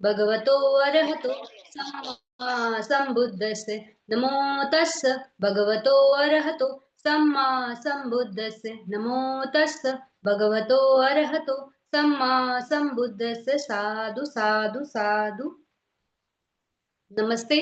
भगवतो अरहतो सम्मा सम्बुद्धस्य नमो तस्स भगवतो अरहतो सम्मा सम्बुद्धस्य नमो तस्स भगवतो अरहतो सम्मा सम्बुद्धस्य। साधु साधु साधु। नमस्ते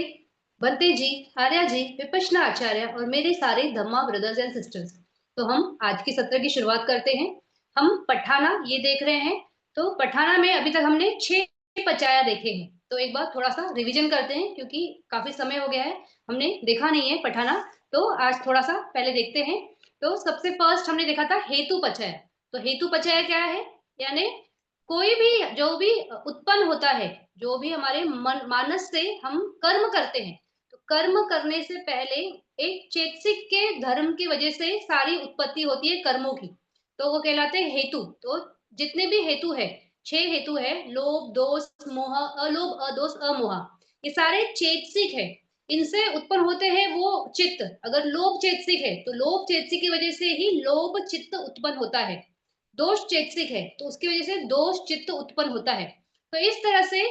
बंते जी, आर्या जी, विपश्यना आचार्य और मेरे सारे धम्मा ब्रदर्स एंड सिस्टर्स। तो हम आज के सत्र की शुरुआत करते हैं। हम पठाना ये देख रहे हैं। तो पठाना में अभी तक हमने 6 पचाया देखे हैं। तो एक बार थोड़ा सा रिवीजन करते हैं क्योंकि काफी समय हो गया है, हमने देखा नहीं है पठाना। तो आज थोड़ा सा पहले देखते हैं। तो सबसे फर्स्ट हमने देखा था हेतु पचाया। तो हेतु पचाया क्या है? यानी कोई भी जो भी उत्पन्न होता है, जो भी हमारे मन मानस से हम कर्म करते हैं, तो कर्म करने से पहले एक चेतसिक के धर्म की वजह से सारी उत्पत्ति होती है कर्मों की। तो वो कहलाते हैं हेतु। तो जितने भी हेतु है, 6 हेतु है, लोभ दोष मोह, अलोभ अदोष अमोह, ये सारे चेतसिक है। इनसे उत्पन्न होते हैं वो चित्त। अगर लोभ चेतसिक है तो लोभ चेतसिक की वजह से ही लोभ चित्त उत्पन्न होता है। दोष चेतसिक है तो उसकी वजह से दोष चित्त उत्पन्न होता है। तो इस तरह से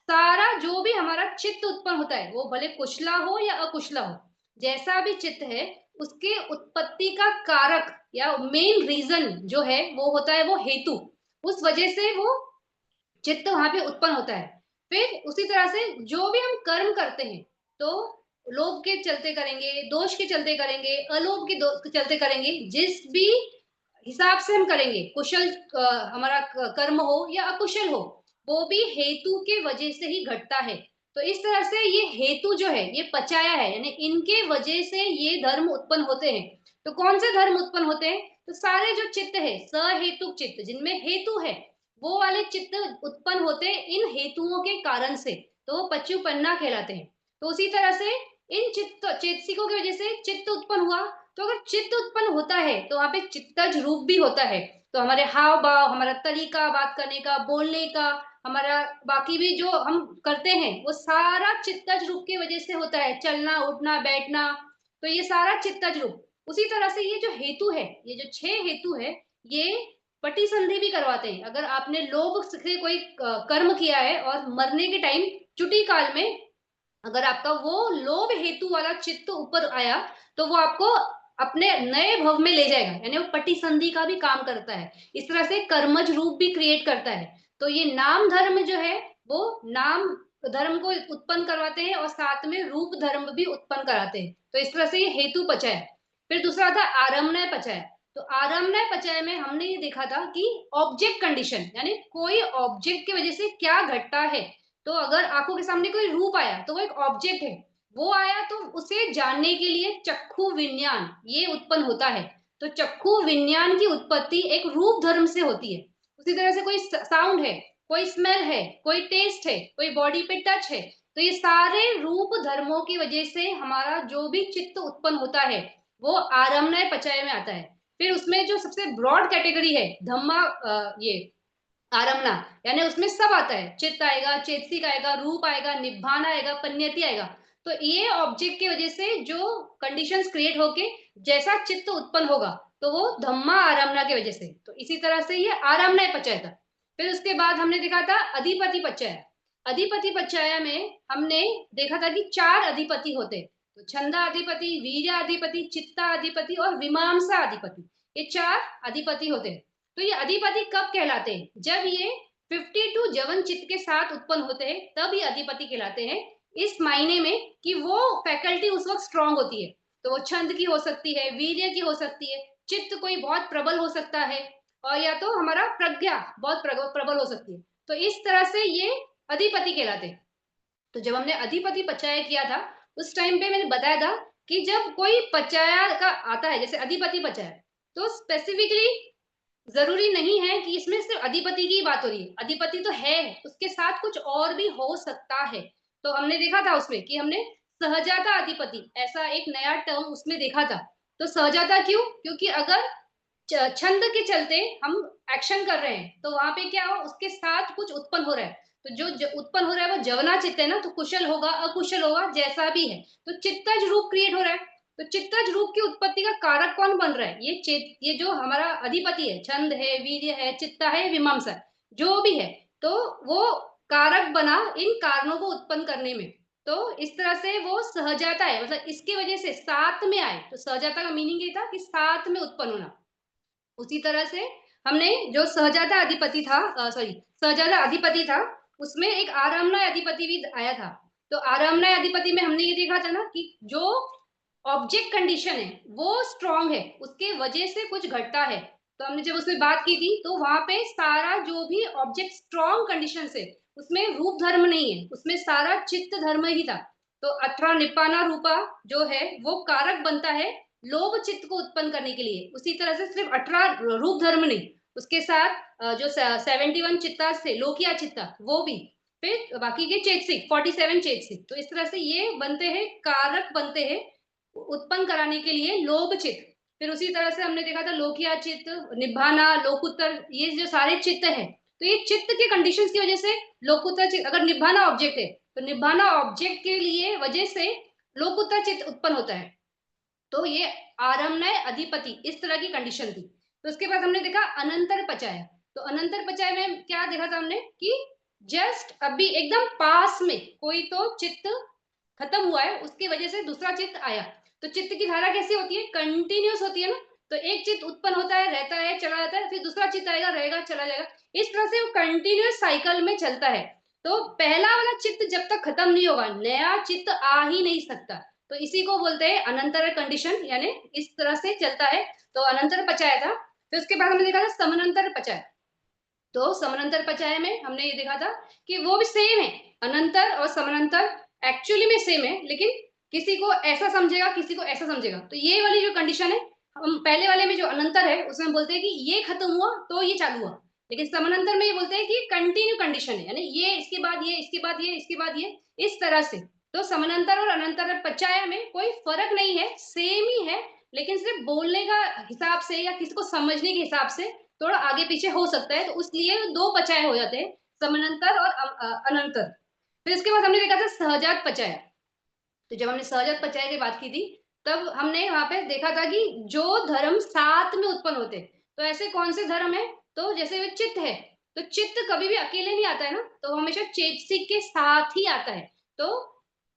सारा जो भी हमारा चित्त उत्पन्न होता है, वो भले कुशला हो या अकुशला हो, जैसा भी चित्त है, उसके उत्पत्ति का कारक या मेन रीजन जो है वो होता है वो हेतु। उस वजह से वो चित्त वहां पे उत्पन्न होता है। फिर उसी तरह से जो भी हम कर्म करते हैं, तो लोभ के चलते करेंगे, दोष के चलते करेंगे, अलोभ के चलते करेंगे, जिस भी हिसाब से हम करेंगे, कुशल हमारा कर्म हो या अकुशल हो, वो भी हेतु के वजह से ही घटता है। तो इस तरह से ये हेतु जो है ये पचाया है, यानी इनके वजह से ये धर्म उत्पन्न होते हैं। तो कौन से धर्म उत्पन्न होते हैं? तो सारे जो चित्त है, सहेतुक चित्त जिनमें हेतु है, वो वाले चित्त उत्पन्न होते हैं इन हेतुओं के कारण से। तो वो पच्चुपन्ना कहलाते हैं। तो उसी तरह से इन चित्त चेतसिकों की वजह से चित्त उत्पन्न हुआ। तो अगर चित्त उत्पन्न होता है तो वहां पे चित्तज रूप भी होता है। तो हमारे हाव भाव, हमारा तरीका बात करने का, बोलने का, हमारा बाकी भी जो हम करते हैं, वो सारा चित्तज रूप की वजह से होता है। चलना उठना बैठना, तो ये सारा चित्तज रूप। उसी तरह से ये जो हेतु है, ये जो 6 हेतु है, ये पटी संधि भी करवाते हैं। अगर आपने लोभ से कोई कर्म किया है और मरने के टाइम चुटी काल में अगर आपका वो लोभ हेतु वाला चित्त ऊपर आया, तो वो आपको अपने नए भव में ले जाएगा, यानी वो पटी संधि का भी काम करता है। इस तरह से कर्मज रूप भी क्रिएट करता है। तो ये नाम धर्म जो है, वो नाम धर्म को उत्पन्न करवाते हैं और साथ में रूप धर्म भी उत्पन्न कराते हैं। तो इस तरह से ये हेतु पचाय। फिर दूसरा था आरम्भनय पचाय। तो आरम्भनय पचाय में हमने ये देखा था कि ऑब्जेक्ट कंडीशन, यानी कोई ऑब्जेक्ट की वजह से क्या घटता है। तो अगर आंखों के सामने कोई रूप आया तो वो एक ऑब्जेक्ट है, वो आया तो उसे जानने के लिए चक्षु विज्ञान ये उत्पन्न होता है। तो चक्षु विज्ञान की उत्पत्ति एक रूप धर्म से होती है। उसी तरह से कोई साउंड है, कोई स्मेल है, कोई टेस्ट है, कोई बॉडी पे टच है, तो ये सारे रूप धर्मों की वजह से हमारा जो भी चित्त उत्पन्न होता है वो आरम्भनय पचय में आता है। फिर उसमें जो सबसे ब्रॉड कैटेगरी है धम्मा, ये आरमना, यानी उसमें सब आता है। चित्त आएगा, चेतसिक आएगा, रूप आएगा, निब्बान आएगा, पन्यति आएगा। तो ये ऑब्जेक्ट की वजह से जो कंडीशंस क्रिएट होके जैसा चित्त उत्पन्न होगा, तो वो धम्मा आरामना की वजह से। तो इसी तरह से ये आरामना पचय था। फिर उसके बाद हमने देखा था अधिपति पचय। अधिपति पचय में हमने देखा था कि 4 अधिपति होते। तो छंदा अधिपति, वीर्य अधिपति, चित्ता अधिपति और विमांसा अधिपति, ये 4 अधिपति होते हैं। तो ये अधिपति कब कहलाते हैं? जब ये 52 जवन चित्त के साथ उत्पन्न होते हैं, तब ये अधिपति कहलाते हैं। इस मायने में कि वो फैकल्टी उस वक्त स्ट्रांग होती है। तो वो छंद की हो सकती है, वीर्य की हो सकती है, चित्त कोई बहुत प्रबल हो सकता है, और या तो हमारा प्रज्ञा बहुत प्रबल हो सकती है। तो इस तरह से ये अधिपति कहलाते हैं। तो जब हमने अधिपति पचाया किया था, उस टाइम पे मैंने बताया था कि जब कोई पचाया का आता है, जैसे अधिपति पचाया, तो स्पेसिफिकली जरूरी नहीं है कि इसमें सिर्फ अधिपति की बात हो रही है। अधिपति तो है, उसके साथ कुछ और भी हो सकता है। तो हमने देखा था उसमें कि हमने सहजाता अधिपति ऐसा एक नया टर्म उसमें देखा था। तो सहजाता क्यों? क्योंकि अगर छंद के चलते हम एक्शन कर रहे हैं, तो वहां पे क्या हो, उसके साथ कुछ उत्पन्न हो रहा है। तो जो उत्पन्न हो रहा है वो जवना चित्त है ना, तो कुशल होगा अकुशल होगा जैसा भी है, तो चित्तज रूप क्रिएट हो रहा है। तो चित्तज रूप की उत्पत्ति का कारक कौन बन रहा है? ये जो हमारा अधिपति है, छंद है, वीर्य है, चित्ता है, विमर्श है, जो भी है, तो वो कारक बना इन कारणों को उत्पन्न करने में। तो इस तरह से वो सहजाता है, मतलब इसकी वजह से साथ में आए, तो सहजाता का मीनिंग ये था कि साथ में उत्पन्न होना। उसी तरह से हमने जो सहजाता अधिपति था, सहजाता अधिपति था, उसमें एक आरामनाय अधिपति भी आया था। तो आरामनाय अधिपति में हमने ये देखा था ना कि जो ऑब्जेक्ट कंडीशन है वो स्ट्रांग है, उसके वजह से कुछ घटता है। तो हमने जब उसमें बात की थी तो वहां पे सारा जो भी ऑब्जेक्ट स्ट्रांग कंडीशन से, उसमें रूप धर्म नहीं है, उसमें सारा चित्त धर्म ही था। तो अथवा निपाना रूपा जो है वो कारक बनता है लोभ चित्त को उत्पन्न करने के लिए। उसी तरह से सिर्फ 18 रूप धर्म नहीं, उसके साथ जो 71 चित्ता थे, लोकिया चित्ता, वो भी, फिर बाकी के चेतसिक 47 चेतसिक। तो इस तरह से ये बनते हैं, कारक बनते हैं उत्पन्न कराने के लिए लोभ चित्त। फिर उसी तरह से हमने देखा था लोकिया चित्त, निभाना, लोकुत्तर, ये जो सारे चित्त है, तो ये चित्त के कंडीशंस की वजह से लोकुत्तर चित्त, अगर निभाना ऑब्जेक्ट है तो निभाना ऑब्जेक्ट के लिए वजह से लोकुत्तर चित्त उत्पन्न होता है। तो ये आरम्भनय अधिपति इस तरह की कंडीशन थी। तो उसके बाद हमने देखा अनंतर पचाय। तो अनंतर पचाय में क्या देखा था हमने कि जस्ट अभी एकदम पास में कोई तो चित्त खत्म हुआ है, उसकी वजह से दूसरा चित्त आया। तो चित्त की धारा कैसी होती है, कंटिन्यूस होती है ना। तो एक चित्त उत्पन्न होता है, रहता है, चला जाता है, फिर दूसरा चित्त आएगा, रहेगा, चला जाएगा। इस तरह से वो कंटिन्यूस साइकिल में चलता है। तो पहला वाला चित्त जब तक खत्म नहीं होगा, नया चित्त आ ही नहीं सकता। तो इसी को बोलते हैं अनंतर कंडीशन, यानी इस तरह से चलता है। तो अनंतर पचाया था। फिर उसके बाद हमने देखा था समानांतर पचाय। तो समानांतर पचाय में हमने ये देखा था कि वो भी सेम है, अनंतर और समानांतर एक्चुअली में सेम है, लेकिन किसी को ऐसा समझेगा, किसी को ऐसा समझेगा। तो ये वाली जो कंडीशन है, हम पहले वाले में जो अनंतर है उसमें बोलते हैं कि ये खत्म हुआ तो ये चालू हुआ, लेकिन समानांतर में ये बोलते हैं कि कंटिन्यू कंडीशन है, यानी ये इसके बाद ये, इसके बाद ये, इसके बाद ये, इस तरह से। तो समानांतर और अनंतर पचाया में कोई फर्क नहीं है, सेम ही है, लेकिन सिर्फ बोलने का हिसाब से या किसी को समझने के हिसाब से थोड़ा आगे पीछे हो सकता है। तो उसलिए दो पचाए हो जाते हैं, समानांतर और अनंतर। फिर इसके बाद हमने देखा था सहजात पचाया। तो जब हमने सहजात पचाया की बात की थी, तब हमने वहां पे देखा था कि जो धर्म साथ में उत्पन्न होते, तो ऐसे कौन से धर्म है, तो जैसे वे चित्त है, तो चित्त कभी भी अकेले नहीं आता है ना, तो हमेशा चेतसिक के साथ ही आता है। तो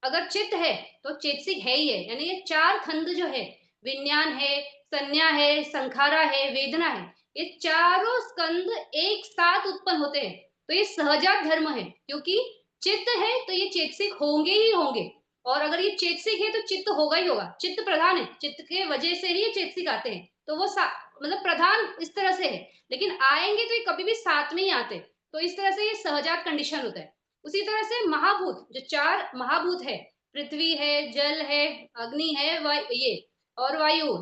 अगर चित्त है तो चेतसिक है ही है, यानी ये चार खंड जो है, विज्ञान है, संज्ञा है, संखारा है, वेदना है, ये चारों स्कंद एक साथ उत्पन्न होते हैं। तो ये सहजात धर्म है, क्योंकि चित्त है तो ये चेतसिक होंगे ही होंगे। और अगर ये चेतसिक है तो चित्त होगा ही होगा, चित्त प्रधान है, चित्त के वजह से ही ये चेतसिक आते हैं। तो वो मतलब प्रधान इस तरह से है, लेकिन आएंगे तो ये कभी भी साथ में ही आते। तो इस तरह से ये सहजात कंडीशन होता है। उसी तरह से महाभूत, जो चार महाभूत है, पृथ्वी है, जल है, अग्नि है, ये और वायु,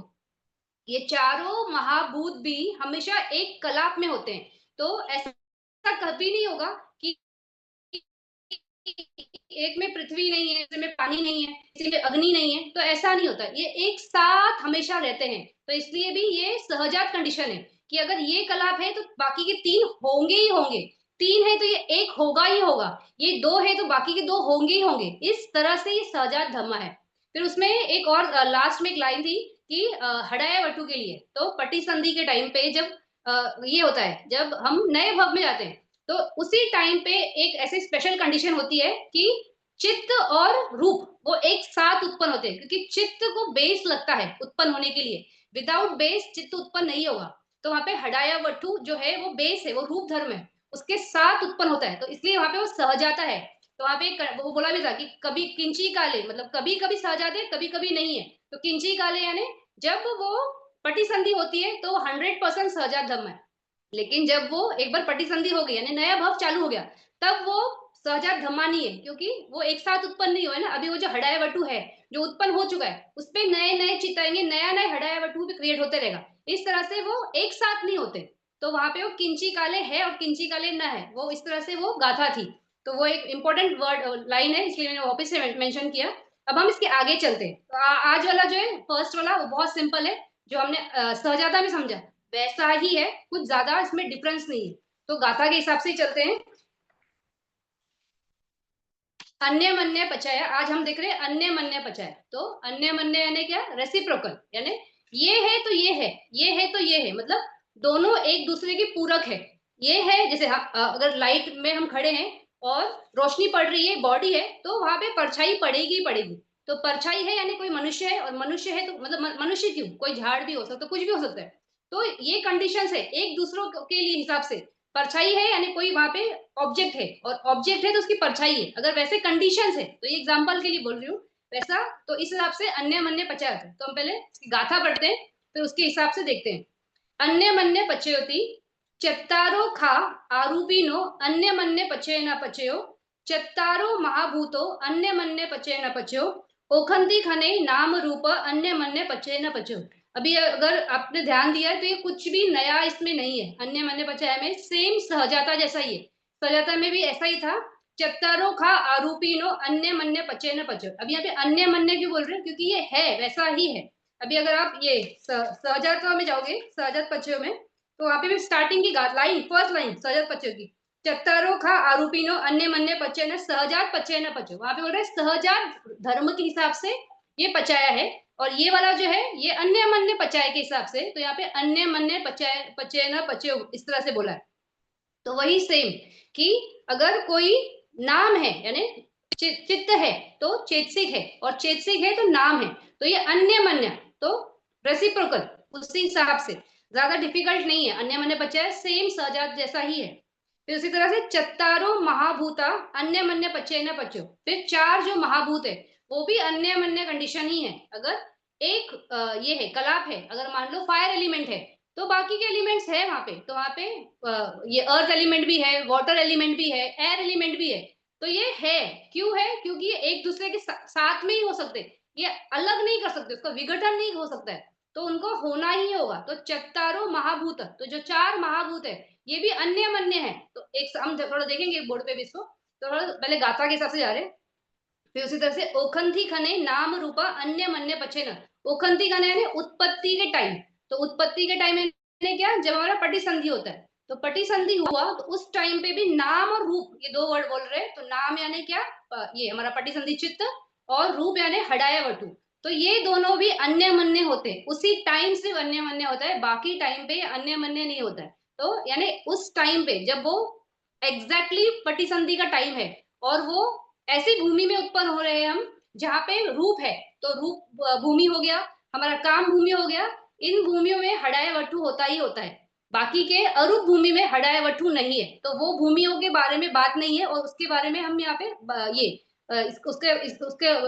ये चारों महाभूत भी हमेशा एक कलाप में होते हैं। तो ऐसा कभी नहीं होगा कि एक में पृथ्वी नहीं है, दूसरे में पानी नहीं है, किसी में अग्नि नहीं है, तो ऐसा नहीं होता, ये एक साथ हमेशा रहते हैं। तो इसलिए भी ये सहजात कंडीशन है कि अगर ये कलाप है तो बाकी के तीन होंगे ही होंगे, तीन है तो ये एक होगा ही होगा, ये दो है तो बाकी के दो होंगे ही होंगे। इस तरह से ये सहजात धर्म है। फिर उसमें एक और लास्ट में एक लाइन थी कि हडाया वटु के लिए, तो पटी संधि के टाइम पे जब ये होता है, जब हम नए भव में जाते हैं, तो उसी टाइम पे एक ऐसी स्पेशल कंडीशन होती है कि चित्त और रूप वो एक साथ उत्पन्न होते हैं, क्योंकि चित्त को बेस लगता है उत्पन्न होने के लिए, विदाउट बेस चित्त उत्पन्न नहीं होगा। तो वहां पे हडाया वटु जो है वो बेस है, वो रूप धर्म है, उसके साथ उत्पन्न होता है, तो इसलिए वहां पे वो सहजाता है। तो वहां पे वो बोला भी था कि कभी किंची काले, मतलब कभी कभी सहजाते, कभी कभी नहीं है। तो किंची काले यानी जब वो पटी संधि होती है तो 100% सहजात धर्म है, लेकिन जब वो एक बार पटी संधि हो गई, यानी नया भव चालू हो गया, तब वो सहजात धम्मा नहीं है, क्योंकि वो एक साथ उत्पन्न नहीं हुआ है ना। अभी वो जो हडाया वटु है जो उत्पन्न हो चुका है, उस पे नए नए चित्त आएंगे, नया नया हडाया वटु भी क्रिएट होते रहेगा। इस तरह से वो एक साथ नहीं होते। तो वहां पे वो किंची काले है और किंची काले न है, वो इस तरह से वो गाथा थी। तो वो एक इंपॉर्टेंट वर्ड लाइन है, इसलिए मैंने वापस से मेंशन किया। अब हम इसके आगे चलते हैं। तो आज वाला जो है फर्स्ट वाला वो बहुत सिंपल है, जो हमने सहजाता में समझा वैसा ही है, कुछ ज्यादा इसमें डिफरेंस नहीं है। तो गाथा के हिसाब से ही चलते हैं। अन्य मन्य पचाया, आज हम देख रहे हैं अन्य मन्य पचाया। तो अन्य मन्य यानी क्या, रेसिप्रोकल, यानी ये है तो ये है, ये है तो ये है, मतलब दोनों एक दूसरे के पूरक है। ये है जैसे अगर लाइट में हम खड़े हैं और रोशनी पड़ रही है, बॉडी है, तो वहां पे परछाई पड़ेगी ही पड़ेगी। तो परछाई है यानी कोई मनुष्य है, और मनुष्य है तो मतलब मनुष्य क्यों, कोई झाड़ भी हो सकता है, कुछ भी हो सकता है। तो ये कंडीशंस है एक दूसरों के लिए हिसाब से। परछाई है यानी कोई वहां पे ऑब्जेक्ट है, और ऑब्जेक्ट है तो उसकी परछाई है। अगर वैसे कंडीशंस है, तो ये एग्जांपल के लिए बोल रही हूँ, वैसा तो इस हिसाब से अन्य मन्य पचायत। तो हम पहले गाथा पढ़ते हैं, फिर उसके हिसाब से देखते हैं। अन्य मन्य पचयोति, चत्तारो खा आरूपिनो अन्य मन्य पचय न पचयो, चत्तारो महाभूतो अन्य मन्य पचय न पचयो, ओखंती खने नाम रूप अन्य मन्य पचय न पचयो। अभी अगर आपने ध्यान दिया है तो ये कुछ भी नया इसमें नहीं है। अन्य मन्य पचय में सेम सहजाता जैसा ही है, सहजाता में भी ऐसा ही था। चत्तारो खा आरूपिनो अन्य मन्य पचय न पचयो। अब यहाँ पे अन्य मन्य क्यों बोल रहे हैं, क्योंकि ये है वैसा ही है। अभी अगर आप ये सहजात में जाओगे, सहजात पचयों में, तो वहां पे भी स्टार्टिंग की लाइन, फर्स्ट लाइन सहजात पचयों की, चत्तारो खा आरूपिनो अन्य मन्य पचय न सहजात पचय न पचयो। वहां पे बोल रहे हैं सहजात धर्म के हिसाब से ये पचाया है, और ये वाला जो है ये अन्य मन्य पचाय के हिसाब से। तो यहाँ पे अन्य मन्य पचय पचय न पचयो इस तरह से बोला है। तो वही सेम कि अगर कोई नाम है यानी चित्त है तो चेतसिक है, और चेतसिक है तो नाम है, तो ये अन्य मन्य, तो रेसिप्रोकल उसी हिसाब से, ज्यादा डिफिकल्ट नहीं है। अन्य मन्य पचय सेम सहजात जैसा ही है। फिर उसी तरह से चत्तारो महाभूता अन्य मन्य पचय न पचयो। फिर चार जो महाभूत है वो भी अन्य मन्य कंडीशन ही है। अगर एक ये है कलाप है, अगर मान लो फायर एलिमेंट है, तो बाकी के एलिमेंट्स है वहां पे, तो वहां पे ये अर्थ एलिमेंट भी है, वाटर एलिमेंट भी है, एयर एलिमेंट भी है। तो ये है, क्यों है, क्योंकि ये एक दूसरे के साथ में ही हो सकते, ये अलग नहीं कर सकते, उसका विघटन नहीं हो सकता है, तो उनको होना ही होगा। तो चत्तारो महाभूत, तो जो चार महाभूत है ये भी अन्य मन्य है। तो एक हम थोड़ा देखेंगे बोर्ड पे भी इसको, तो थोड़ा पहले गाथा के हिसाब से जा रहे हैं। फिर उसी तरह से ओखंती खने नाम रूपा अन्य मन्य पचेन। ओखंती खने यानी उत्पत्ति के टाइम। तो उत्पत्ति के टाइम में क्या, जब हमारा पटिसंधि होता है, तो पटिसंधि हुआ तो उस टाइम पे भी नाम और रूप, ये दो वर्ड बोल रहे हैं। तो नाम यानी क्या, ये हमारा पटिसंधि चित्त, और रूप यानी हडाय वटु। तो ये दोनों भी अन्य मन्य होते हैं, उसी टाइम से अन्य मन्य होता है, बाकी टाइम पे अन्य मन्य नहीं होता है। तो यानी उस टाइम पे जब वो एग्जैक्टली पटिसंधि का टाइम है, और वो ऐसी भूमि में उत्पन्न हो रहे हैं हम जहाँ पे रूप है, तो रूप भूमि हो गया, हमारा काम भूमि हो गया। इन भूमियों में हडाय वटु होता ही होता है, बाकी के अरूप भूमि में हडाय वटु नहीं है। तो वो भूमियों के बारे में बात नहीं है, और उसके बारे में हम यहाँ पे ये उसके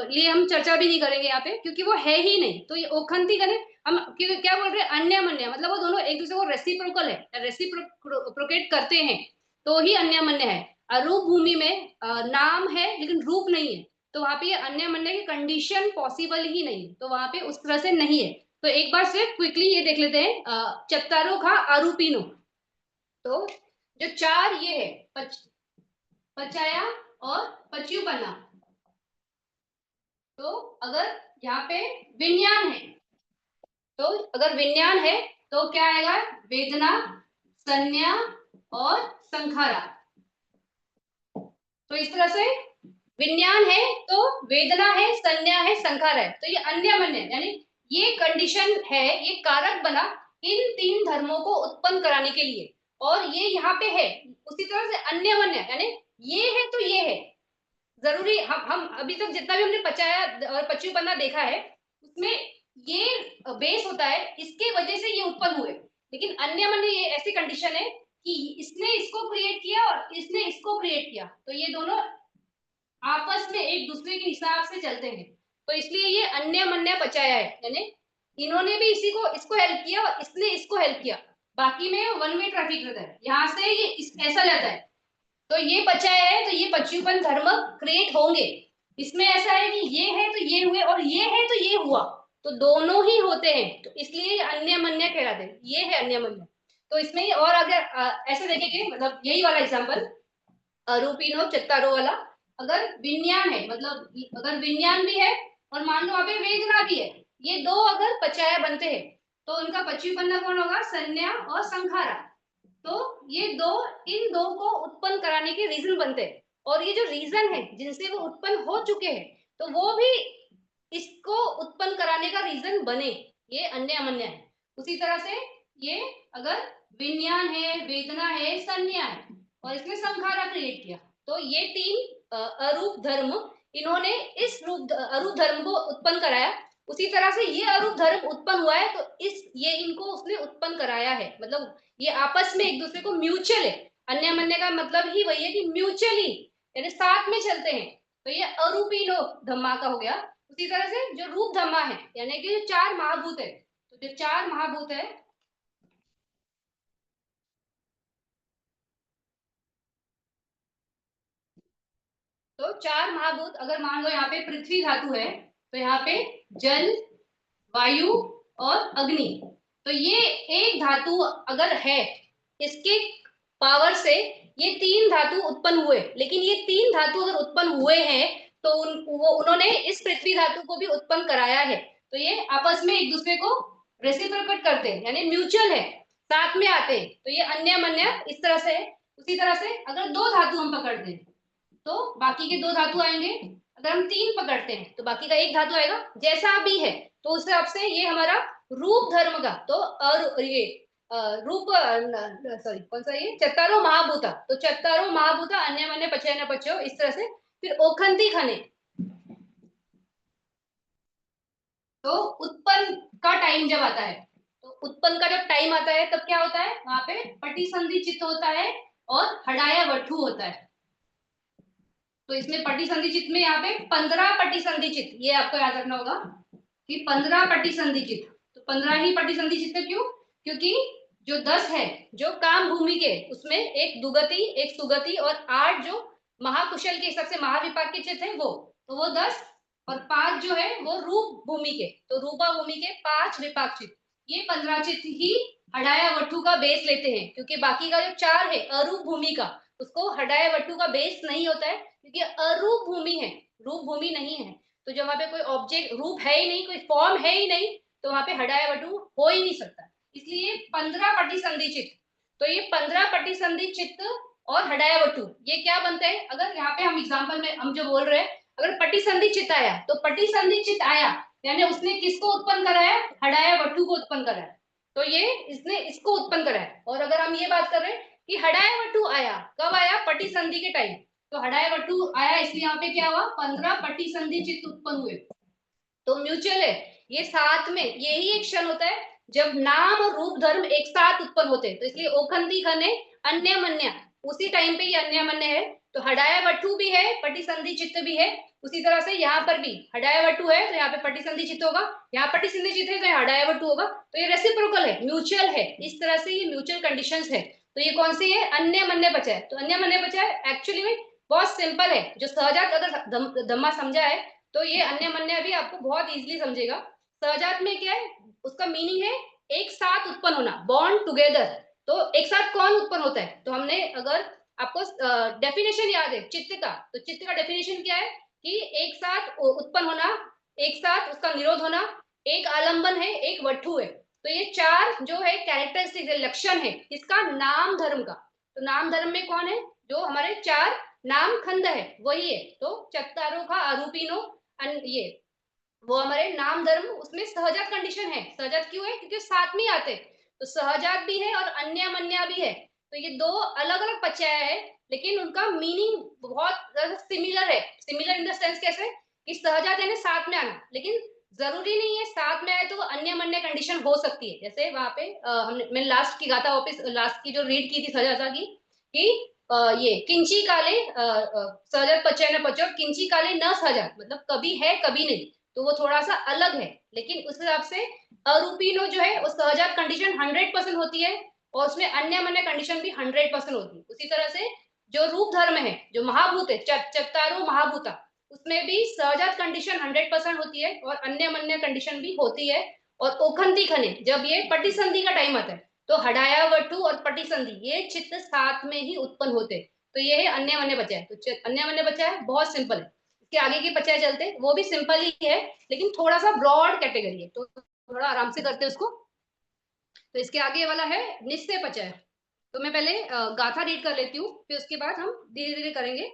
लिए हम चर्चा भी नहीं करेंगे यहाँ पे, क्योंकि वो है ही नहीं। तो ये ओखंती करें हम क्या बोल रहे हैं, अन्य मन्य, मतलब वो दोनों एक दूसरे को रेसिप्रोकल है, रेसिप्रोकेट करते हैं, तो ही अन्य मन्य है। अरूप भूमि में नाम है लेकिन रूप नहीं है, तो वहां पे ये अन्य मन्य की कंडीशन पॉसिबल ही नहीं है, तो वहां पे उस तरह से नहीं है। तो एक बार सिर्फ क्विकली ये देख लेते हैं, चत्तारो खा आरूपिनो। तो जो चार ये है, पचाया और पच्युपन्ना। तो अगर यहाँ पे विज्ञान है, तो अगर विज्ञान है तो क्या आएगा, वेदना, संज्ञा और संखारा। तो इस तरह से विज्ञान है तो वेदना है, संज्ञा है, संखार है, तो ये अन्य मन्य यानी ये कंडीशन है, ये कारक बना इन तीन धर्मों को उत्पन्न कराने के लिए, और ये यहाँ पे है। उसी तरह से अन्य मन्य यानी ये है तो ये है, जरूरी हम अभी तक जितना भी हमने पचाया और पच्चीपन्ना देखा है, उसमें ये बेस होता है, इसके वजह से ये उत्पन्न हुए। लेकिन अन्य मन्य ये ऐसी कंडीशन है कि इसने इसको क्रिएट किया और इसने इसको क्रिएट किया, तो ये दोनों आपस में एक दूसरे के हिसाब से चलते हैं। तो इसलिए ये अन्य मन्य पचाया है, यानी इन्होंने भी इसी को इसको हेल्प किया और इसने इसको हेल्प किया। बाकी में वन वे ट्रैफिक रहता है, यहाँ से ये ऐसा जाता है, तो ये पचाया है तो ये पच्चीपन धर्म क्रिएट होंगे। इसमें ऐसा है कि ये है तो ये हुए, और ये है तो ये हुआ, तो दोनों ही होते हैं, तो इसलिए अन्य मन्य कहलाते हैं। ये है अन्य मन्य। तो इसमें और अगर ऐसे देखेंगे, मतलब यही वाला एग्जाम्पल रूपिनो चित्तारो वाला, अगर विज्ञान है, मतलब अगर विज्ञान भी है और मान लो वहां पे वेदना भी है, ये दो अगर पचाया बनते हैं, तो उनका पच्चीपन्ना कौन होगा, संज्ञा और संखारा। तो ये दो, इन दो को उत्पन्न कराने के रीजन बनते हैं, और ये जो रीजन है जिनसे वो उत्पन्न हो चुके हैं, तो वो भी इसको उत्पन्न कराने का रीजन बने, ये अन्य अमन्य है। उसी तरह से ये अगर विज्ञान है, वेदना है, संज्ञा है, और इसने संखारा क्रिएट किया, तो ये तीन अरूप धर्म, इन्होंने इस अरूप धर्म को उत्पन्न कराया। उसी तरह से ये अरूप धर्म उत्पन्न हुआ है, तो ये इनको उसने उत्पन्न कराया है। मतलब ये आपस में एक दूसरे को म्यूचुअल है। अन्य मन्य का मतलब ही वही है कि म्यूचुअली, यानी साथ में चलते हैं। तो ये अरूपिनो धम्मा का हो गया। उसी तरह से जो रूप धम्मा है, यानी कि जो चार महाभूत है, तो जो चार महाभूत है, तो चार महाभूत, अगर मान लो यहाँ पे पृथ्वी धातु है, तो यहाँ पे जल, वायु और अग्नि। तो ये एक धातु अगर है, इसके पावर से ये तीन धातु उत्पन्न हुए। लेकिन ये तीन धातु अगर उत्पन्न हुए हैं, तो उन्होंने इस पृथ्वी धातु को भी उत्पन्न कराया है। तो ये आपस में एक दूसरे को रेसिप्रोकेट करते हैं, यानी म्यूचुअल है, साथ में आते हैं। तो ये अन्य मन्य इस तरह से है। उसी तरह से अगर दो धातु हम पकड़ते हैं, तो बाकी के दो धातु आएंगे। अगर हम तीन पकड़ते हैं, तो बाकी का एक धातु आएगा। जैसा भी है, तो उस हिसाब से ये हमारा रूप धर्म का, तो ये रूप, सॉरी कौन सा, ये चत्तारो महाभूता, तो चत्तारो महाभूता अन्य मन्य पचय न पचयो, इस तरह से। फिर ओखंती खने, तो उत्पन्न का टाइम जब आता है, तो उत्पन्न का जब टाइम आता है, तब क्या होता है, वहां पे पटिसंधि चित्त होता है और हडाया वठु होता है। तो इसमें पटिसंधि चित्त में यहाँ पे 15 पटिसंधि चित्त, ये आपको याद रखना होगा कि 15 पटिसंधि चित्त। तो 15 ही पटिसंधि चित्त क्यों? क्योंकि जो 10 है जो काम भूमि के, उसमें एक दुगति, एक सुगति और 8 जो महाकुशल के हिसाब से महाविपाक के चित्त है वो, तो वो 10, और 5 जो है वो रूप भूमि के, तो रूपा भूमि के 5 विपाक चित्त। ये 15 चित्त ही हडाया वट्टू का बेस लेते हैं, क्योंकि बाकी का जो 4 है अरूप भूमि का, उसको हडाया वट्टू का बेस नहीं होता है, क्योंकि अरूप भूमि है, रूप भूमि नहीं है। तो जब वहां पे कोई ऑब्जेक्ट, रूप है ही नहीं, कोई फॉर्म है ही नहीं, तो वहां पे हडाया वटु हो ही नहीं सकता। इसलिए 15 पटिसंधि चित्त। तो ये 15 पटिसंधि चित्त और हडाया वटु, ये क्या बनते हैं? अगर यहाँ पे हम एग्जाम्पल में हम जो बोल रहे हैं, अगर पटिसंधि चित्त आया, तो पटिसंधि चित्त आया यानी उसने किसको उत्पन्न कराया? हडाया वटु को उत्पन्न कराया। तो ये इसने इसको उत्पन्न कराया। और अगर हम ये बात कर रहे हैं कि हडाया वटु आया, कब आया? पटिसंधि के टाइम। तो हडाया वटु आया, इसलिए यहाँ पे क्या हुआ? 15 पटिसंधि चित्त उत्पन्न हुए। तो म्यूचुअल है, ये साथ में, यही एक क्षण होता है जब नाम और रूप धर्म एक साथ उत्पन्न होते हैं। तो इसलिए ओखंती खने अन्य मन्य, उसी टाइम पे ये अन्य मन्य है। तो हडाया वटु भी है, पटिसंधि चित्त भी है। उसी तरह से यहाँ पर भी हडाया वटु है, तो यहाँ पे पटिसंधि चित्त होगा। यहाँ पटिसंधि चित्त है, तो यहाँ हडाया वटु होगा। तो ये रेसिप्रोकल है, म्यूचुअल है। इस तरह से ये म्यूचुअल कंडीशंस है। तो ये कौन सी है? अन्य मन्य बचा है। तो अन्य मन्य बचा है, एक्चुअली में बहुत सिंपल है। जो सहजात अगर धम्मा समझा है, तो ये अन्य मन्य भी आपको बहुत इजीली समझेगा। सहजात में क्या है, उसका मीनिंग है एक साथ उत्पन्न होना, बॉन्ड टुगेदर। तो एक साथ कौन उत्पन्न होता है? तो हमने, अगर आपको डेफिनेशन याद है चित्त का, तो चित्त का डेफिनेशन क्या है कि एक साथ उत्पन्न होना, एक साथ उसका निरोध होना, एक आलंबन है, एक वठु है। तो ये चार जो है कैरेक्टरिस्टिक है, लक्षण है किसका? नाम धर्म का। तो नाम धर्म में कौन है? जो हमारे चार नाम खंड है वही है। तो चत्तारों का आरूपिनो, ये वो हमारे नाम धर्म, उसमें सहजात कंडीशन है। सहजात क्यों है? क्योंकि साथ में आते। तो सहजात भी है और अन्य मन्या भी है। तो ये दो अलग अलग पचाया है, लेकिन उनका मीनिंग बहुत सिमिलर है। सिमिलर इन द सेंस कैसे कि सहजात यानी साथ में आना, लेकिन जरूरी नहीं है साथ में आए तो अन्य मन्य कंडीशन हो सकती है। जैसे वहां पे हमने, मैंने लास्ट की गाथा वापिस, लास्ट की जो रीड की थी सहजाता की, कि ये किंची काले सहजात पचय न पचो, किंची काले न सहजात, मतलब कभी है कभी नहीं। तो वो थोड़ा सा अलग है। लेकिन उस हिसाब से अरूपिनो जो है वो सहजात कंडीशन 100% होती है, और उसमें अन्य मन्य कंडीशन भी 100% होती है। उसी तरह से जो रूप धर्म है, जो महाभूत है, चत्तारो महाभूता, उसमें भी सहजात कंडीशन 100% होती है और अन्य मन्य कंडीशन भी होती है। और ओखंती खने, जब ये पटिसंधि का टाइम आता है, तो हडाया वटु और पटिसंधि ये चित्त साथ में ही उत्पन्न होते हैं। तो ये है अन्य मन्य बचा है। तो अन्य मन्य बचा है, बहुत सिंपल है। इसके आगे की पचाए चलते, वो भी सिंपल ही है, लेकिन थोड़ा सा ब्रॉड कैटेगरी है, तो थोड़ा आराम से करते हैं उसको। तो इसके आगे वाला है निश्चय पचय। तो मैं पहले गाथा रीड कर लेती हूँ, फिर उसके बाद हम धीरे धीरे करेंगे।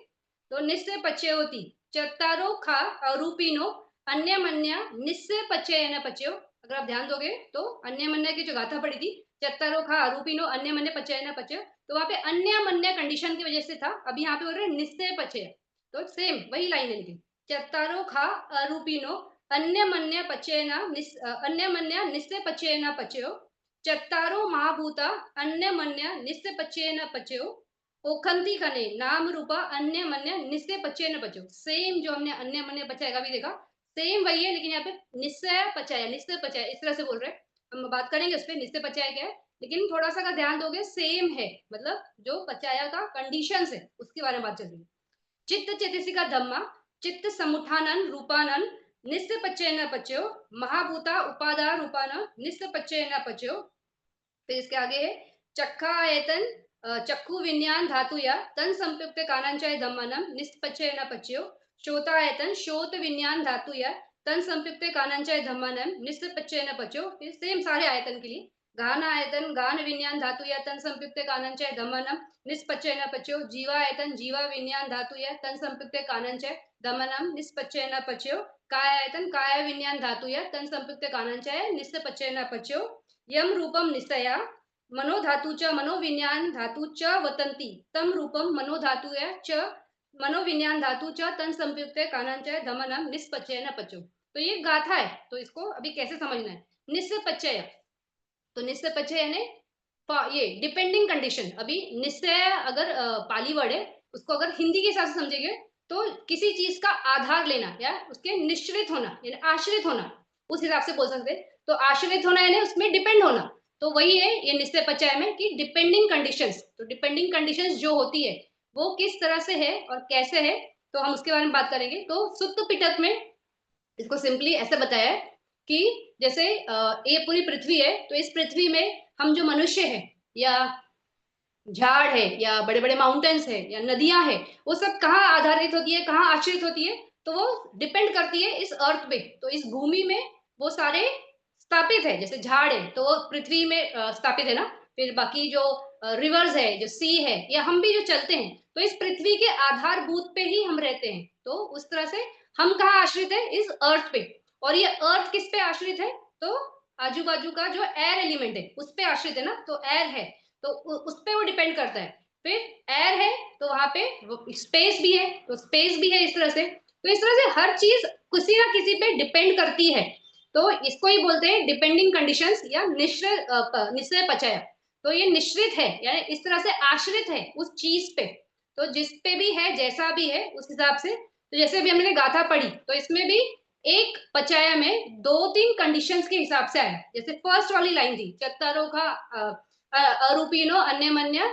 तो निश्चय पचय होती चत्तारो खा अरूपिनो अन्य मन्या निश्चय पचय न पचयो। अगर आप ध्यान दोगे तो अन्य मन्या की जो गाथा पड़ी थी, चत्तारो खा अरूपिनो अन्य मन्य पचय न पचय, तो वहां पे अन्य मन्य कंडीशन की वजह से था, अभी यहाँ पे बोल रहे निश्चय पचय, तो सेम वही लाइन है लेकिन चत्तारो खा अरूपिनो अन्य मन्य पचय न अन्य मन्य निश्चय पचय न पचयो, चत्तारो महाभूता अन्य मन्य निश्चय पचय न पचयो, ओखंती खने नाम रूपा अन्य मन्य निश्चय पचय न पचयो। सेम जो हमने अन्य मन्य पचय का भी देखा, सेम वही है, लेकिन यहाँ पे निश्चय पचय इस तरह से बोल रहे हैं। हम बात करेंगे उस पर निश्चय पचय क्या है, लेकिन थोड़ा सा अगर ध्यान दोगे सेम है, मतलब जो पचाया का कंडीशंस है उसके बारे में बात चल रही है। चित्त चेतसिका धम्मा चित्त समुत्थानन रूपानन निश्चय पचय न पचयो, महाभूता उपादान रूपान निश्चय पचय न पचयो। फिर इसके आगे है चक्खा आयतन चक्खु विज्ञान धातु या तन संयुक्त कानांचय धम्मनम निष्पचय न पचयो, श्रोतायतन श्रोत विज्ञान धातु या तन संयुक्त कानांचय धम्मनम निष्पचय न पचयो। फिर सेम सारे आयतन के लिए गान आयतन गान विज्ञान धातु या तन संयुक्त कानांचय धम्मनम निष्पचय न पचयो, जीवा आयतन जीवा विज्ञान धातु या तन संयुक्त कानांचय धम्मनम निष्पचय न पचयो, काय आयतन काय विज्ञान धातु या तन संयुक्त कानांचय निष्पचय न पचयो, यम रूपम निश्चया मनोधातु च मनोविज्ञान धातु च वतंती तम रूपम मनोधातु च मनोविज्ञान धातु च तन संयुक्त कानांच धमनम निष्पचय न पचो। तो ये गाथा है, तो इसको अभी कैसे समझना है। निष्पचय, तो निष्पचय यानी ये डिपेंडिंग कंडीशन। अभी निश्चय अगर पाली वर्ड है, उसको अगर हिंदी के हिसाब से समझेंगे तो किसी चीज का आधार लेना या उसके निश्चित होना यानी आश्रित होना, उस हिसाब से बोल सकते हैं। तो आश्रित होना यानी उसमें डिपेंड होना, तो वही है ये निश्चय पचय में कि डिपेंडिंग कंडीशंस। तो डिपेंडिंग कंडीशंस जो होती है वो किस तरह से है और कैसे है, तो हम उसके बारे में बात करेंगे। तो सुत्त पिटक में इसको सिंपली ऐसे बताया है कि जैसे ये पूरी पृथ्वी है, तो इस पृथ्वी में हम जो मनुष्य है या झाड़ है या बड़े बड़े माउंटेन्स है या नदियां है, वो सब कहाँ आधारित होती है, कहाँ आश्रित होती है, तो वो डिपेंड करती है इस अर्थ पे। तो इस भूमि में वो सारे स्थापित है, जैसे झाड़ है तो वो पृथ्वी में स्थापित है ना, फिर बाकी जो रिवर्स है जो सी है या हम भी जो चलते हैं, तो इस पृथ्वी के आधारभूत पे ही हम रहते हैं। तो उस तरह से हम कहाँ आश्रित है, इस अर्थ पे। और ये अर्थ किस पे आश्रित है, तो आजू बाजू का जो एयर एलिमेंट है उस पे आश्रित है ना, तो एयर है तो उस पे वो डिपेंड करता है। फिर एयर है तो वहां पे स्पेस भी है, तो स्पेस भी है इस तरह से। तो इस तरह से हर चीज किसी ना किसी पे डिपेंड करती है, तो इसको ही बोलते हैं डिपेंडिंग कंडीशंस या निश्चय पचय। तो ये निश्चित है यानी इस तरह से आश्रित है उस चीज पे, तो जिस पे भी है जैसा भी है उस हिसाब से। तो जैसे अभी हमने गाथा पढ़ी, तो इसमें भी एक पचाया में दो तीन कंडीशंस के हिसाब से आया। जैसे फर्स्ट वाली लाइन थी चत्तारों का अरूपिनो अन्यमन्य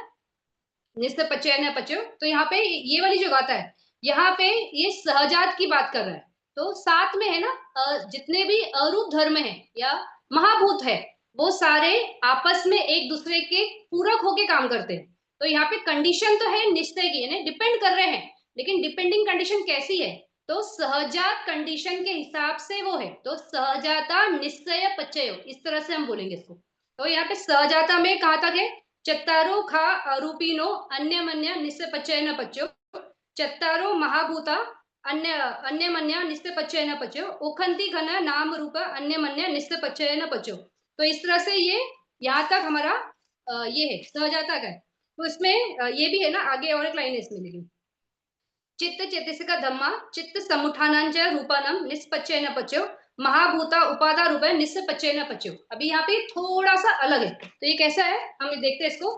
निश्चय पचय न पचयो, तो यहाँ पे ये वाली जो गाथा है, यहाँ पे ये सहजात की बात कर रहा है। तो साथ में है ना जितने भी अरूप धर्म है या महाभूत है, वो सारे आपस में एक दूसरे के पूरक होके काम करते हैं। तो यहाँ पे कंडीशन तो है निश्चय की, यानी डिपेंड कर रहे हैं, लेकिन डिपेंडिंग कंडीशन कैसी है, तो सहजात कंडीशन के हिसाब से वो है। तो सहजाता निश्चय पचयो, इस तरह से हम बोलेंगे इसको। तो यहाँ पे सहजाता में कहा था कि चत्तारो खा रूपिनो अन्य मन्य निश्चय पचय न पच्यो, चत्तारो महाभूता अन्य अन्य मन्य निश्चय पचय न पच्यो, ओखंती घन नाम रूप अन्य मन्य निश्चय पचय न पच्यो। तो इस तरह से ये यहाँ तक हमारा ये है सहजाता का। तो इसमें ये भी है ना, आगे और एक लाइन है इसमें, लेकिन चित्त चेतसिक धम्मा चित्त समुत्थानांच रूपानम निष्पचय न पच्यो, महाभूता उपादा रूप निष्पचय न पच्यो। अभी यहाँ पे थोड़ा सा अलग है, तो ये कैसा है हम देखते हैं इसको।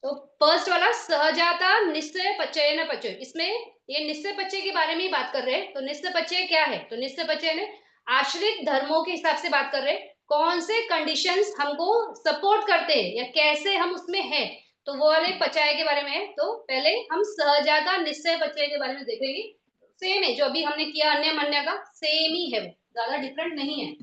तो फर्स्ट वाला सहजाता निश्चय पचय न पचय, इसमें ये निश्चय पचय के बारे में ही बात कर रहे हैं। तो निश्चय पचय क्या है, तो निश्चय पचय ने आश्रित धर्मों के हिसाब से बात कर रहे हैं, कौन से कंडीशंस हमको सपोर्ट करते हैं या कैसे हम उसमें हैं, तो वो वाले पचय के बारे में है। तो पहले हम सहजाता निश्चय पचय के बारे में देखेंगे। सेम है जो अभी हमने किया अन्य मन्य का, सेम ही है, वो ज्यादा डिफरेंट नहीं है।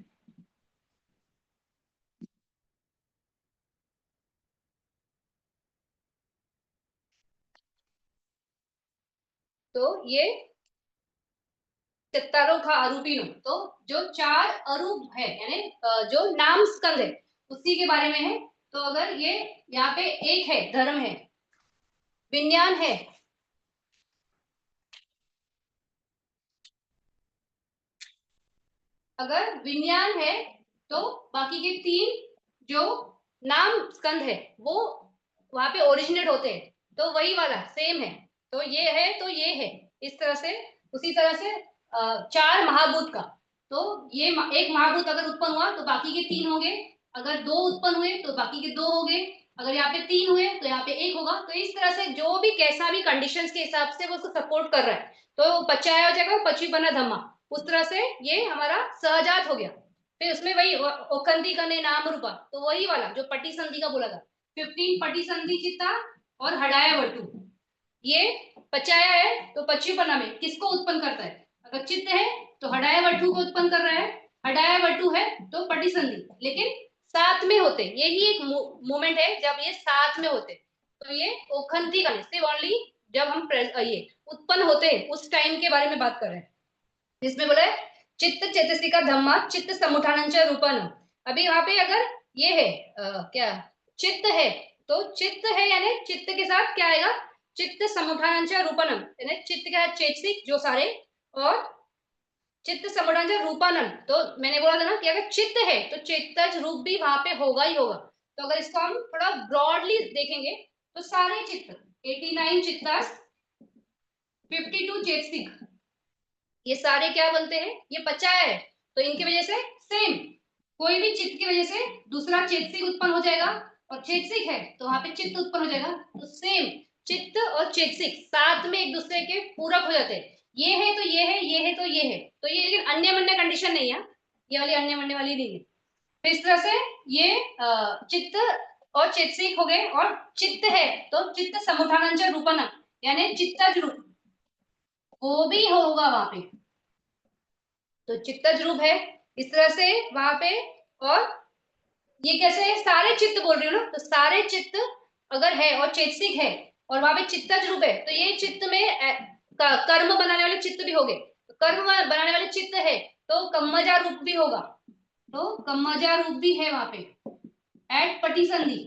तो ये चित्तारो का अरूपिनो, तो जो चार अरूप है यानी जो नाम स्कंद है उसी के बारे में है। तो अगर ये यहाँ पे एक है धर्म है, विज्ञान है, अगर विज्ञान है तो बाकी के तीन जो नाम स्कंद है वो वहां पे ओरिजिनेट होते हैं, तो वही वाला सेम है। तो ये है तो ये है, इस तरह से। उसी तरह से चार महाभूत का, तो ये एक महाभूत अगर उत्पन्न हुआ तो बाकी के तीन होंगे, अगर दो उत्पन्न हुए तो बाकी के दो होंगे, अगर यहाँ पे तीन हुए तो यहाँ पे एक होगा। तो इस तरह से जो भी कैसा भी कंडीशंस के हिसाब से वो उसको सपोर्ट कर रहा है, तो पचाया हो जाएगा पची बना धम्मा। उस तरह से ये हमारा सहजात हो गया। फिर उसमें वही ओखंती कने नाम रूपा, तो वही वाला जो पटी संधि का बोला था, 15 पटी संधि चित्ता और हडाया वटु। ये पचाया है तो पच्चीपना में किसको उत्पन्न करता है? अगर चित्त है तो हडाया वटु को उत्पन्न कर रहा है, हडाया वटु है तो पटी संधि, लेकिन साथ में होते, यही एक मोमेंट है जब ये साथ में होते। तो ये ओखंती कने सिर्फ ओनली जब हम ये उत्पन्न होते हैं उस टाइम के बारे में बात कर रहे हैं, जिसमें बोला है चित्त चेतसिका धम्मा चित्त समुठानंच रूपन। अभी वहां पे अगर ये है क्या चित्त है, तो चित्त है यानी चित्त के साथ क्या आएगा? चित्त समुठानंच रूपनम, यानी चित्त के साथ चेतसिक जो सारे, और चित्त समुठानंच रूपानम। तो मैंने बोला था ना कि अगर चित्त है तो चित्तज रूप भी वहां पे होगा ही होगा। तो अगर इसको हम थोड़ा ब्रॉडली देखेंगे तो सारे चित्त 89 चित्तास, 52 चेतसिक, ये सारे क्या बनते हैं? ये पचाया है, तो इनकी वजह से सेम, कोई भी चित्त की वजह से दूसरा चेतसिक उत्पन्न हो जाएगा, और चेतसिक है तो वहां पे चित्त उत्पन्न हो जाएगा, तो सेम चित्त और चेतसिक साथ में एक दूसरे के पूरक हो जाते हैं। ये है तो ये है, ये है तो ये है, तो ये लेकिन अन्य मन्य कंडीशन नहीं है, ये वाली अन्य मन्य वाली नहीं है। तो इस तरह से ये चित्त और चेतसिक हो गए, और चित्त है तो चित्त समुठानंच रूपन, यानी चित्तज रूप वो भी होगा वहां पे, तो चित्तज रूप है इस तरह से वहां पे। और ये कैसे है? सारे चित्त बोल रही हूँ ना, तो सारे चित्त अगर है और चेतसिक है और वहां पे चित्तज रूप है, तो ये चित्त में कर्म बनाने वाले चित्त भी हो गए, तो कर्म बनाने वाले चित्त है तो कम्मजा रूप भी होगा, तो कम्मजा रूप भी है वहां पे एट पटी संधि,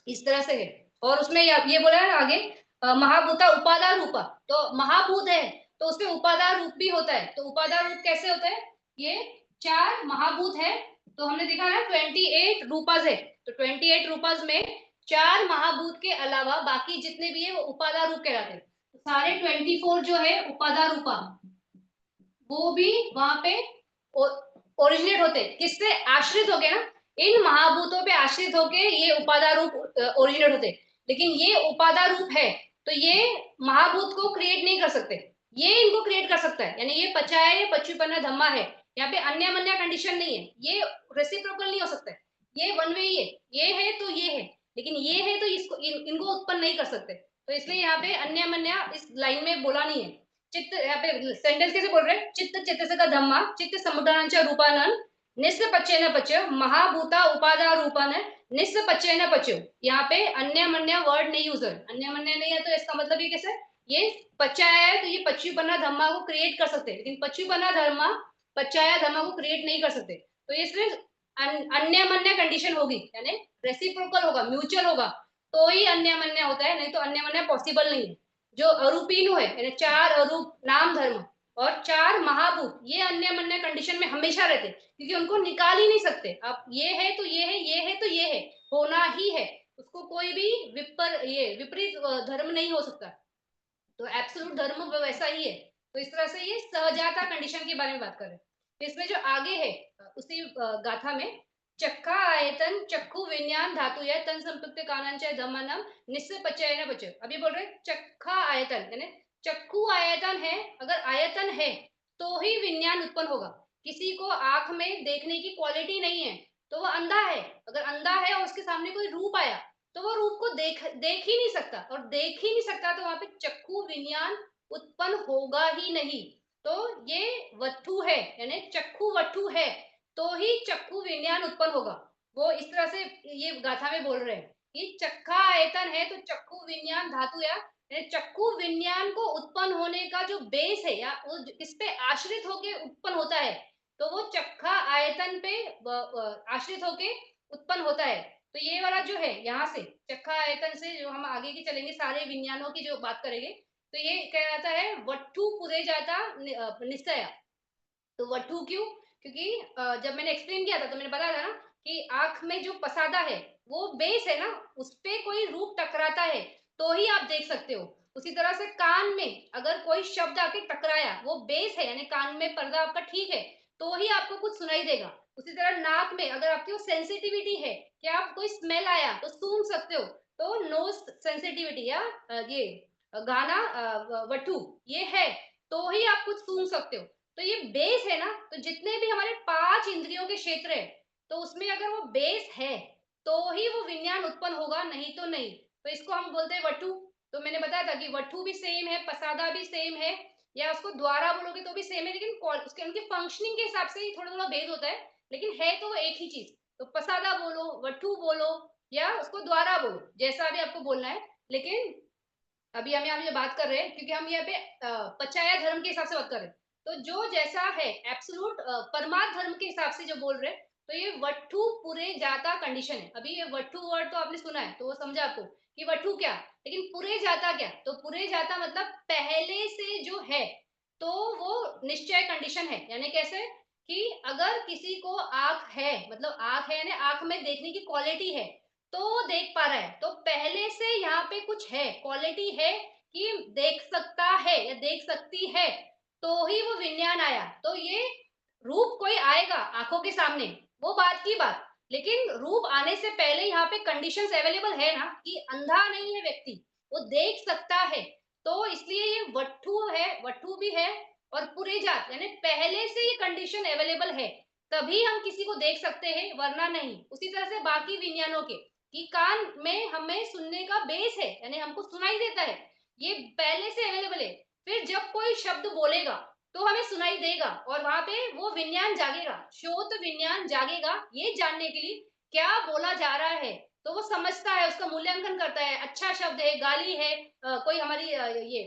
इस तरह से है। और उसमें ये बोला है आगे महाभूता उपादान रूपा, तो महाभूत है तो उसमें उपादान रूप भी होता है। तो उपादान रूप कैसे होता है? ये चार महाभूत है, तो हमने देखा ना 28 रूपाज है, तो 28 रूपाज में चार महाभूत के अलावा बाकी जितने भी है वो उपादान रूप कहलाते हैं। तो सारे 24 जो है उपादान रूपा वो भी वहां पे ओरिजिनेट होते, किससे आश्रित होके ना, इन महाभूतों पे आश्रित होके ये उपादान रूप ओरिजिनेट होते। लेकिन ये उपादान रूप है तो ये महाभूत को क्रिएट नहीं कर सकते, ये इनको क्रिएट कर सकता है, यानी ये पचाया है पचुपन्ना धम्मा है, यहाँ पे अन्य मन्य कंडीशन नहीं है, ये रेसिप्रोकल नहीं हो सकता है, ये वन वे ही है, ये है तो ये है, लेकिन ये है तो इसको इनको उत्पन्न नहीं कर सकते। तो इसलिए यहाँ पे अन्य मन्य इस लाइन में बोला नहीं है। चित्त यहाँ पे सेंटेंस कैसे बोल रहे हैं? चित्त चेतसक धम्मा चित्त समुदायांच रूपानन निस्स पच्चेन पच्यो महाभूता उपादा रूपन निस्स पच्चेन पच्यो। यहाँ पे अन्य मन्य वर्ड नहीं यूज है, अन्य मन्य नहीं है तो इसका मतलब ये कैसे? ये पचाया है तो ये पच्चीपन्ना धम्मा को क्रिएट कर सकते हैं, लेकिन पच्चीपन्ना धर्मा पचाया धर्मा को क्रिएट नहीं कर सकते। तो ये सिर्फ अन्य मन्य कंडीशन होगी, यानी रेसिप्रोकल होगा, म्यूचुअल होगा, तो ही अन्य मन्य होता है, नहीं तो अन्य मन्य पॉसिबल नहीं है। जो अरूपीनु है यानी चार अरूप नाम धर्म और चार महाभूत, ये अन्य मन्य कंडीशन में हमेशा रहते, क्योंकि उनको निकाल ही नहीं सकते। अब ये है तो ये है, ये है तो ये है, होना ही है, उसको कोई भी विपरीत धर्म नहीं हो सकता, तो एब्सोल्यूट धर्म वैसा ही है। तो इस तरह से ये सहजाता कंडीशन के बारे में बात कर रहे हैं। इसमें जो आगे है उसी गाथा में चक्का आयतन चक्खु विज्ञान धातु है तन संपृक्त कानंच धमनम निश्चय पचय न बचे। अभी बोल रहे चक्का आयतन यानी चक्खु आयतन है, अगर आयतन है तो ही विज्ञान उत्पन्न होगा। किसी को आंख में देखने की क्वालिटी नहीं है तो वो अंधा है, अगर अंधा है और उसके सामने कोई रूप आया तो वो रूप को देख ही नहीं सकता, और देख ही नहीं सकता तो वहां पे चक्षु विज्ञान उत्पन्न होगा ही नहीं। तो ये वस्तु है यानी चक्षु वस्तु है तो ही चक्षु विज्ञान उत्पन्न होगा। वो इस तरह से ये गाथा में बोल रहे हैं कि चक्खा आयतन है तो चक्षु विज्ञान धातु या चक्षु विज्ञान को उत्पन्न होने का जो बेस है या इस पे आश्रित होके उत्पन्न होता है, तो वो चक्खा आयतन पे आश्रित होके उत्पन्न होता है। तो ये वाला जो है यहाँ से चक्खा आयतन से जो हम आगे की चलेंगे सारे विज्ञानों की जो बात करेंगे, तो ये क्या जाता है वट्ठु पुरे जाता निश्चय। तो वट्ठु क्यों? क्योंकि जब मैंने एक्सप्लेन किया था तो मैंने बताया था ना कि आँख में जो पसादा है, वो बेस है ना, उसपे कोई रूप टकराता है, तो ही आप देख सकते हो। उसी तरह से कान में अगर कोई शब्द आके टकराया, वो बेस है यानी कान में पर्दा आपका ठीक है, तो ही आपको कुछ सुनाई देगा। उसी तरह नाक में अगर आपकी वो सेंसिटिविटी है कि आप कोई स्मेल आया तो सूंघ सकते हो, तो नोज़ सेंसिटिविटी या ये गाना वठू ये है, तो ही आप कुछ सूंघ सकते हो। तो ये बेस है ना, तो जितने भी हमारे 5 इंद्रियों के क्षेत्र हैं, तो उसमें अगर वो बेस है, तो ही वो विज्ञान उत्पन्न होगा, नहीं तो नहीं। तो इसको हम बोलते हैं वठू। तो मैंने बताया था कि वठू भी सेम है, पसादा भी सेम है, या उसको द्वारा बोलोगे तो भी सेम है, लेकिन उसके उनकी फंक्शनिंग के हिसाब से ही थोड़ा-थोड़ा भेद होता है, लेकिन है तो वो एक ही चीज़। तो पसादा बोलो, वठू बोलो या उसको द्वारा बोलो, जैसा भी आपको बोलना है। लेकिन अभी हम यहाँ पे बात कर रहे हैं क्योंकि हम यहाँ पे पचाया धर्म के हिसाब से बात कर रहे हैं। तो जो जैसा है एब्सोल्यूट परमार्थ धर्म के हिसाब से जो बोल रहे हैं, तो ये वठ्ठू पुरे जाता कंडीशन है। अभी ये वठ्ठू वर्ड तो आपने सुना है, तो वो समझा आपको कि वठ्ठू क्या, लेकिन पुरे जाता क्या? तो पुरे जाता मतलब पहले से जो है, तो वो निश्चय कंडीशन है। यानी कैसे? कि अगर किसी को आँख है, मतलब आँख है यानी आँख में देखने की क्वालिटी है, तो वो देख पा रहा है। तो पहले से यहाँ पे कुछ है, क्वालिटी है कि देख सकता है या देख सकती है, तो ही वो विज्ञान आया। तो ये रूप कोई आएगा आँखों के सामने, वो बात की बात। लेकिन रूप आने से पहले यहाँ पे कंडीशंस अवेलेबल है ना कि अंधा नहीं है व्यक्ति, वो देख सकता है। तो इसलिए ये वठ्ठू है, वठ्ठू भी है और पुरेजात यानी पहले से ये कंडीशन अवेलेबल है, तभी हम किसी को देख सकते हैं, वरना नहीं। उसी तरह से बाकी विज्ञानों के कि कान में हमें सुनने का बेस है यानी हमको सुनाई देता है, ये पहले से अवेलेबल है। फिर जब कोई शब्द बोलेगा तो हमें सुनाई देगा और वहां पे वो विज्ञान जागेगा, श्रोत विज्ञान जागेगा ये जानने के लिए क्या बोला जा रहा है। तो वो समझता है, उसका मूल्यांकन करता है, अच्छा शब्द है, गाली है, कोई हमारी ये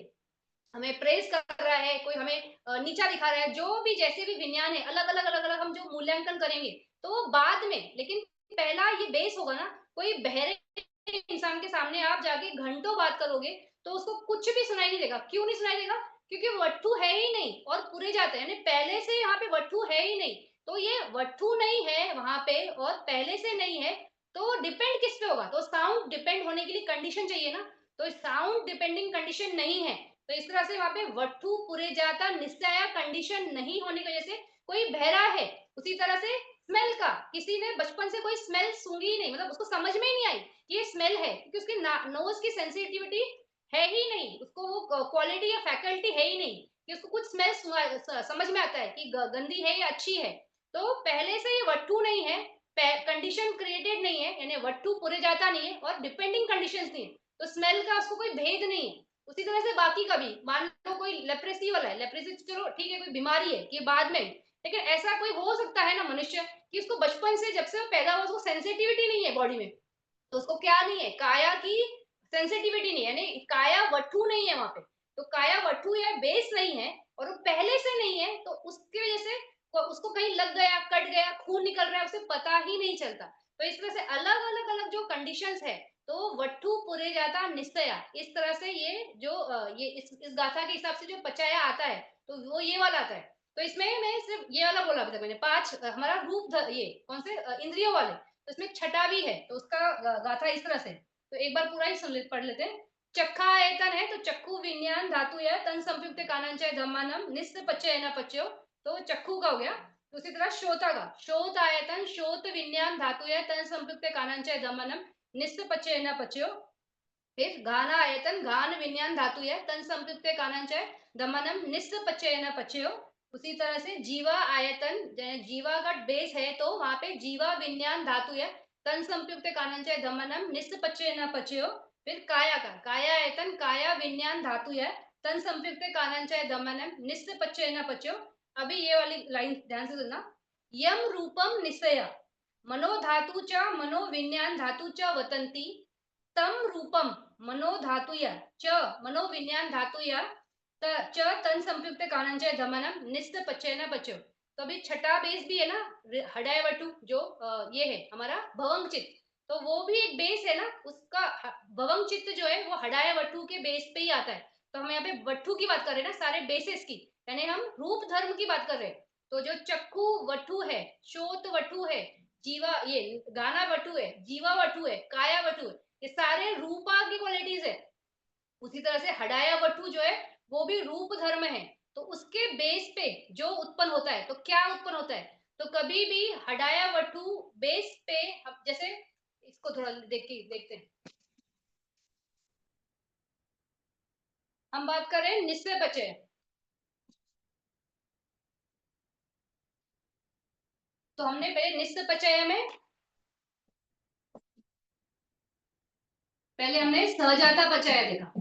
हमें प्रेज़ कर रहा है, कोई हमें नीचा दिखा रहा है, जो भी जैसे भी विज्ञान है, अलग-अलग अलग-अलग हम जो मूल्यांकन करेंगे, तो वो बाद में, लेकिन पहला ये बेस होगा ना, कोई बहरे इंसान के सामने आप जाके घंटों बात करोगे, तो उसको कुछ भी सुनाई नहीं देगा। क्यों नहीं सुनाई देगा? क्योंकि वट्ठू है ही नहीं और पूरे जाते हैं, यानी पहले से यहाँ पे वट्ठू है ही नहीं। तो ये वट्ठू नहीं है वहाँ पे और पहले से नहीं है, तो डिपेंड किस पे होगा? तो साउंड डिपेंड होने के लिए कंडीशन चाहिए ना, तो साउंड डिपेंडिंग कंडीशन नहीं है। तो इस तरह से वहाँ पे वट्ठू पुरे जाता निश्चया कंडीशन नहीं होने की वजह से कोई बहरा है। उसी तरह से स्मेल का किसी ने बचपन से कोई स्मेल सूंघी ही नहीं, मतलब उसको समझ में ही नहीं आई कि ये स्मेल है, क्योंकि उसकी नोज की सेंसिटिविटी है ही नहीं, उसको वो क्वालिटी या फैकल्टी है ही नहीं कि उसको कुछ स्मेल समझ में आता है कि गंदी है या अच्छी है। तो पहले से ये वट्ठू नहीं है, कंडीशन क्रिएटेड नहीं है, यानी वट्ठू पुरे जाता नहीं है और डिपेंडिंग कंडीशन नहीं है, तो स्मेल का उसको कोई भेद नहीं है। उसी तरह से बाकी का भी मान लो कोई लेप्रेसी वाला है, लेप्रेसी चलो ठीक है, कोई बीमारी है कि बाद में, लेकिन ऐसा कोई हो सकता है ना मनुष्य कि उसको बचपन से जब से वो पैदा हुआ उसको सेंसिटिविटी नहीं है बॉडी में, तो उसको क्या नहीं है, काया की सेंसिटिविटी नहीं है, यानी काया वठू नहीं है वहां पे। तो काया वठू या बेस नहीं है और वो पहले से नहीं है, तो उसकी वजह से उसको कहीं लग गया, कट गया, खून निकल रहा है, उसे पता ही नहीं चलता। तो इस तरह से अलग अलग अलग जो कंडीशंस है, तो वट्ठू पुरे जाता निश्चया, इस तरह से ये जो ये इस गाथा के हिसाब से जो पचाया आता है, तो वो ये वाला आता है। तो इसमें मैं सिर्फ ये वाला बोला अभी तक मैंने, पांच हमारा ये कौन से इंद्रियों वाले, तो इसमें छठा भी है, तो उसका गाथा इस तरह से। तो एक बार पूरा ही पढ़ लेते हैं। चक्खा आयतन है, तो चक्कू विज्ञान धातु है, तन संयुक्त कानांचय धम्मानम निस्स पच्चय न पच्यो, तो चक्कू का हो गया। तो उसी तरह श्रोता का श्रोत आयतन श्रोत विज्ञान धातु है, तन संयुक्त कानांचय धम्मानम निस्स पच्चय न पच्यो। फिर गाना आयतन गान विज्ञान धातु है, तन संयुक्त कानांचय धम्मानम निस्स पच्चय न पच्यो। उसी तरह से जीवा आयतन, जीवा का बेस है तो वहां पे जीवा विज्ञान धातु है, तन संयुक्त कानांचय धम्मानम निस्स पच्चय न पच्यो। फिर काया का काया आयतन काया विज्ञान धातु है, तन संयुक्त कानांचय धम्मानम निस्स पच्चय न पच्यो। अभी ये वाली लाइन ध्यान से सुनना। यम रूपम निश्चय मनोधातु च मनोविज्ञान धातु च वतंती, तम रूपम मनोधातुया च मनोविज्ञान धातुया च तन संयुक्त कानंजय धमनम निस्त पचयना पचो। तो अभी छठा बेस भी है ना, हडाय वटु जो ये है हमारा भवंग चित्त, तो वो भी एक बेस है ना उसका। भवंग चित्त जो है वो हडाय वटु के बेस पे ही आता है। तो हम यहाँ पे वटु की बात कर रहे हैं ना, सारे बेसिस की, यानी हम रूप धर्म की बात कर रहे हैं। तो जो चक्कू वटु है, शोत वटु है, जीवा, ये गाना वटु है, जीवा वटु है, काया वटु है, ये सारे रूपा की क्वालिटीज है। उसी तरह से हडाया वटु जो है वो भी रूप धर्म है। तो उसके बेस पे जो उत्पन्न होता है, तो क्या उत्पन्न होता है, तो कभी भी हडाया वटु बेस पे जैसे इसको थोड़ा देखते हैं। हम बात कर रहे हैं निस्सय पचय। तो हमने पहले निस्सय पचय में पहले हमने सहजाता पचय देखा।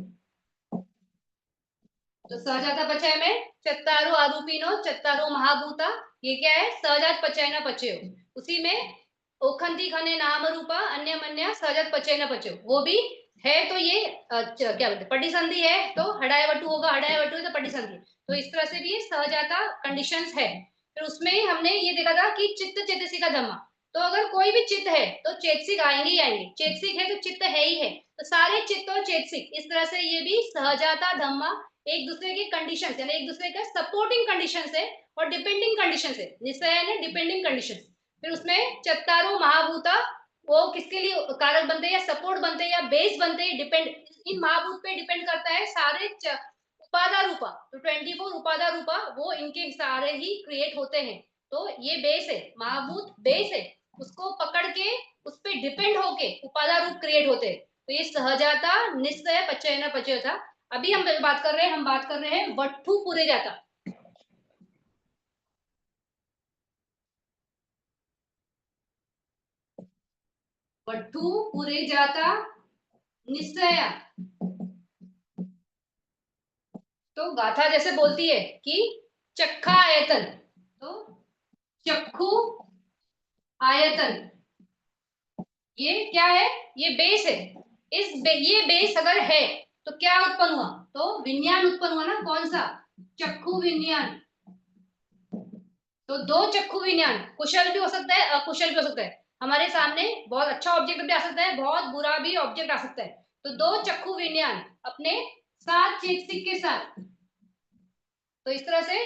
तो सहजाता पचय में चत्तारो आरूपिनो चत्तारो महाभूता, ये क्या है, सहजात पचय न पचयो। उसी में ओखंती खने नाम रूपा अन्य मन्या सहजात पचय न पचयो, वो भी है। तो ये क्या बोलते पटिसंधि है, तो हडाय वटु होगा, हडाय वटु है तो पटिसंधि। तो इस तरह से भी ये सहजाता कंडीशंस है। फिर उसमें हमने ये देखा था कि चित्त चेतसिका धम्मा। तो अगर कोई भी चित्त है तो चेतसिक आएंगे ही आएंगे, चेतसिक है तो चित्त है ही है। तो सारे चित्त और चेतसिक, इस तरह से ये भी सहजाता धम्मा एक दूसरे की कंडीशन यानी एक दूसरे का सपोर्टिंग कंडीशन है और डिपेंडिंग कंडीशन है। निश्चय यानी डिपेंडिंग कंडीशन। फिर उसमें चत्तारो महाभूता, वो किसके लिए कारक बनते हैं या सपोर्ट बनते हैं या बेस बनते हैं, डिपेंड इन महाभूत पे डिपेंड करता है सारे उपादा रूपा। तो 24 उपादा रूपा वो इनके सारे ही क्रिएट होते हैं। तो ये बेस है, महाभूत बेस है, उसको पकड़ के उस पर डिपेंड होके उपादा रूप क्रिएट होते हैं। तो ये सहजाता निश्चय पचय न पचय था। अभी हम बात कर रहे हैं वट्ठु पूरे जाता। वट्ठु पूरे जाता निश्चय। तो गाथा जैसे बोलती है कि चक्खा आयतन, तो चक्षु आयतन ये क्या है, ये बेस है। ये बेस अगर है तो क्या उत्पन्न हुआ, तो विज्ञान उत्पन्न हुआ ना, कौन सा, चक्षु विज्ञान। तो दो चक्षु विज्ञान, कुशल भी हो सकता है अकुशल भी हो सकता है। हमारे सामने बहुत अच्छा ऑब्जेक्ट भी आ सकता है, बहुत बुरा भी ऑब्जेक्ट आ सकता है। तो दो चक्षु विज्ञान अपने सात चेतसिक के साथ। तो इस तरह से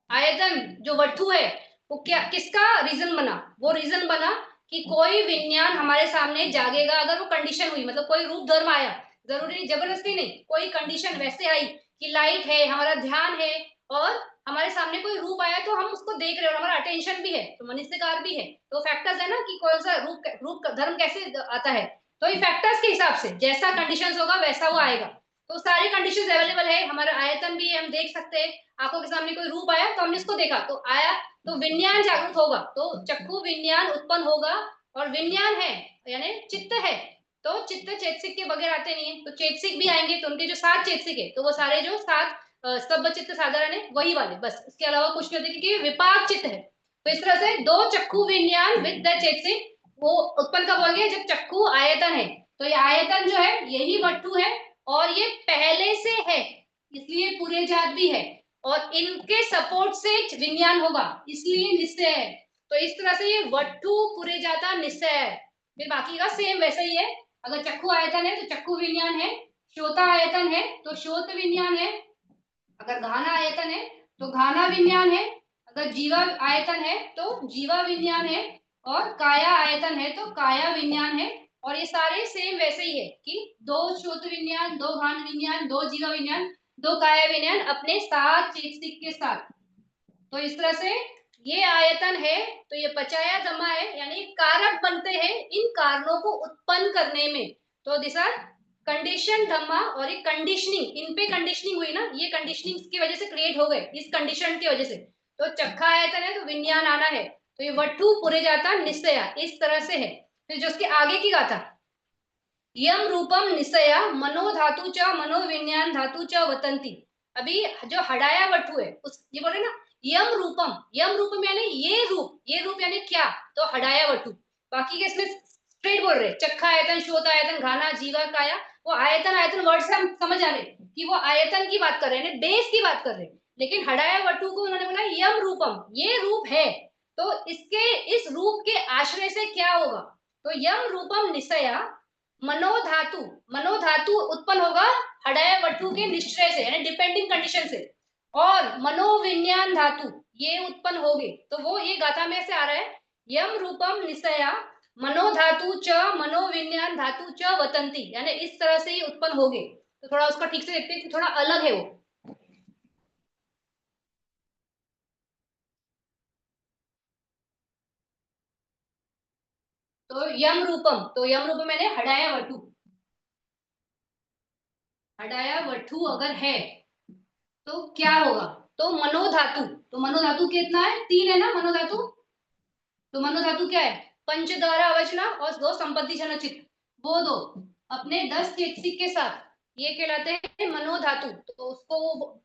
आयतन जो वस्तु है वो क्या किसका रीजन बना, वो रीजन बना कि कोई विज्ञान हमारे सामने जागेगा अगर वो कंडीशन हुई, मतलब कोई रूप धर्म आया, जरूरी नहीं जबरदस्ती नहीं, कोई कंडीशन वैसे आई कि लाइट है, हमारा ध्यान है और हमारे सामने कोई रूप आया तो हम उसको देख रहे हैं और हमारा अटेंशन भी है, तो मनुष्यकार भी है। तो फैक्टर्स है ना कि कौन सा रूप धर्म कैसे आता है। तो ये फैक्टर्स के हिसाब से जैसा कंडीशंस होगा वैसा वो आएगा। तो सारे कंडीशंस अवेलेबल है, हमारा आयतन भी है, हम देख सकते हैं। आंखों के सामने कोई रूप आया तो हमने इसको देखा तो आया, तो विज्ञान जागृत होगा, तो चक्षु विज्ञान उत्पन्न होगा। और विज्ञान है यानी चित्त है, तो चित्त चेतसिक के बगैर आते नहीं है, तो चेतसिक भी आएंगे। तो उनके जो सात चेतसिक है तो वो सारे जो सात स्तब्ध चित्त साधारण है वही वाले, बस इसके अलावा कुछ नहीं होते क्योंकि विपाक चित्त है। तो इस तरह से दो चक्षु विज्ञान विद द चेतसिक वो उत्पन्न कब हो गया, जब चक्षु आयतन है। तो ये आयतन जो है यही वस्तु है और ये पहले से है, इसलिए पूरे जात भी है। और इनके सपोर्ट से विज्ञान होगा, इसलिए निश्चय है। तो इस तरह से ये वट्टु पूरे जाता निश्चय है। फिर बाकी का सेम वैसा ही है। अगर चक्षु आयतन है तो चक्षु विज्ञान है, श्रोता आयतन है तो श्रोत विज्ञान है, अगर घाना आयतन है तो घाना विज्ञान है, अगर जीवा आयतन है तो जीवा विज्ञान है, और काया आयतन है तो काया विज्ञान है। और ये सारे सेम वैसे ही है कि दो श्रोत विज्ञान, दो घान विज्ञान, दो जीवा विज्ञान, दो काया विज्ञान अपने सात चेतसिक के साथ। तो इस तरह से ये आयतन है, तो ये पचाया जमा है यानी कारक बनते हैं इन कारणों को उत्पन्न करने में। तो दिस आर कंडीशन धम्मा और ये कंडीशनिंग, इन पे कंडीशनिंग हुई ना, ये कंडीशनिंग की वजह से क्रिएट हो गए इस कंडीशन की वजह से। तो चक्खा आयतन है तो विज्ञान आना है, तो ये वट्ठु पुरे जाता निश्चया, इस तरह से है। फिर जो उसके आगे की गाथा, यम रूपम निश्चया मनोधातु च मनोविज्ञान धातु च वतंती। अभी जो हडाया वटु है उस ये बोले ना, यम रूपम यानी ये रूप यानी क्या, तो हडाया वटु। बाकी के इसमें स्ट्रेट बोल रहे, चक्खा आयतन, श्रोत आयतन, घाना, जीवा, काया, वो आयतन आयतन वर्ड से हम समझ आ रहे कि वो आयतन की बात कर रहे हैं, बेस की बात कर रहे हैं। लेकिन हडाया वटु को उन्होंने बोला यम रूपम, ये रूप है। तो इसके इस रूप के आश्रय से क्या होगा, तो यम रूपम निश्चया मनोधातु, मनोधातु उत्पन्न होगा हडय वटु के निश्चय से यानी डिपेंडिंग कंडीशन से। और मनोविज्ञान धातु ये उत्पन्न होगे, तो वो ये गाथा में से आ रहा है यम रूपम निसया मनोधातु च मनोविज्ञान धातु च वतंती, यानी इस तरह से ही उत्पन्न होगे। तो थोड़ा उसका ठीक से देखते हैं कि थोड़ा अलग है वो। तो यम रूपम, तो यम रूपम मैंने हटाया वटु, हटाया वटु अगर है तो क्या होगा? तो मनोधातु, तो मनोधातु कितना है? 3 है ना मनोधातु। तो मनोधातु क्या है? पंच द्वारा अवचना और दो संपत्ति जन चित्त, वो दो अपने 10 चेतसिक के साथ ये कहलाते हैं मनोधातु। तो उसको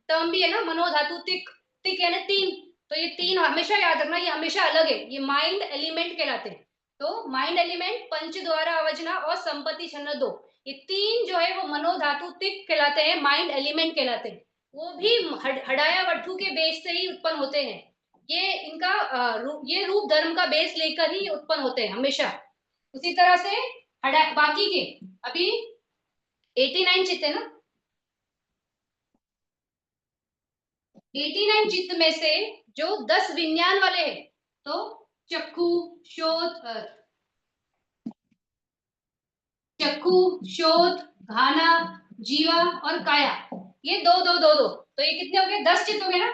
टर्म भी है ना मनोधातु तिक, तिक यानी 3। तो ये 3 हमेशा याद रखना, ये हमेशा अलग है, ये माइंड एलिमेंट कहलाते हैं। तो माइंड एलिमेंट पंच द्वारा अवचना और संपत्ति छन्न दो, ये 3 जो है वो मनोधातु तिक कहलाते हैं, माइंड एलिमेंट कहलाते हैं। वो भी हडाया वट्ठू के बेस से ही उत्पन्न होते हैं। ये इनका ये रूप धर्म का बेस लेकर ही उत्पन्न होते हैं हमेशा। उसी तरह से बाकी के अभी 89 चित्त है ना, 89 चित्त में से जो 10 विज्ञान वाले हैं, तो चक्षु, शोध, चक्षु, शोध, घाना, जीवा और काया, ये दो दो दो दो, तो ये कितने हो गए? 10 चित्त हो गए ना।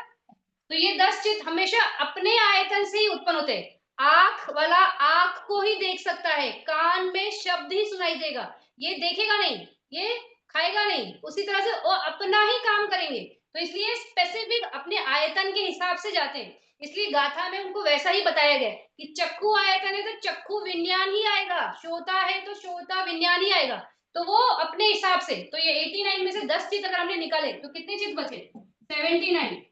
तो ये 10 चित्त हमेशा अपने आयतन से ही उत्पन्न होते हैं। आंख वाला आंख को ही देख सकता है, कान में शब्द ही सुनाई देगा, ये देखेगा नहीं, ये खाएगा नहीं। उसी तरह से वो अपना ही काम करेंगे। तो इसलिए स्पेसिफिक अपने आयतन के हिसाब से जाते हैं। इसलिए गाथा में उनको वैसा ही बताया गया कि चक्षु आयतन है तो चक्षु विज्ञान ही आएगा, श्रोता है तो श्रोता विज्ञान ही आएगा। तो वो अपने हिसाब से। तो ये 89 में से 10 चित्त अगर हमने निकाले तो कितने चित्त बचे? 79।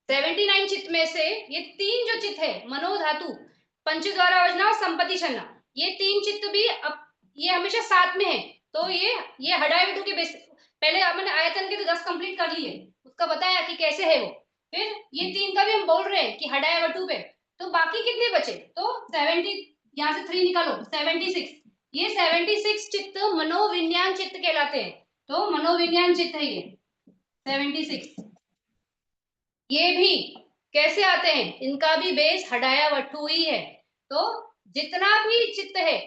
79 चित्त में से ये 3 जो चित्त है मनोधातु, पंच द्वारा वजना और संपत्ति छन्ना, ये 3 चित्त भी अब ये हमेशा साथ में है। तो ये हडाई विटू के बेस, पहले हमने आयतन के तो 10 कंप्लीट कर लिए, उसका बताया कि कैसे है वो। फिर ये 3 का भी हम बोल रहे हैं कि हडाई वटू पे। तो बाकी कितने बचे? तो 70, यहाँ से 3 निकालो 76। ये 76 चित्त मनोविज्ञान चित्त कहलाते हैं। तो मनोविज्ञान चित्त है ये 76। ये भी कैसे आते हैं? इनका भी बेस हडाया वट्ठू ही है। तो जितना भी चित्त है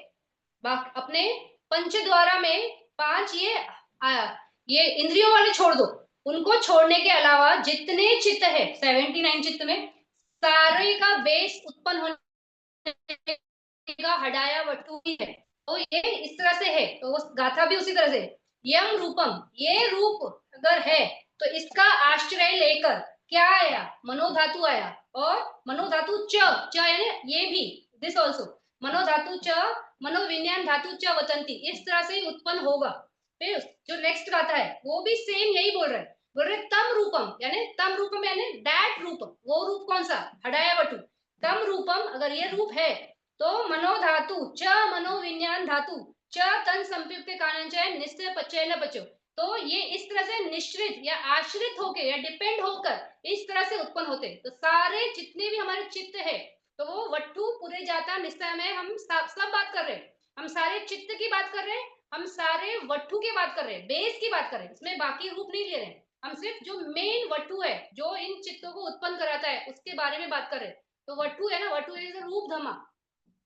अपने पंच द्वारा में 5 आया, ये इंद्रियों वाले छोड़ दो, उनको छोड़ने के अलावा जितने चित्त है 79 चित्त में सारे का बेस उत्पन्न होने का हडाया वट्टू ही है। तो ये इस तरह से है। तो गाथा भी उसी तरह से, यम रूपम, ये रूप अगर है तो इसका आश्रय लेकर क्या आया? मनोधातु आया। और मनोधातु च, यानी ये भी दिस ऑल्सो मनोधातु च मनोविज्ञान धातु च वतंती, इस तरह से ही उत्पन्न होगा। फिर जो नेक्स्ट आता है वो भी सेम यही बोल रहा है, बोल रहे तम रूपम, यानी तम रूपम यानी दैट रूपम, वो रूप कौन सा? हडाया वटु। तम रूपम अगर ये रूप है तो मनोधातु च मनोविज्ञान धातु च तन संयुक्त के कारण निश्चय पच्चय न बचो। तो ये इस तरह से निश्चित या आश्रित होकर या डिपेंड होकर इस तरह से उत्पन्न होते। तो सारे जितने भी हमारे चित्त है तो वो वट्टु पूरे जाता निश्चय में हम सब बात कर रहे हैं। हम सारे चित्त की बात कर रहे हैं, हम सारे वट्टु की बात कर रहे हैं, बेस की बात कर रहे हैं, इसमें बाकी रूप नहीं ले रहे हैं। हम सिर्फ जो मेन वट्टु है जो इन चित्तों को उत्पन्न कराता है उसके बारे में बात कर रहे हैं। तो वट्टु है ना, वट्टु इज रूप धमा,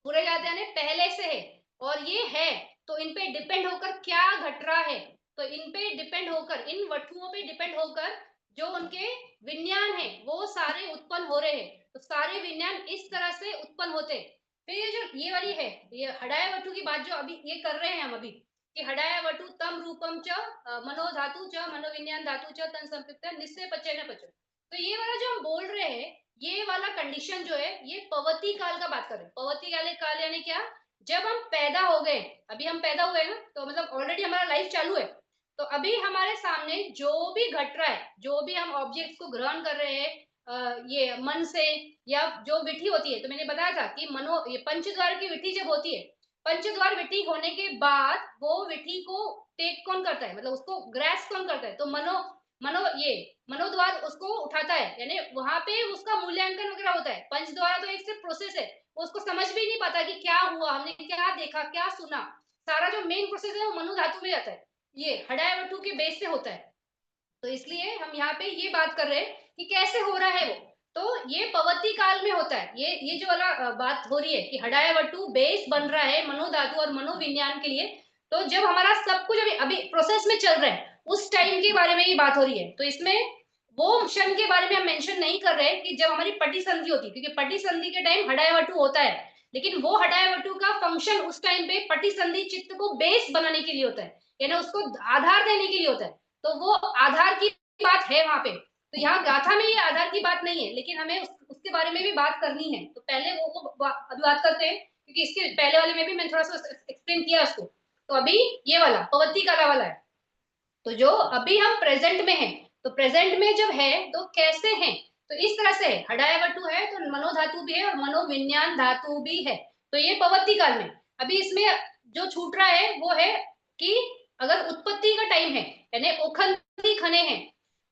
पूरे जाते हैं पहले से है और ये है। तो इन पे डिपेंड होकर क्या घट रहा है? तो इन पे डिपेंड होकर, इन वटुओं पे डिपेंड होकर जो उनके विज्ञान है वो सारे उत्पन्न हो रहे हैं। तो सारे विज्ञान इस तरह से उत्पन्न होते हैं। फिर ये जो ये वाली है, ये हडाया वटु की बात जो अभी ये कर रहे हैं हम अभी, कि हडाया वटु तम रूपम च मनोधातु च मनोविज्ञान धातु च तन संपृक्त निश्चय पचे न पचो। तो ये वाला जो हम बोल रहे हैं, ये वाला कंडीशन जो है ये पवती काल का बात कर रहे हैं। पवती काल यानी क्या? जब हम पैदा हो गए, अभी हम पैदा हुए ना, तो मतलब ऑलरेडी हमारा लाइफ चालू है। तो अभी हमारे सामने जो भी घट रहा है, जो भी हम ऑब्जेक्ट्स को ग्रहण कर रहे हैं ये मन से, या जो विधि होती है, तो मैंने बताया था कि ये पंचद्वार की विधि जब होती है, पंचद्वार विधि होने के बाद वो विधि को टेक कौन करता है, मतलब उसको ग्रैस कौन करता है? तो मनो मनो ये मनोद्वार उसको उठाता है, यानी वहां पे उसका मूल्यांकन वगैरह होता है। पंच द्वारा तो एक सिर्फ प्रोसेस है, उसको समझ भी नहीं पाता कि क्या हुआ, हमने क्या देखा क्या सुना। सारा जो मेन प्रोसेस है वो मनो धातु में जाता है, ये हडाया वटु के बेस से होता है। तो इसलिए हम यहाँ पे ये बात कर रहे हैं कि कैसे हो रहा है वो। तो ये पवती काल में होता है। ये जो वाला बात हो रही है कि हडाया वटु बेस बन रहा है मनोधातु और मनोविज्ञान के लिए। तो जब हमारा सब कुछ अभी अभी प्रोसेस में चल रहा है, उस टाइम के बारे में ये बात हो रही है। तो इसमें वो क्षण के बारे में हम मेंशन नहीं कर रहे कि जब हमारी पटी संधि होती है, क्योंकि पटी संधि के टाइम हडाया वटु होता है, लेकिन वो हडाया वटु का फंक्शन उस टाइम पे पटी संधि चित्त को बेस बनाने के लिए होता है, यानी उसको आधार देने के लिए होता है। तो वो आधार की बात है वहां पे। तो यहाँ गाथा में ये आधार की बात नहीं है, लेकिन हमें उसके बारे में भी बात करनी है। तो पहले वो अभी बात करते हैं, क्योंकि इसके पहले वाले में भी मैंने थोड़ा सा एक्सप्लेन किया उसको। तो अभी ये वाला पवती काला वाला है। तो जो अभी हम प्रेजेंट में हैं, तो प्रेजेंट में जब है तो कैसे हैं, तो इस तरह से हडाया वटु है तो मनोधातु भी है और मनोविज्ञान धातु भी है। तो ये पवती काल में। अभी इसमें जो छूट रहा है वो है कि अगर उत्पत्ति का टाइम है, यानी ओखंती खने हैं,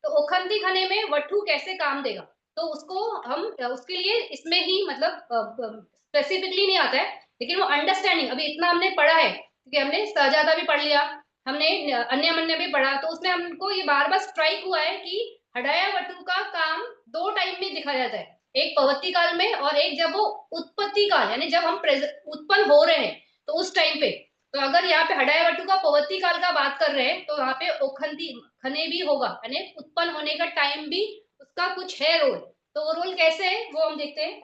तो ओखंती खने में वटु कैसे काम देगा, तो उसको हम उसके लिए इसमें ही मतलब स्पेसिफिकली नहीं आता है, लेकिन वो अंडरस्टैंडिंग अभी इतना हमने पढ़ा है, क्योंकि हमने सहजादा भी पढ़ लिया, हमने अन्य मन्य भी पढ़ा, तो उसमें हमको ये बार बार स्ट्राइक हुआ है कि हडाया वटु का काम दो टाइम में दिखा जाता है, एक पवती काल में और एक जब वो उत्पत्ति काल, यानी जब हम उत्पन्न हो रहे हैं तो उस टाइम पे। तो अगर यहाँ पे हडाया वटु का पवती काल का बात कर रहे हैं, तो यहाँ पे ओखंती खने भी होगा, यानी उत्पन्न होने का टाइम भी उसका कुछ है रोल। तो वो रोल कैसे है वो हम देखते हैं।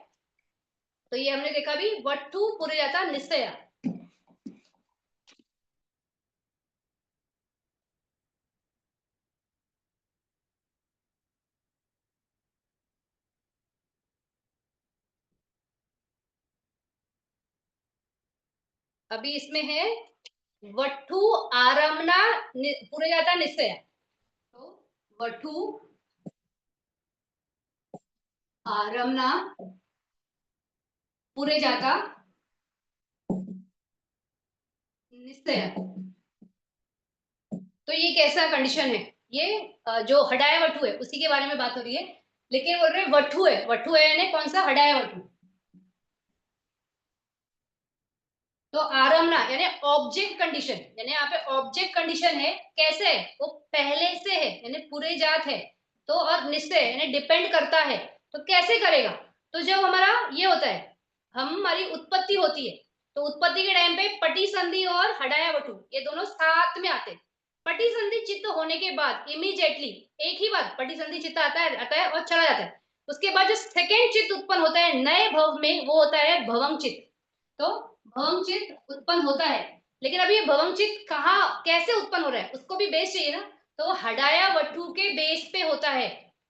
तो ये हमने देखा भी वटु पुरे जाता निश्चय। अभी इसमें है वठु आरमना पूरे जाता निश्चय। तो वठु आरमना पूरे जाता निश्चय। तो ये कैसा कंडीशन है, ये जो हडाया वठु है उसी के बारे में बात हो रही है, लेकिन बोल रहे वठु है यानी कौन सा हडाया वठु। तो आरमना यानी ऑब्जेक्ट कंडीशन, यानी यहाँ पे ऑब्जेक्ट कंडीशन है, कैसे है वो पहले से है यानी पूरे जात है। तो और निश्चय यानी डिपेंड करता है। तो कैसे करेगा, तो जब हमारा ये होता है, हमारी उत्पत्ति होती है, तो उत्पत्ति के टाइम पे पटी संधि और हडाया वटु ये दोनों साथ में आते हैं। पटी संधि चित्त होने के बाद इमीडिएटली एक ही बार पटी संधि चित्त आता है और चला जाता है। उसके बाद जो सेकेंड चित्त उत्पन्न होता है नए भव में, वो होता है भवंग चित्त। तो भवम चित्त उत्पन्न होता है, लेकिन अभी ये भवम चित्त कहाँ कैसे उत्पन्न हो रहा है उसको भी बेस चाहिए ना। तो हडाया वटु के बेस पे होता है।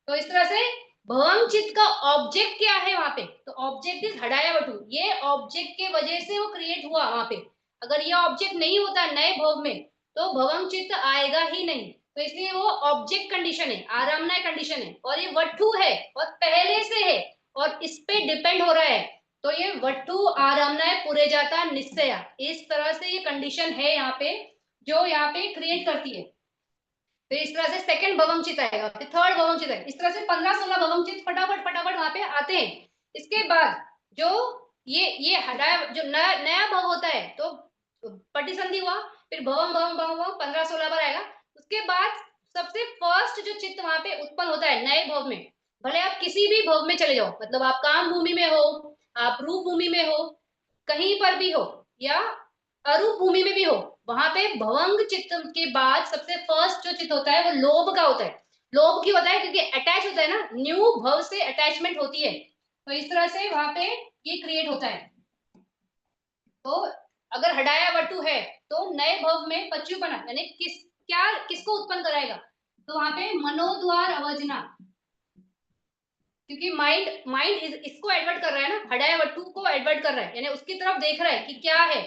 तो इस तरह से भवम चित्त का ऑब्जेक्ट क्या है वहां पे, तो ऑब्जेक्ट इज हडाया वटु। ये ऑब्जेक्ट के वजह से वो क्रिएट हुआ वहां पे। अगर ये ऑब्जेक्ट नहीं होता नए भव में तो भवम चित्त आएगा ही नहीं। तो इसलिए वो ऑब्जेक्ट कंडीशन है, आरामना कंडीशन है, और ये वटु है और पहले से है और इस पे डिपेंड हो रहा है। तो ये वटु आरामनाय पुरे जाता निश्चय, इस तरह से ये कंडीशन है यहाँ पे, जो यहाँ पे क्रिएट करती है। फिर इस तरह से सेकंड भवंचित आएगा, फिर थर्ड भवंचित आएगा, इस तरह से 15-16 भवंचित फटाफट फटाफट वहां पे आते हैं। इसके बाद जो ये हटाया जो नया भव होता है, तो पटिसंधि हुआ, फिर भवम भवम भवम भवम 15-16 बार आएगा। उसके बाद सबसे फर्स्ट जो चित्त वहां पे उत्पन्न होता है नए भव में, भले आप किसी भी भव में चले जाओ, मतलब आप काम भूमि में हो, आप रूप भूमि में हो, कहीं पर भी हो, या अरूप भूमि में भी हो, वहां पे भवंग चित्त के बाद सबसे फर्स्ट जो चित्त होता है वो लोभ का होता है। लोभ क्यों होता है, क्योंकि अटैच होता है ना, न्यू भव से अटैचमेंट होती है। तो इस तरह से वहां पे ये क्रिएट होता है। तो अगर हडाया वटु है तो नए भव में पच्युपना यानी किसको उत्पन्न कराएगा, तो वहां पे मनोद्वार अवजना, क्योंकि माइंड माइंड इसको एडवर्ट कर रहा है ना, हडाया वटु को एडवर्ट कर रहा है, यानी उसकी तरफ देख रहा है कि क्या है।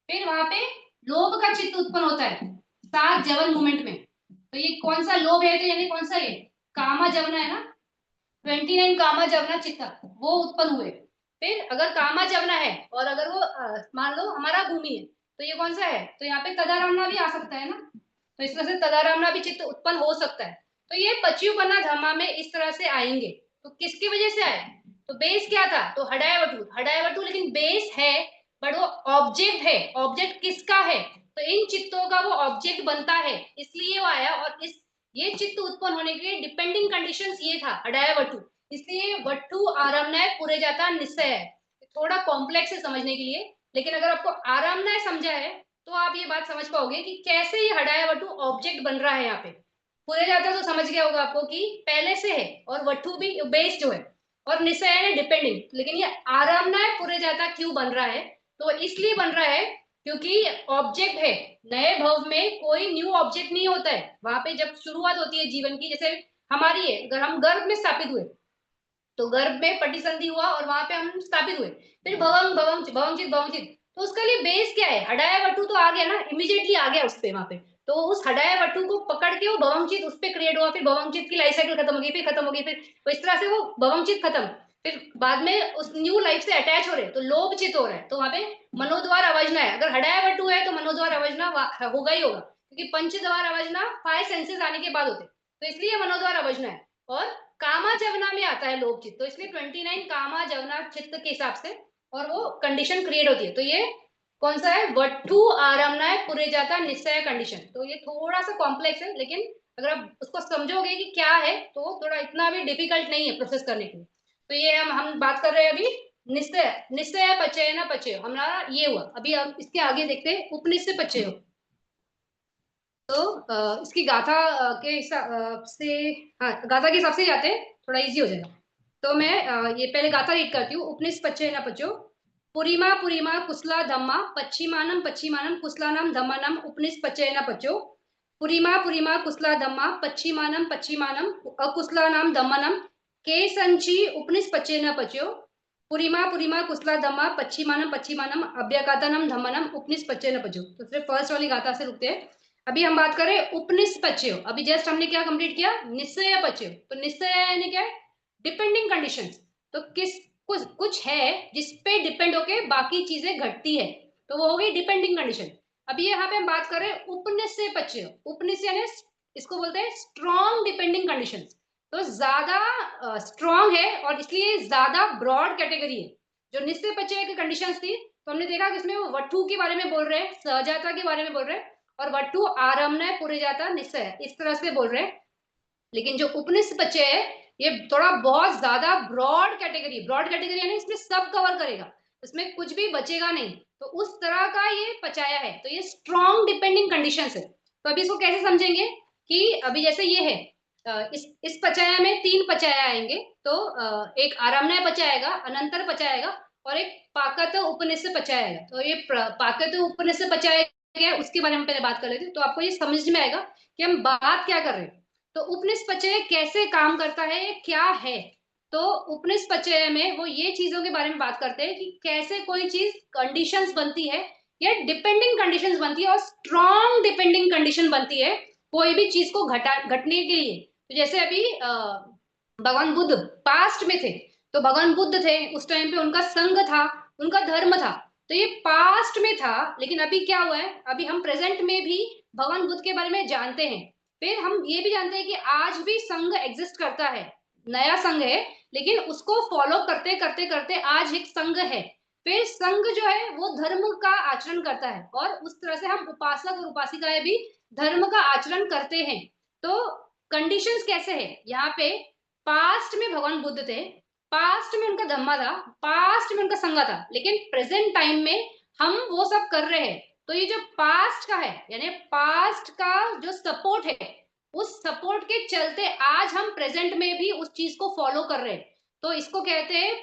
फिर वहां पे लोभ का चित्त उत्पन्न होता है सात जवन मूवमेंट में। तो ये कौन सा लोभ है, तो यानी कौन सा ये कामा जवना है ना, 29 कामा जवना चित्त वो उत्पन्न हुए। फिर अगर कामा जवना है और अगर वो मान लो हमारा भूमि है, तो ये कौन सा है, तो यहाँ पे तदारामना भी आ सकता है ना। तो इस तरह से तदारामना भी चित्त उत्पन्न हो सकता है। तो ये पच्युपन्ना धर्मा में इस तरह से आएंगे। तो किसकी वजह से आए, तो बेस क्या था, तो हडाया वटु लेकिन बेस है, बट वो ऑब्जेक्ट है। ऑब्जेक्ट किसका है, तो इन चित्तों का वो ऑब्जेक्ट बनता है, इसलिए वो आया। और इस ये चित्त उत्पन्न होने के डिपेंडिंग कंडीशंस ये था हडाया वटु, इसलिए वट्टु आरामनाय पुरे जाता निश्चय है। थोड़ा कॉम्प्लेक्स है समझने के लिए, लेकिन अगर आपको आरामनाय समझा है तो आप ये बात समझ पाओगे कि कैसे ये हडाया वट्टु ऑब्जेक्ट बन रहा है यहाँ पे। पुरे जाता तो समझ गया होगा आपको कि पहले से है, और वट्टु भी बेस जो है, और निश्चय है डिपेंडिंग। लेकिन ये आरामनाय पुरे जाता क्यों बन रहा है? तो इसलिए बन रहा है क्योंकि ऑब्जेक्ट है। नए भव में कोई न्यू ऑब्जेक्ट नहीं होता है। वहां पे जब शुरुआत होती है जीवन की, जैसे हमारी है, अगर हम गर्भ में स्थापित हुए तो गर्भ में पटिसंधि हुआ और वहां पे हम स्थापित हुए, फिर भवंग भवंग भवंचित भवंचित, तो उसका लिए बेस क्या है? हडाया वटु तो आ गया ना, इमीडिएटली आ गया उस पे वहां पे। तो उस हडाया वटु को पकड़ के वो भवंचित उस पे क्रिएट हुआ, फिर भवंचित की लाइफ साइकिल खत्म हो गई, फिर खत्म हो गई, फिर तो इस तरह से वो भवंचित खत्म, फिर बाद में उस न्यू लाइफ से अटैच हो रहे, तो लोभचित हो रहा है। तो वहां पे मनोद्वार अवजना है। अगर हडाया वटु है तो मनोद्वार अवजना होगा ही होगा, क्योंकि पंचद्वार अवजना 5 सेंसेस आने के बाद होते, तो इसलिए मनोद्वार अवजना है। और कामा जवना में आता है लोभ चित्त, तो इसलिए 29 कामा जवना चित्त के हिसाब से और वो कंडीशन क्रिएट होती है। तो ये कौन सा है? वट्ठु आरामनाय पुरे जाता निश्चय कंडीशन। तो ये थोड़ा सा कॉम्प्लेक्स है, लेकिन अगर आप उसको समझोगे कि क्या है तो थोड़ा इतना भी डिफिकल्ट नहीं है प्रोसेस करने के लिए। तो ये हम बात कर रहे हैं अभी निश्चय। निश्चय पचय न पचय हमारा ये हुआ। अभी हम इसके आगे देखते हैं उपनिश्चय पचय। तो इसकी गाथा के हिसाब से, हाँ गाथा के हिसाब से जाते हैं, थोड़ा इजी हो जाएगा। तो मैं ये पहले गाथा रीड करती हूँ। उपनिष पच्चय न पचो पुरीमा पुरीमा कुशला धम्मा पश्चिमानम पश्चिमानम कुशलानाम धम्मानाम उपनिष पच्चय न पचो पुरीमा कुशला धम्मा पश्चिमानम पश्चिमानम अकुशलानाम धम्मानाम के संची उपनिष पच्चय न पचो पुरीमा कुशला धम्मा पश्चिमानम पश्चिमानम अभ्यकातानम धम्मानम उपनिष पच्चय न पचो। तो सिर्फ फर्स्ट वाली गाथा से रुकते हैं। अभी हम बात करें उपनिष्पच्चय। अभी जस्ट हमने क्या कंप्लीट किया? निश्चय पच्चय। तो निश्चय यानी क्या है? Depending conditions. तो कुछ है जिसपे डिपेंड होके बाकी चीजें घटती है, तो वो हो गई डिपेंडिंग कंडीशन। अभी यहाँ पे हम बात कर रहे हैं उपनिश्चय पच्चय। उपनिश्चय यानी इसको बोलते हैं स्ट्रॉन्ग डिपेंडिंग कंडीशन। तो ज्यादा स्ट्रॉन्ग है और इसलिए ज्यादा ब्रॉड कैटेगरी है। जो निश्चय पच्चय की कंडीशन थी, तो हमने देखा कि इसमें वो वट्ठु के बारे में बोल रहे हैं, सहजाता के बारे में बोल रहे हैं, और वट्टु आरम्भय पुरे जाता निश्चय, इस तरह से बोल रहे हैं। लेकिन जो उपनिषद पच्चय है, ये थोड़ा बहुत ज्यादा ब्रॉड कैटेगरी है ना, इसमें सब कवर करेगा, इसमें कुछ भी बचेगा नहीं। तो उस तरह का ये पचाया है। तो ये स्ट्रॉन्ग डिपेंडिंग कंडीशंस है। तो अभी इसको कैसे समझेंगे कि अभी जैसे ये है, इस पचाया में 3 पचाया आएंगे। तो एक आरामनाय पचाया आएगा, अनंतर पचाया आएगा, और एक पाकत उपनिषद पचाया आएगा। तो ये पाकत उपनिषद पचाया गया, उसके बारे में पहले बात कर लेते हैं, तो आपको ये समझ में आएगा कि हम बात क्या कर रहे हैं। तो उपनिषद कैसे काम करता है, क्या है? तो उपनिषद में वो ये चीजों के बारे में बात करते हैं कि कैसे कोई चीज कंडीशंस बनती है, या डिपेंडिंग कंडीशंस बनती है, और स्ट्रॉन्ग डिपेंडिंग कंडीशन बनती है कोई भी चीज को घटने के लिए। तो जैसे अभी भगवान बुद्ध पास्ट में थे, तो भगवान बुद्ध थे उस टाइम पे, उनका संघ था, उनका धर्म था। तो ये पास्ट में था, लेकिन अभी क्या हुआ है, अभी हम प्रेजेंट में भी भगवान बुद्ध के बारे में जानते हैं। फिर हम ये भी जानते हैं कि आज भी संघ एग्जिस्ट करता है, नया संघ है, लेकिन उसको फॉलो करते करते करते आज एक संघ है। फिर संघ जो है वो धर्म का आचरण करता है, और उस तरह से हम उपासक और उपासिकाएं भी धर्म का आचरण करते हैं। तो कंडीशंस कैसे है यहाँ पे? पास्ट में भगवान बुद्ध थे, पास्ट में उनका धम्मा था, पास्ट में उनका संघ था, लेकिन प्रेजेंट टाइम में हम वो सब कर रहे हैं। तो ये जो पास्ट का है, यानी पास्ट का जो सपोर्ट है, उस सपोर्ट के चलते आज हम प्रेजेंट में भी उस चीज को फॉलो कर रहे हैं। तो इसको कहते हैं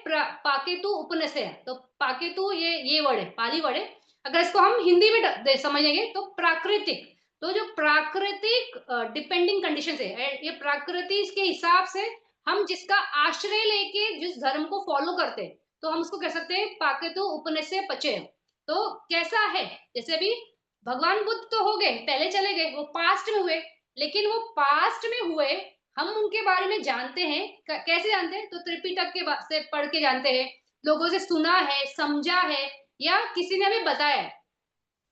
पाकेतु उपनिषय। तो पाकेतु ये वर्ड है, पाली वर्ड है। अगर इसको हम हिंदी में समझेंगे तो प्राकृतिक। तो जो प्राकृतिक डिपेंडिंग कंडीशन है, ये प्रकृति के हिसाब से हम जिसका आश्रय लेके जिस धर्म को फॉलो करते हैं, तो हम उसको कह सकते हैं पाकेतु उपनिषय पचय। तो कैसा है? जैसे अभी भगवान बुद्ध तो हो गए, पहले चले गए, वो पास्ट में हुए, लेकिन वो पास्ट में हुए, हम उनके बारे में जानते हैं। कैसे जानते हैं? तो त्रिपिटक के से पढ़ के जानते हैं, लोगों से सुना है, समझा है, या किसी ने हमें बताया है।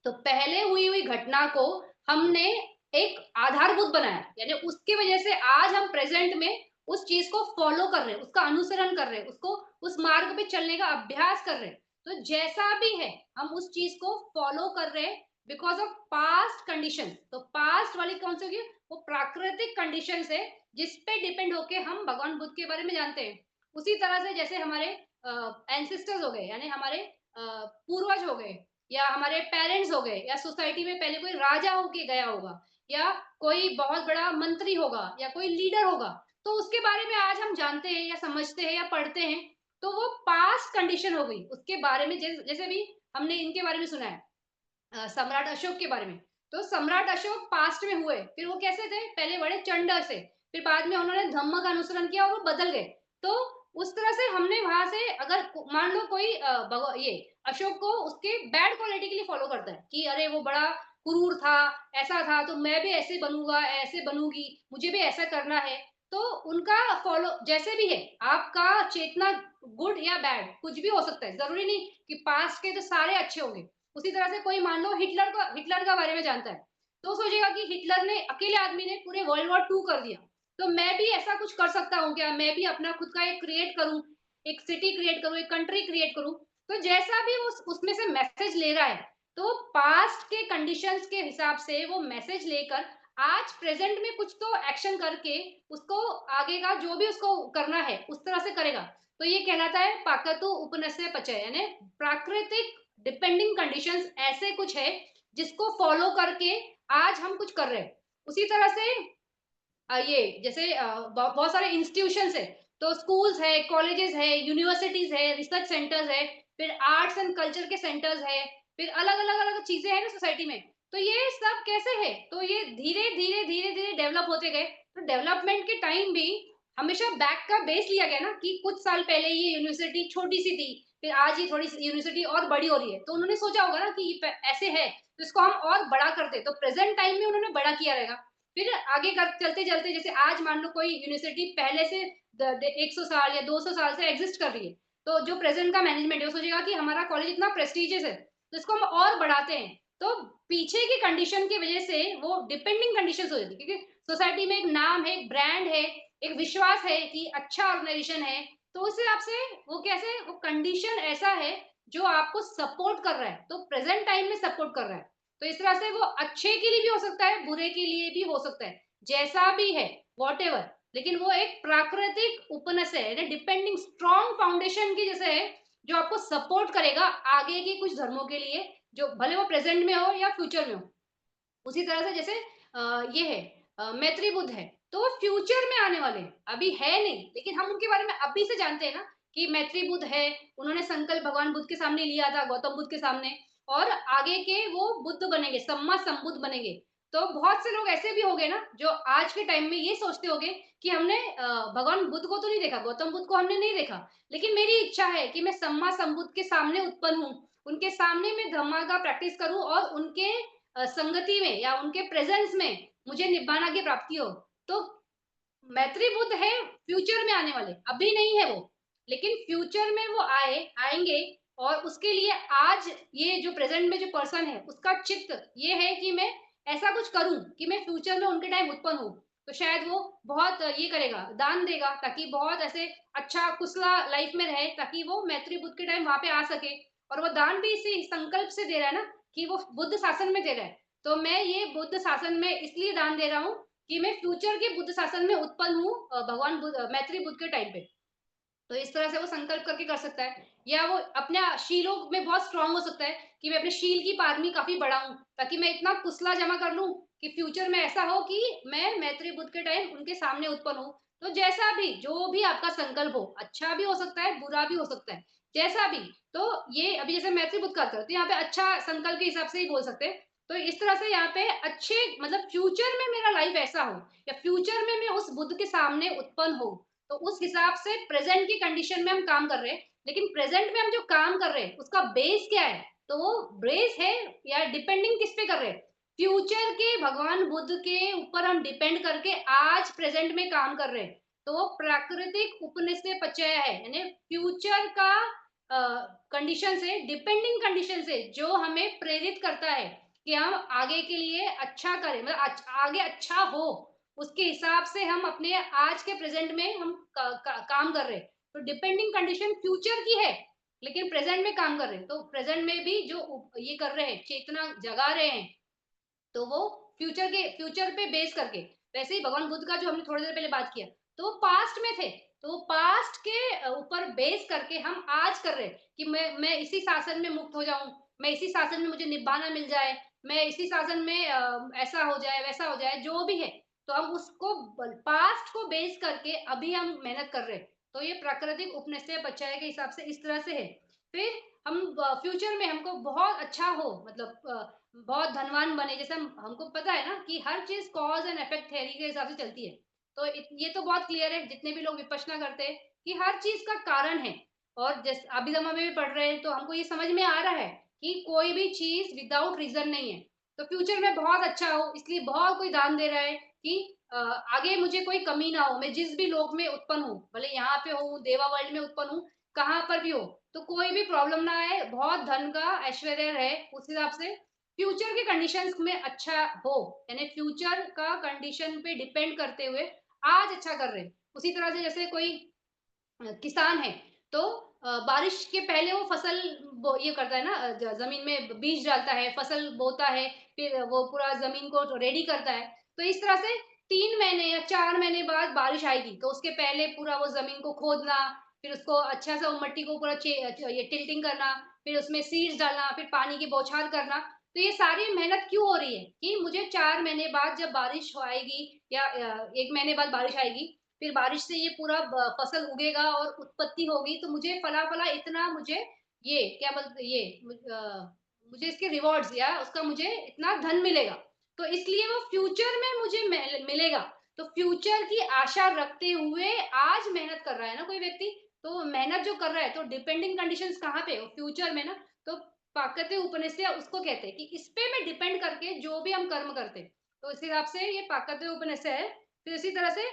तो पहले हुई हुई घटना को हमने एक आधारभूत बनाया, यानी उसकी वजह से आज हम प्रेजेंट में उस चीज को फॉलो कर रहे हैं, उसका अनुसरण कर रहे हैं, उसको उस मार्ग पे चलने का अभ्यास कर रहे हैं। तो जैसा भी है हम उस चीज को फॉलो कर रहे हैं बिकॉज ऑफ पास्ट कंडीशन। तो पास्ट वाली कौन सी होगी? वो प्राकृतिक कंडीशन है, जिस पे डिपेंड होके हम भगवान बुद्ध के बारे में जानते हैं। उसी तरह से जैसे हमारे एंसेस्टर्स हो गए, यानी हमारे पूर्वज हो गए, या हमारे पेरेंट्स हो गए, या सोसाइटी में पहले कोई राजा होके गया होगा, या कोई बहुत बड़ा मंत्री होगा, या कोई लीडर होगा, तो उसके बारे में आज हम जानते हैं या समझते हैं या पढ़ते हैं, तो वो पास्ट कंडीशन हो गई। उसके बारे में जैसे भी हमने इनके बारे में सुना है, सम्राट अशोक के बारे में। तो सम्राट अशोक पास्ट में हुए, फिर वो कैसे थे? पहले बड़े चंड से, फिर बाद में उन्होंने धम्म का अनुसरण किया और वो बदल गए। तो उस तरह से हमने वहाँ से, अगर मान लो कोई ये अशोक को उसके बैड क्वालिटी के लिए फॉलो करता है कि अरे वो बड़ा क्रूर था, ऐसा था, तो मैं भी ऐसे बनूँगा, ऐसे बनूँगी, मुझे भी ऐसा करना है। तो उनका फॉलो जैसे भी है, आपका चेतना गुड या बैड कुछ भी हो सकता है। ज़रूरी नहीं कि पास्ट के तो सारे अच्छे होंगे। उसी तरह से कोई मान लो हिटलर का बारे में जानता है, तो सोचेगा कि हिटलर ने, अकेले आदमी ने पूरे वर्ल्ड वॉर 2 कर दिया, तो मैं भी ऐसा कुछ कर सकता हूँ क्या? मैं भी अपना खुद का एक क्रिएट करूँ, एक सिटी क्रिएट करूँ, एक कंट्री क्रिएट करूँ। तो जैसा भी वो उसमें से मैसेज ले रहा है, तो पास्ट के कंडीशंस के हिसाब से वो मैसेज लेकर आज प्रेजेंट में कुछ तो एक्शन करके उसको आगे का जो भी उसको करना है, उस तरह से करेगा। तो ये कहलाता है पाकतु उपनिषद पचय, यानी प्राकृतिक डिपेंडिंग कंडीशंस ऐसे कुछ है जिसको फॉलो करके आज हम कुछ कर रहे हैं। उसी तरह से ये जैसे बहुत सारे इंस्टीट्यूशंस है, तो स्कूल्स है, कॉलेजेस है, यूनिवर्सिटीज है, रिसर्च सेंटर्स है, फिर आर्ट्स एंड कल्चर के सेंटर्स है, फिर अलग अलग अलग चीजें हैं ना सोसाइटी में। तो ये सब कैसे है? तो ये धीरे धीरे धीरे धीरे डेवलप होते गए। तो डेवलपमेंट के टाइम भी हमेशा बैक का बेस लिया गया ना, कि कुछ साल पहले ये यूनिवर्सिटी छोटी सी थी, फिर आज ये थोड़ी सी यूनिवर्सिटी और बड़ी हो रही है, तो उन्होंने सोचा होगा ना कि ये ऐसे है, तो इसको हम और बड़ा करते, तो प्रेजेंट टाइम में उन्होंने बड़ा किया रहेगा। फिर आगे कर चलते-चलते, जैसे आज मान लो कोई यूनिवर्सिटी पहले से 100 साल या 200 साल से एग्जिस्ट कर रही है, तो जो प्रेजेंट का मैनेजमेंट है वो सोचेगा कि हमारा कॉलेज इतना प्रेस्टिजियस है, तो इसको हम और बढ़ाते हैं। तो पीछे की कंडीशन की वजह से वो डिपेंडिंग कंडीशन हो जाती है, क्योंकि सोसाइटी में एक नाम है, एक ब्रांड है, एक विश्वास है कि अच्छा ऑर्गेनाइजेशन है, तो उस हिसाब से वो कैसे, वो कंडीशन ऐसा है जो आपको सपोर्ट कर रहा है, तो प्रेजेंट टाइम में सपोर्ट कर रहा है। तो इस तरह से वो अच्छे के लिए भी हो सकता है, बुरे के लिए भी हो सकता है, जैसा भी है, व्हाटएवर। लेकिन वो एक प्राकृतिक उपनिषद है, यानी डिपेंडिंग स्ट्रॉन्ग फाउंडेशन की जैसे है, जो आपको सपोर्ट करेगा आगे के कुछ धर्मों के लिए, जो भले वो प्रेजेंट में हो या फ्यूचर में हो। उसी तरह से जैसे ये है मैत्री बुद्ध है, तो वो फ्यूचर में आने वाले हैं, अभी है नहीं, लेकिन हम उनके बारे में अभी से जानते हैं ना कि मैत्री बुद्ध है। उन्होंने संकल्प भगवान बुद्ध के सामने लिया था, गौतम बुद्ध के सामने, और आगे के वो बुद्ध बनेंगे, सम्मा संबुद्ध बनेंगे। तो बहुत से लोग ऐसे भी हो गए ना, जो आज के टाइम में ये सोचते होंगे कि हमने भगवान बुद्ध को तो नहीं देखा, गौतम बुद्ध को हमने नहीं देखा, लेकिन मेरी इच्छा है कि मैं सम्मा संबुद्ध के सामने उत्पन्न हूँ, उनके सामने मैं धम्मा का प्रैक्टिस करूं, और उनके संगति में या उनके प्रेजेंस में मुझे निब्बाना की प्राप्ति हो। तो मैत्री बुद्ध है फ्यूचर में आने वाले, अभी नहीं है वो, लेकिन फ्यूचर में वो आएंगे। और उसके लिए आज ये जो प्रेजेंट में जो पर्सन है उसका चित्त ये है कि मैं ऐसा कुछ करूं कि मैं फ्यूचर में उनके टाइम उत्पन्न हूं। तो शायद वो बहुत ये करेगा, दान देगा, ताकि बहुत ऐसे अच्छा कुशला लाइफ में रहे, ताकि वो मैत्री बुद्ध के टाइम वहां पे आ सके। और वो दान भी इसी संकल्प से दे रहा है ना, कि वो बुद्ध शासन में दे रहा है, तो मैं ये बुद्ध शासन में इसलिए दान दे रहा हूँ कि मैं फ्यूचर के बुद्ध शासन में उत्पन्न हूँ, भगवान बुद्ध, मैत्री बुद्ध के टाइम पे। तो इस तरह से वो संकल्प करके कर सकता है, या वो अपने शीलों में बहुत स्ट्रांग हो सकता है कि मैं अपने शील की पारमी काफी बढ़ाऊं, ताकि मैं इतना कुसला जमा कर लूं कि फ्यूचर में ऐसा हो कि मैं मैत्री बुद्ध के टाइम उनके सामने उत्पन्न हूं। तो जैसा भी, जो भी आपका संकल्प हो, अच्छा भी हो सकता है, बुरा भी हो सकता है, जैसा भी। तो ये अभी जैसे मैत्री बुद्ध करते हो, तो यहाँ पे अच्छा संकल्प के हिसाब से ही बोल सकते हैं। तो इस तरह से यहाँ पे अच्छे, मतलब फ्यूचर में मेरा लाइफ ऐसा हो, या फ्यूचर में मैं उस बुद्ध के सामने उत्पन्न हो, तो उस हिसाब से प्रेजेंट की कंडीशन में हम काम कर रहे हैं। लेकिन प्रेजेंट में हम जो काम कर रहे हैं उसका बेस क्या है? तो वो बेस है, या डिपेंडिंग किस पे कर रहे हैं? फ्यूचर के भगवान बुद्ध के ऊपर हम डिपेंड करके आज प्रेजेंट में काम कर रहे हैं। तो वो प्राकृतिक उपनिषद पचय है, यानी फ्यूचर का कंडीशन से, डिपेंडिंग कंडीशन से, जो हमें प्रेरित करता है कि हम आगे के लिए अच्छा करें, मतलब आगे अच्छा हो, उसके हिसाब से हम अपने आज के प्रेजेंट में हम काम कर रहे हैं। तो डिपेंडिंग कंडीशन फ्यूचर की है, लेकिन प्रेजेंट में काम कर रहे हैं, तो प्रेजेंट में भी जो ये कर रहे हैं, चेतना जगा रहे हैं, तो वो फ्यूचर पे बेस करके। वैसे ही भगवान बुद्ध का जो हमने थोड़ी देर पहले बात किया, तो वो पास्ट में थे, तो पास्ट के ऊपर बेस करके हम आज कर रहे हैं कि मैं इसी शासन में मुक्त हो जाऊं, मैं इसी शासन में मुझे निब्बाना मिल जाए, मैं इसी शासन में ऐसा हो जाए वैसा हो जाए, जो भी है। तो हम उसको पास्ट को बेस करके अभी हम मेहनत कर रहे हैं। तो ये प्राकृतिक उपनिषद पचाए के हिसाब से इस तरह से है। फिर हम फ्यूचर में हमको बहुत अच्छा हो, मतलब बहुत धनवान बने, जैसे हमको पता है ना कि हर चीज कॉज एंड इफेक्ट थ्योरी के हिसाब से चलती है। तो ये तो बहुत क्लियर है जितने भी लोग विपश्यना करते हैं कि हर चीज का कारण है। और जैसे अभिधम्मा में भी पढ़ रहे हैं तो हमको ये समझ में आ रहा है कि कोई भी चीज विदाउट रीजन नहीं है। तो फ्यूचर में बहुत अच्छा हो, इसलिए बहुत कोई दान दे रहा है कि आगे मुझे कोई कमी ना हो, मैं जिस भी लोक में उत्पन्न हूँ, भले यहाँ पे हूँ, देवा वर्ल्ड में उत्पन्न हूँ, कहाँ पर भी हो, तो कोई भी प्रॉब्लम ना आए, बहुत धन का ऐश्वर्य रहे, उस हिसाब से फ्यूचर के कंडीशंस में अच्छा हो, यानी फ्यूचर का कंडीशन पे डिपेंड करते हुए आज अच्छा कर रहे हैं। उसी तरह से जैसे कोई किसान है, तो बारिश के पहले वो फसल ये करता है ना, जमीन में बीज डालता है, फसल बोता है, फिर वो पूरा जमीन को रेडी करता है। तो इस तरह से 3 महीने या 4 महीने बाद बारिश आएगी, तो उसके पहले पूरा वो जमीन को खोदना, फिर उसको अच्छा सा मट्टी को पूरा ये टिल्टिंग करना, फिर उसमें सीड्स डालना, फिर पानी की बौछार करना। तो ये सारी मेहनत क्यों हो रही है कि मुझे 4 महीने बाद जब बारिश आएगी या 1 महीने बाद बारिश आएगी, फिर बारिश से ये पूरा फसल उगेगा और उत्पत्ति होगी, तो मुझे फला फला इतना, मुझे ये क्या बोलते ये मुझे इसके रिवॉर्ड्स या उसका मुझे इतना धन मिलेगा। तो इसलिए वो फ्यूचर में मुझे मिलेगा। तो फ्यूचर की आशा रखते हुए आज मेहनत कर रहा है ना कोई व्यक्ति, तो मेहनत जो कर रहा है, तो डिपेंडिंग कंडीशंस कहाँ पे, फ्यूचर में ना। तो पाकते उपनिषद उसको कहते हैं कि इस पे में डिपेंड करके जो भी हम कर्म करते हैं, तो इस हिसाब से ये पाकते उपनिषद है। फिर इसी तरह से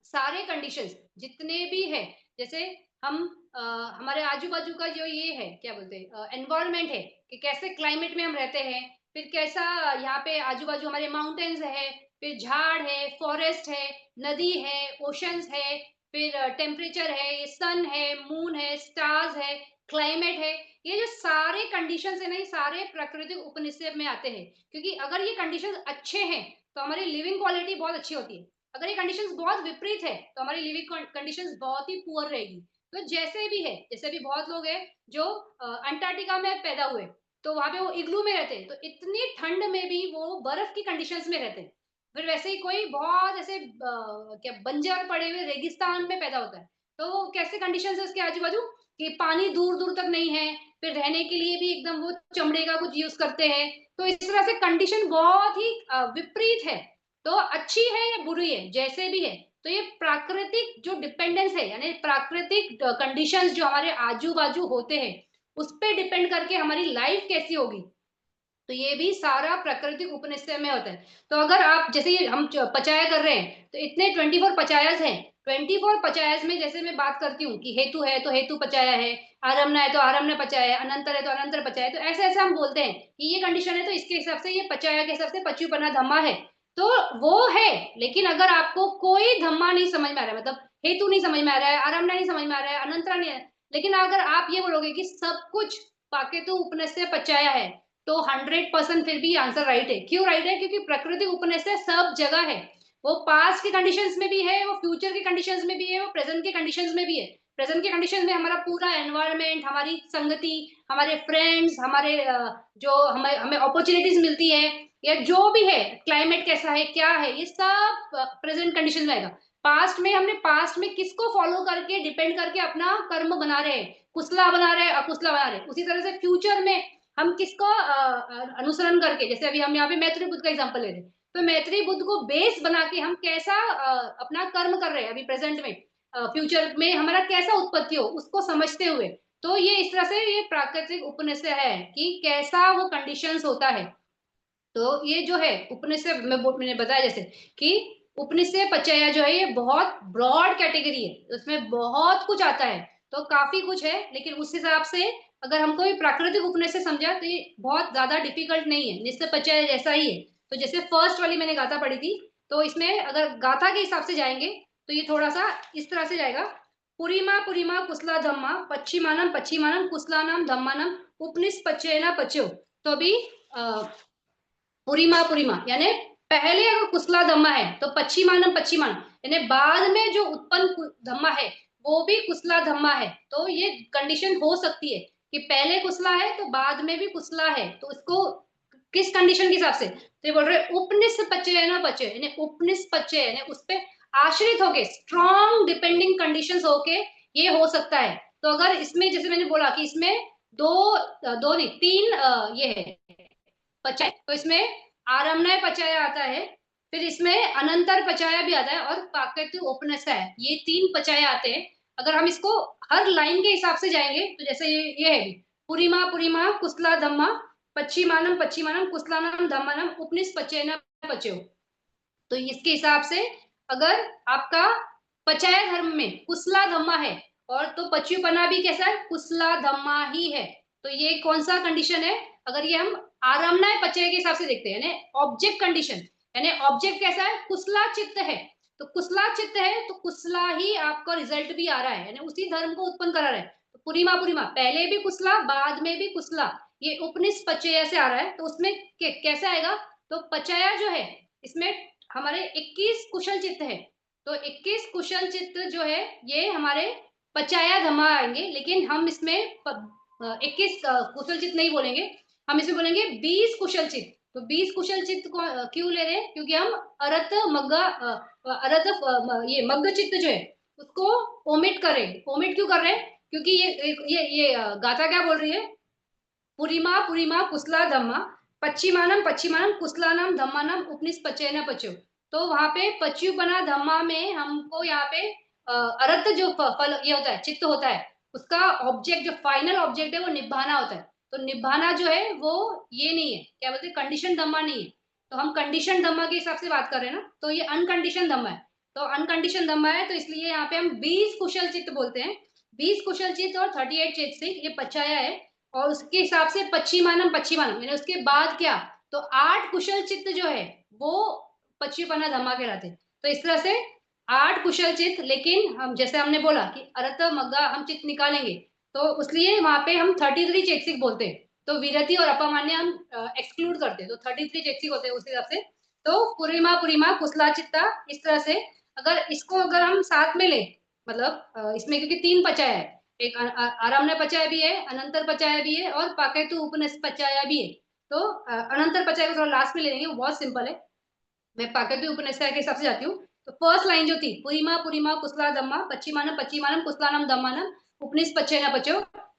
सारे कंडीशंस जितने भी है, जैसे हम हमारे आजू बाजू का जो ये है क्या बोलते हैं एनवायरमेंट है, कि कैसे क्लाइमेट में हम रहते हैं, फिर कैसा यहाँ पे आजू बाजू हमारे माउंटेन्स है, फिर झाड़ है, फॉरेस्ट है, नदी है, ओशंस है, फिर टेम्परेचर है, ये सन है, मून है, स्टार्स है, क्लाइमेट है। ये जो सारे कंडीशंस है ना, ये सारे प्राकृतिक उपनिषद में आते हैं, क्योंकि अगर ये कंडीशंस अच्छे हैं तो हमारी लिविंग क्वालिटी बहुत अच्छी होती है। अगर ये कंडीशंस बहुत विपरीत है तो हमारी लिविंग कंडीशंस बहुत ही पुअर रहेगी। तो जैसे भी है, जैसे भी बहुत लोग हैं जो अंटार्कटिका में पैदा हुए, तो वहां पे वो इग्लू में रहते हैं, तो इतनी ठंड में भी वो बर्फ की कंडीशंस में रहते हैं। फिर वैसे ही कोई बहुत ऐसे क्या बंजर पड़े हुए रेगिस्तान में पैदा होता है, तो वो कैसे कंडीशंस है उसके आजू बाजू कि पानी दूर दूर तक नहीं है, फिर रहने के लिए भी एकदम वो चमड़े का कुछ यूज करते हैं। तो इस तरह से कंडीशन बहुत ही विपरीत है। तो अच्छी है या बुरी है, जैसे भी है, तो ये प्राकृतिक जो डिपेंडेंस है, यानी प्राकृतिक कंडीशंस जो हमारे आजू बाजू होते हैं, उस पे डिपेंड करके हमारी लाइफ कैसी होगी। तो ये भी सारा प्राकृतिक उपनिषद में होता है। तो अगर आप जैसे ये हम पचाया कर रहे हैं, तो इतने 24 पचायस हैं। 24 पचायस में जैसे मैं बात करती हूँ कि हेतु है तो हेतु पचाया है, आरम्भ है तो आरम्भ पचाया है, अनंतर है तो अनंतर पचाया है, तो ऐसे ऐसे हम बोलते हैं कि ये कंडीशन है तो इसके हिसाब से ये पचाया के हिसाब से पचुपना धम्मा है। तो वो है, लेकिन अगर आपको कोई धम्मा नहीं समझ में आ रहा है, मतलब हेतु नहीं समझ में आ रहा है, आरम्भ नहीं समझ में आ रहा है, अनंतरा नहीं है, लेकिन अगर आप ये बोलोगे कि सब कुछ पाकेतु उपनिषद पचाया है, तो 100% फिर भी आंसर राइट है। क्यों राइट है? क्योंकि प्रकृति उपनिषद सब जगह है। वो पास्ट के कंडीशंस में भी है, वो फ्यूचर के कंडीशंस में भी है, वो प्रेजेंट के कंडीशंस में भी है। प्रेजेंट के कंडीशन में हमारा पूरा एनवायरमेंट, हमारी संगति, हमारे फ्रेंड्स, हमारे जो हमें हमें अपॉर्चुनिटीज मिलती है, या जो भी है, क्लाइमेट कैसा है, क्या है, ये सब प्रेजेंट कंडीशन में आएगा। पास्ट में हमने पास्ट में किसको फॉलो करके डिपेंड करके अपना कर्म बना रहे हैं, कुशला बना रहे हैं, अकुशला बना रहे हैं। उसी तरह से फ्यूचर में हम किसको अनुसरण करके, जैसे अभी हम यहाँ पे मैत्री बुद्ध का एग्जांपल ले रहे हैं, तो मैत्री बुद्ध को बेस बना के हम कैसा अपना कर्म कर रहे हैं अभी प्रेजेंट में, फ्यूचर में हमारा कैसा उत्पत्ति हो उसको समझते हुए। तो ये इस तरह से ये प्राकृतिक उपनिषद है कि कैसा वो कंडीशंस होता है। तो ये जो है उपनिषद में मैंने बताया जैसे कि उपनिषद पचया जो है ये बहुत ब्रॉड कैटेगरी है, उसमें बहुत कुछ आता है, तो काफी कुछ है, लेकिन उस हिसाब से अगर हमको ये प्राकृतिक उपनिषद समझा तो ये बहुत ज्यादा डिफिकल्ट नहीं है, निश्चय पचय जैसा ही है। तो जैसे फर्स्ट वाली मैंने गाथा पढ़ी थी, तो इसमें अगर गाथा के हिसाब से जाएंगे तो ये थोड़ा सा इस तरह से जाएगा। पुरीमा पुरीमा कुशला धम्मा पश्चिमानम पश्चिमानम कुशलानाम धम्मानम उपनिष पचयना पचयो। तो अभी पुरीमा पुरीमा यानी पहले अगर कुशला धम्मा है तो पश्चिमानम पश्चिमानम, यानी बाद में जो उत्पन्न धम्मा है वो भी कुशला धम्मा है। तो ये कंडीशन हो सकती है कि पहले कुशला है तो बाद में भी कुशला है। तो इसको किस कंडीशन के हिसाब से, तो ये बोल रहे उपनिष्पचय पचय, यानी उपनिष्पचय यानी उस पे आश्रित होके स्ट्रॉन्ग डिपेंडिंग कंडीशंस होके ये हो सकता है। तो अगर इसमें जैसे मैंने बोला कि इसमें दो दो नहीं तीन ये है पचय, तो इसमें आरम्भणय पचय आता है, फिर इसमें अनंतर पचाया भी आता है और प्राकृतिक उपनिषय, ये तीन पचाए आते हैं। अगर हम इसको हर लाइन के हिसाब से जाएंगे तो जैसे ये है पुरीमा पुरीमा कुशला धम्मा पश्चिमानम पश्चिमानम कुशलानम धम्मानम उपनिष्पचयन पचयो। तो इसके हिसाब से अगर आपका पचाया धर्म में कुशला धम्मा है और तो पच्युपना भी कैसा है, कुशला धम्मा ही है। तो ये कौन सा कंडीशन है, अगर ये हम आरम्भनाय पचय के हिसाब से देखते हैं, यानी ऑब्जेक्ट कंडीशन, यानी ऑब्जेक्ट कैसा है, कुशला चित्त है। तो कुशला चित्त है तो कुशला ही आपका रिजल्ट भी आ रहा है, यानी उसी धर्म को उत्पन्न करा रहा है। तो पुरीमा पुरीमा पहले भी कुशला बाद में भी कुशला, ये उपनिष्पचय से आ रहा है। तो उसमें कैसे आएगा, तो पचया जो है इसमें हमारे 21 कुशल चित्त है। तो 21 कुशल चित्त जो है ये हमारे पचाया धमा आएंगे, लेकिन हम इसमें 21 कुशल चित्त नहीं बोलेंगे, हम इसमें बोलेंगे 20 कुशल चित्त। तो 20 कुशल चित्त को क्यों ले रहे हैं, क्योंकि हम अरत मग्गा ये मग्ग चित्त जो है उसको ओमिट करें। ओमिट क्यों कर रहे हैं, क्योंकि ये गाथा क्या बोल रही है, पुरीमा पुरीमा कुशला धम्मा पश्चिमानम पश्चिमानम कुशलानम धम्मानम उपनिष्पचयन पचो। तो वहां पे पच्युपना धम्मा में हमको यहाँ पे अरत जो फल ये होता है, चित्त होता है, उसका ऑब्जेक्ट जो फाइनल ऑब्जेक्ट है वो निभाना होता है। तो निभाना जो है वो ये नहीं है, क्या बोलते हैं, कंडीशन धम्मा नहीं है। तो हम कंडीशन धम्मा के हिसाब से बात कर रहे हैं ना, तो ये अनकंडीशन धम्मा है। तो अनकंडीशन धम्मा है तो इसलिए यहाँ पे हम 20 कुशल चित्त बोलते हैं। 20 कुशल चित्त और 38 चेतसिक ये पचाया है। और उसके हिसाब से पश्चिमानम पश्चिमानम यानी उसके बाद क्या, तो 8 कुशल चित्त जो है वो पच्चीपना धमा कहलाते हैं। तो इस तरह से 8 कुशल चित्त, लेकिन हम जैसे हमने बोला कि अरत मग्गा हम चित्त निकालेंगे तो इसलिए वहां पे हम 33 चेतसिक बोलते हैं। तो विरति और अपमान्य हम एक्सक्लूड करते हैं, तो 33 चेतसिक होते हैं उस हिसाब से। तो पुरीमा पुरीमा कुशला चित्ता, इस तरह से अगर इसको अगर हम साथ में ले, मतलब इसमें क्योंकि 3 पचाया है, एक आरामने पचाया भी है, अनंतर पचाया भी है और पाकेतु उपनिष पचाया भी है। तो अनंतर पचाया को थोड़ा लास्ट में ले लेंगे, वो बहुत सिंपल है। मैं पाकेतु उपनिषद के हिसाब से जाती हूँ। तो फर्स्ट लाइन जो थी पुरीमा पुरीमा कुशला धम्मा पश्चिमानम पश्चिमानम कुशलानम धम्मानम उपनिष पचय न पचो,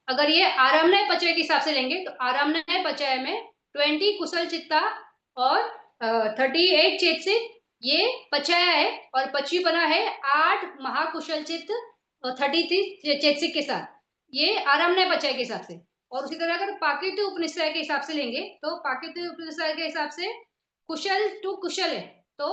अगर ये आरामनय पचय के हिसाब से लेंगे तो आरामनय पचय में 20 कुशल चित्ता और 38 चेतसिक ये पचया है, और पच्चीपना है 8 महाकुशल चित्त और 33 चेतसिक के साथ, ये आरामनय पचय के हिसाब से। और उसी तरह अगर पाकित्य उपनिषद के हिसाब से लेंगे तो पाकित्य उपनिषद के हिसाब से कुशल टू कुशल है, तो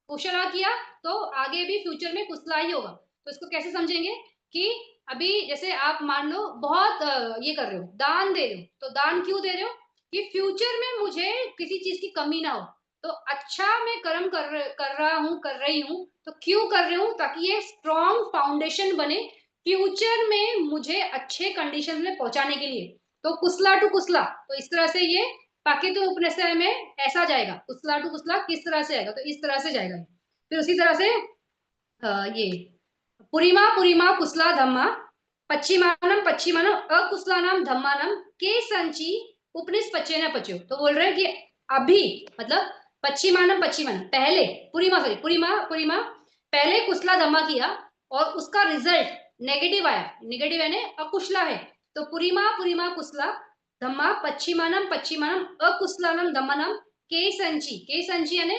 कुशला किया तो आगे भी फ्यूचर में कुशला ही होगा। तो इसको कैसे समझेंगे कि अभी जैसे आप मान लो बहुत ये कर रहे हो, दान दे रहे हो, तो दान क्यों दे रहे हो, कि फ्यूचर में मुझे किसी चीज की कमी ना हो। तो अच्छा मैं कर्म कर रहा हूँ कर रही हूँ, तो क्यों कर रही हूँ, ताकि ये स्ट्रॉन्ग फाउंडेशन बने फ्यूचर में मुझे अच्छे कंडीशन में पहुंचाने के लिए। तो कुशला टू कुशला, तो इस तरह से ये पाकित उपनिषद में ऐसा जाएगा, कुशला टू कुशला किस तरह से आएगा, तो इस तरह से जाएगा। फिर उसी तरह से ये पुरीमा पुरीमा कुशला धम्मा पश्चिमानम पश्चिमानम अकुशलानाम धम्मानम के संची उपनिष्पचय न पचो। तो बोल रहे हैं कि अभी मतलब पश्चिमानम पश्चिमानम पहले, पुरीमा सॉरी पुरीमा पुरीमा पहले कुशला धम्मा किया और उसका रिजल्ट नेगेटिव आया, नेगेटिव यानी अकुशला है। तो पुरीमा पुरीमा कुशला धम्मा पश्चिमानम पश्चिमानम अकुशलानम धम्मानम के संची यानी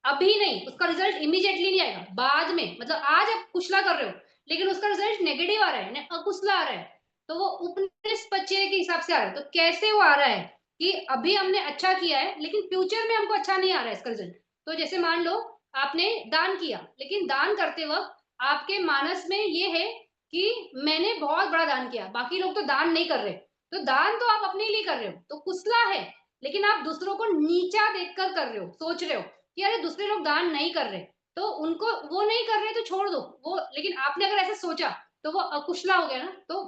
अभी नहीं, उसका रिजल्ट इमीडिएटली नहीं आएगा, बाद में, मतलब आज आप कुशला कर रहे हो लेकिन उसका रिजल्ट नेगेटिव आ रहा है, अकुशला आ रहा है, तो वो उपनिष्पचय के हिसाब से आ रहा है। तो कैसे वो आ रहा है कि अभी हमने अच्छा किया है लेकिन फ्यूचर में हमको अच्छा नहीं आ रहा है इसका रिजल्ट। तो जैसे मान लो आपने दान किया, लेकिन दान करते वक्त आपके मानस में ये है कि मैंने बहुत बड़ा दान किया, बाकी लोग तो दान नहीं कर रहे, तो दान तो आप अपने लिए कर रहे हो तो कुशला है, लेकिन आप दूसरों को नीचा देखकर कर रहे हो, सोच रहे हो कि अरे दूसरे लोग दान नहीं कर रहे तो उनको वो नहीं कर रहे तो छोड़ दो वो, लेकिन आपने अगर ऐसा सोचा तो वो अकुशला हो गया ना। तो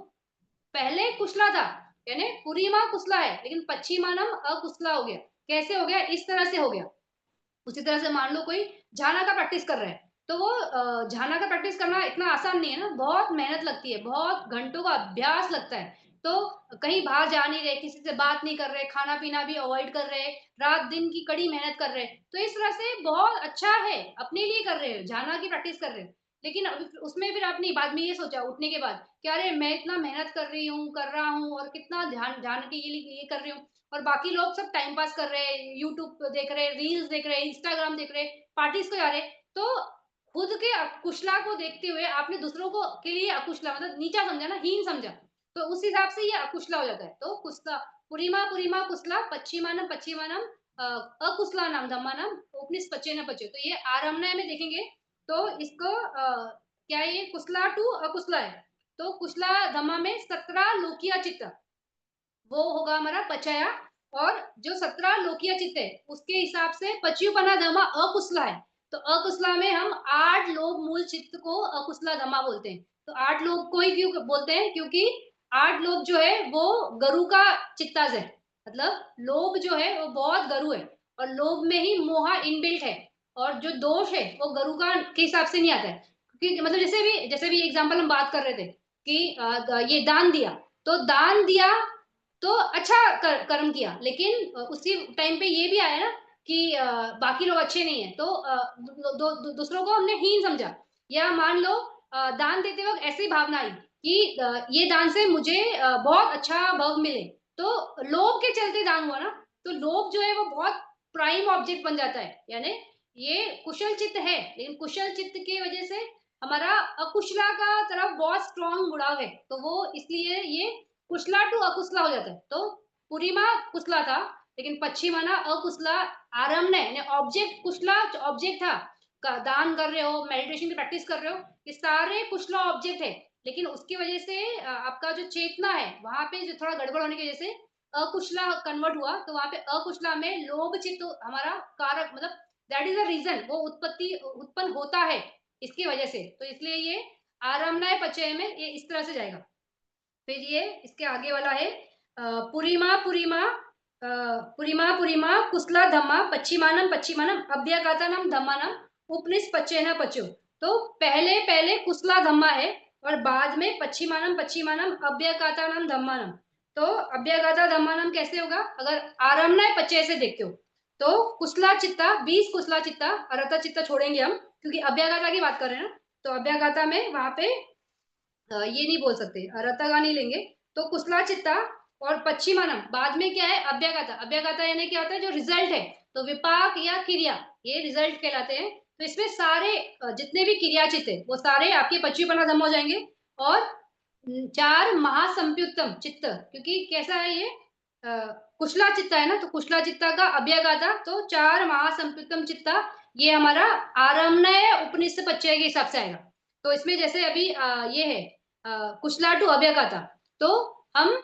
पहले कुशला था यानी पुरीमा कुशला है, लेकिन पश्चिमानम अकुशला हो गया। कैसे हो गया, इस तरह से हो गया। उसी तरह से मान लो कोई झाना का प्रैक्टिस कर रहा है, तो वो झाना का प्रैक्टिस करना इतना आसान नहीं है ना, बहुत मेहनत लगती है, बहुत घंटों का अभ्यास लगता है। तो कहीं बाहर जा नहीं रहे, किसी से बात नहीं कर रहे, खाना-पीना भी अवॉइड कर रहे, रात-दिन की कड़ी मेहनत कर रहे, तो इस तरह से बहुत अच्छा है, अपने लिए कर रहे हो, झाना की प्रैक्टिस कर रहे हो। लेकिन उसमें फिर आपने बाद में ये सोचा उठने के बाद कि अरे मैं इतना मेहनत कर रही हूँ, कर रहा हूँ और कितना ध्यान ध्यान के ये कर रही हूँ और बाकी लोग सब टाइम पास कर रहे हैं, यूट्यूब देख रहे हैं, रील्स देख रहे हैं, इंस्टाग्राम देख रहे हैं, पार्टीज़ को जा रहे हैं। तो खुद के अकुशला को देखते हुए आपने दूसरों को के लिए अकुशला मतलब नीचा समझा ना, हीन समझा। तो उस हिसाब से ये अकुशला हो जाता है। तो कुस्ता पुरीमा पुरीमा कुशला पश्चिमानम पश्चिमानम अ, अकुशलानाम धम्मानाम उपनिषद पचे। तो ये आरम्भना में देखेंगे तो इसको क्या है ये कुशला टू अकुशला है। तो कुशला धम्मा में 17 लोकिया चित्त वो होगा हमारा पचया और जो 17 लोकिया चित्त है उसके हिसाब से पच्युपना धमा अकुशला है। तो अकुशला में हम 8 लोभ मूल चित्त को अकुशला धमा बोलते हैं। तो 8 लोभ को ही क्यों बोलते हैं क्योंकि 8 लोभ जो है वो गरु का चित्ताज है। मतलब लोभ जो है वो बहुत गरु है और लोभ में ही मोहा इनबिल्ट है और जो दोष है वो गरु का के हिसाब से नहीं आता है। क्योंकि मतलब जैसे भी एग्जांपल हम बात कर रहे थे कि ये दान दिया तो दान दिया तो अच्छा कर्म किया लेकिन उसी टाइम पे ये भी आया ना कि बाकी लोग अच्छे नहीं है तो दूसरों को हमने हीन समझा या मान लो दान देते वक्त ऐसी भावना आई कि ये दान से मुझे बहुत अच्छा भव मिले तो लोभ के चलते दान हुआ ना तो लोभ जो है वो बहुत प्राइम ऑब्जेक्ट बन जाता है यानी ये कुशल चित्त है लेकिन कुशल चित्त की वजह से हमारा अकुशला का तरफ बहुत स्ट्रांग जुड़ाव है तो वो इसलिए ये कुशला टू अकुशला हो जाता है तो पूर्णिमा कुशला था लेकिन पश्चिमाना अकुशला आरम्भ ने ऑब्जेक्ट कुशला ऑब्जेक्ट था दान कर रहे हो मेडिटेशन की प्रैक्टिस कर रहे हो ये सारे कुशला ऑब्जेक्ट है लेकिन उसकी वजह से आपका जो चेतना है वहां पे जो थोड़ा गड़बड़ होने की वजह से अकुशला कन्वर्ट हुआ तो वहां पे अकुशला में लोभ चित्त हमारा कारक मतलब दैट इज द रीजन वो उत्पत्ति उत्पन्न होता है इसकी वजह से तो इसलिए ये आरम्भ पचय में ये इस तरह से जाएगा फिर ये इसके आगे वाला है पुरीमा पुरीमा पुरीमा पुरीमा कुशला धम्मा पश्चिमानम पश्चिमानम अभ्यागतानम धम्मानम उपनिष पचेना पचो तो पहले पहले कुशला धम्मा है और बाद में पश्चिमानम पश्चिमानम अभ्यागतानम धम्मानम तो अभ्यागता धम्मानम कैसे होगा अगर आरम्भ पचय से देखते हो तो कुशला चित्ता 20 कुशला चित्ता अरता चित्ता छोड़ेंगे हम क्योंकि अभ्यागता की बात कर रहे हैं ना तो अभ्यागता में वहां पे ये नहीं बोल सकते रतगा नहीं लेंगे तो कुशला चित्ता और पश्चिमानम बाद में क्या है अभ्यागता अभ्यागता यानी क्या होता है जो रिजल्ट है तो विपाक या क्रिया ये रिजल्ट कहलाते हैं तो इसमें सारे जितने भी क्रिया चित्त है वो सारे आपके पच्चीपना धम हो जाएंगे और 4 महासंयुक्तम चित्त क्योंकि कैसा है ये कुशला चित्ता है ना तो कुशला चित्ता का अभ्यागता तो 4 महासंयुक्तम चित्ता ये हमारा आरम्भनय उपनिषद पच्चय के हिसाब से आएगा तो इसमें जैसे अभी ये है कुशला टू अभ्यागता तो हम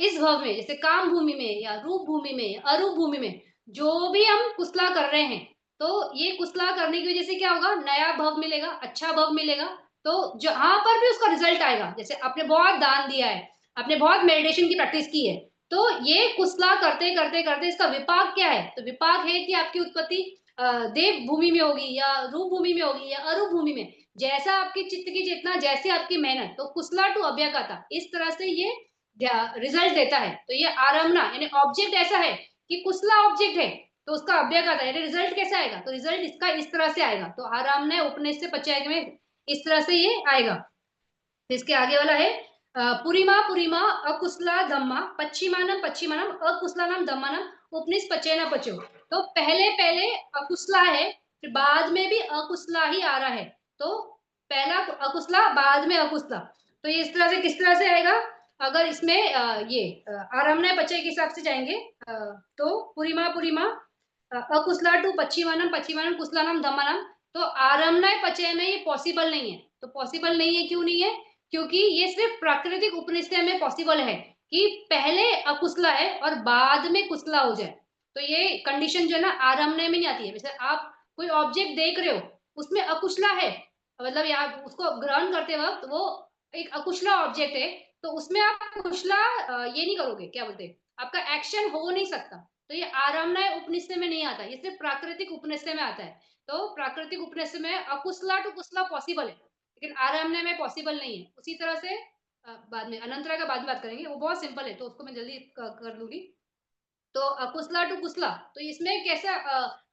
इस भव में जैसे काम भूमि में या रूप भूमि में अरूप भूमि में जो भी हम कुशला कर रहे हैं तो ये कुशला करने की वजह से क्या होगा नया भव मिलेगा अच्छा भव मिलेगा तो जहां पर भी उसका रिजल्ट आएगा जैसे आपने बहुत दान दिया है आपने बहुत मेडिटेशन की प्रैक्टिस की है तो ये कुशला करते करते करते इसका विपाक क्या है तो विपाक है कि आपकी उत्पत्ति देव भूमि में होगी या रूप भूमि में होगी या अरूप भूमि में जैसा आपकी चित्त की चेतना जैसे आपकी मेहनत तो कुशला टू अभ्यागता इस तरह से ये रिजल्ट देता है तो ये आरम्भना यानी ऑब्जेक्ट ऐसा है कि कुशला ऑब्जेक्ट है तो उसका अभ्यागता यानी रिजल्ट कैसा आएगा तो रिजल्ट इसका इस तरह से आएगा तो आरामना उपनिषद पचायक में इस तरह से ये आएगा तो इसके आगे वाला है पुरीमा पुरीमा अकुशला धम्मा पश्चिमानम पश्चिमानम अकुशलानम धम्मानम उपनिष पचेना पचो तो पहले पहले अकुशला है फिर बाद में भी अकुशला ही आ रहा है तो पहला अकुशला बाद में अकुशला तो ये इस तरह से किस तरह से आएगा अगर इसमें ये आरम्भ पचय के हिसाब से जाएंगे तो पुरीमा पुरीमा अकुशला टू पश्चिमानम पश्चिमानम कुशलानम धम्मानम तो आरम्भ पचय में ये पॉसिबल नहीं है तो पॉसिबल नहीं है क्यों नहीं है क्योंकि ये सिर्फ प्राकृतिक उपनिषद में पॉसिबल है कि पहले अकुशला है और बाद में कुशला हो जाए तो ये कंडीशन जो है ना आरम्भ में नहीं आती है जैसे आप कोई ऑब्जेक्ट देख रहे हो उसमें अकुशला है मतलब यहाँ उसको ग्रहण करते वक्त वो एक अकुशला ऑब्जेक्ट है तो उसमें आप कुशला ये नहीं करोगे क्या बोलते आपका एक्शन हो नहीं सकता तो ये आरामनाय उपनिषद में नहीं आता, ये सिर्फ प्राकृतिक उपनिषद में आता है। तो प्राकृतिक उपनिषद में अकुशला टू कुशला पॉसिबल है, लेकिन आरामनाय में पॉसिबल नहीं है। उसी तरह से बाद में अनंतरा का बाद में बात करेंगे, वो बहुत सिंपल है, तो उसको मैं जल्दी कर लूँगी। तो कुसला टू कुसला, तो इसमें कैसा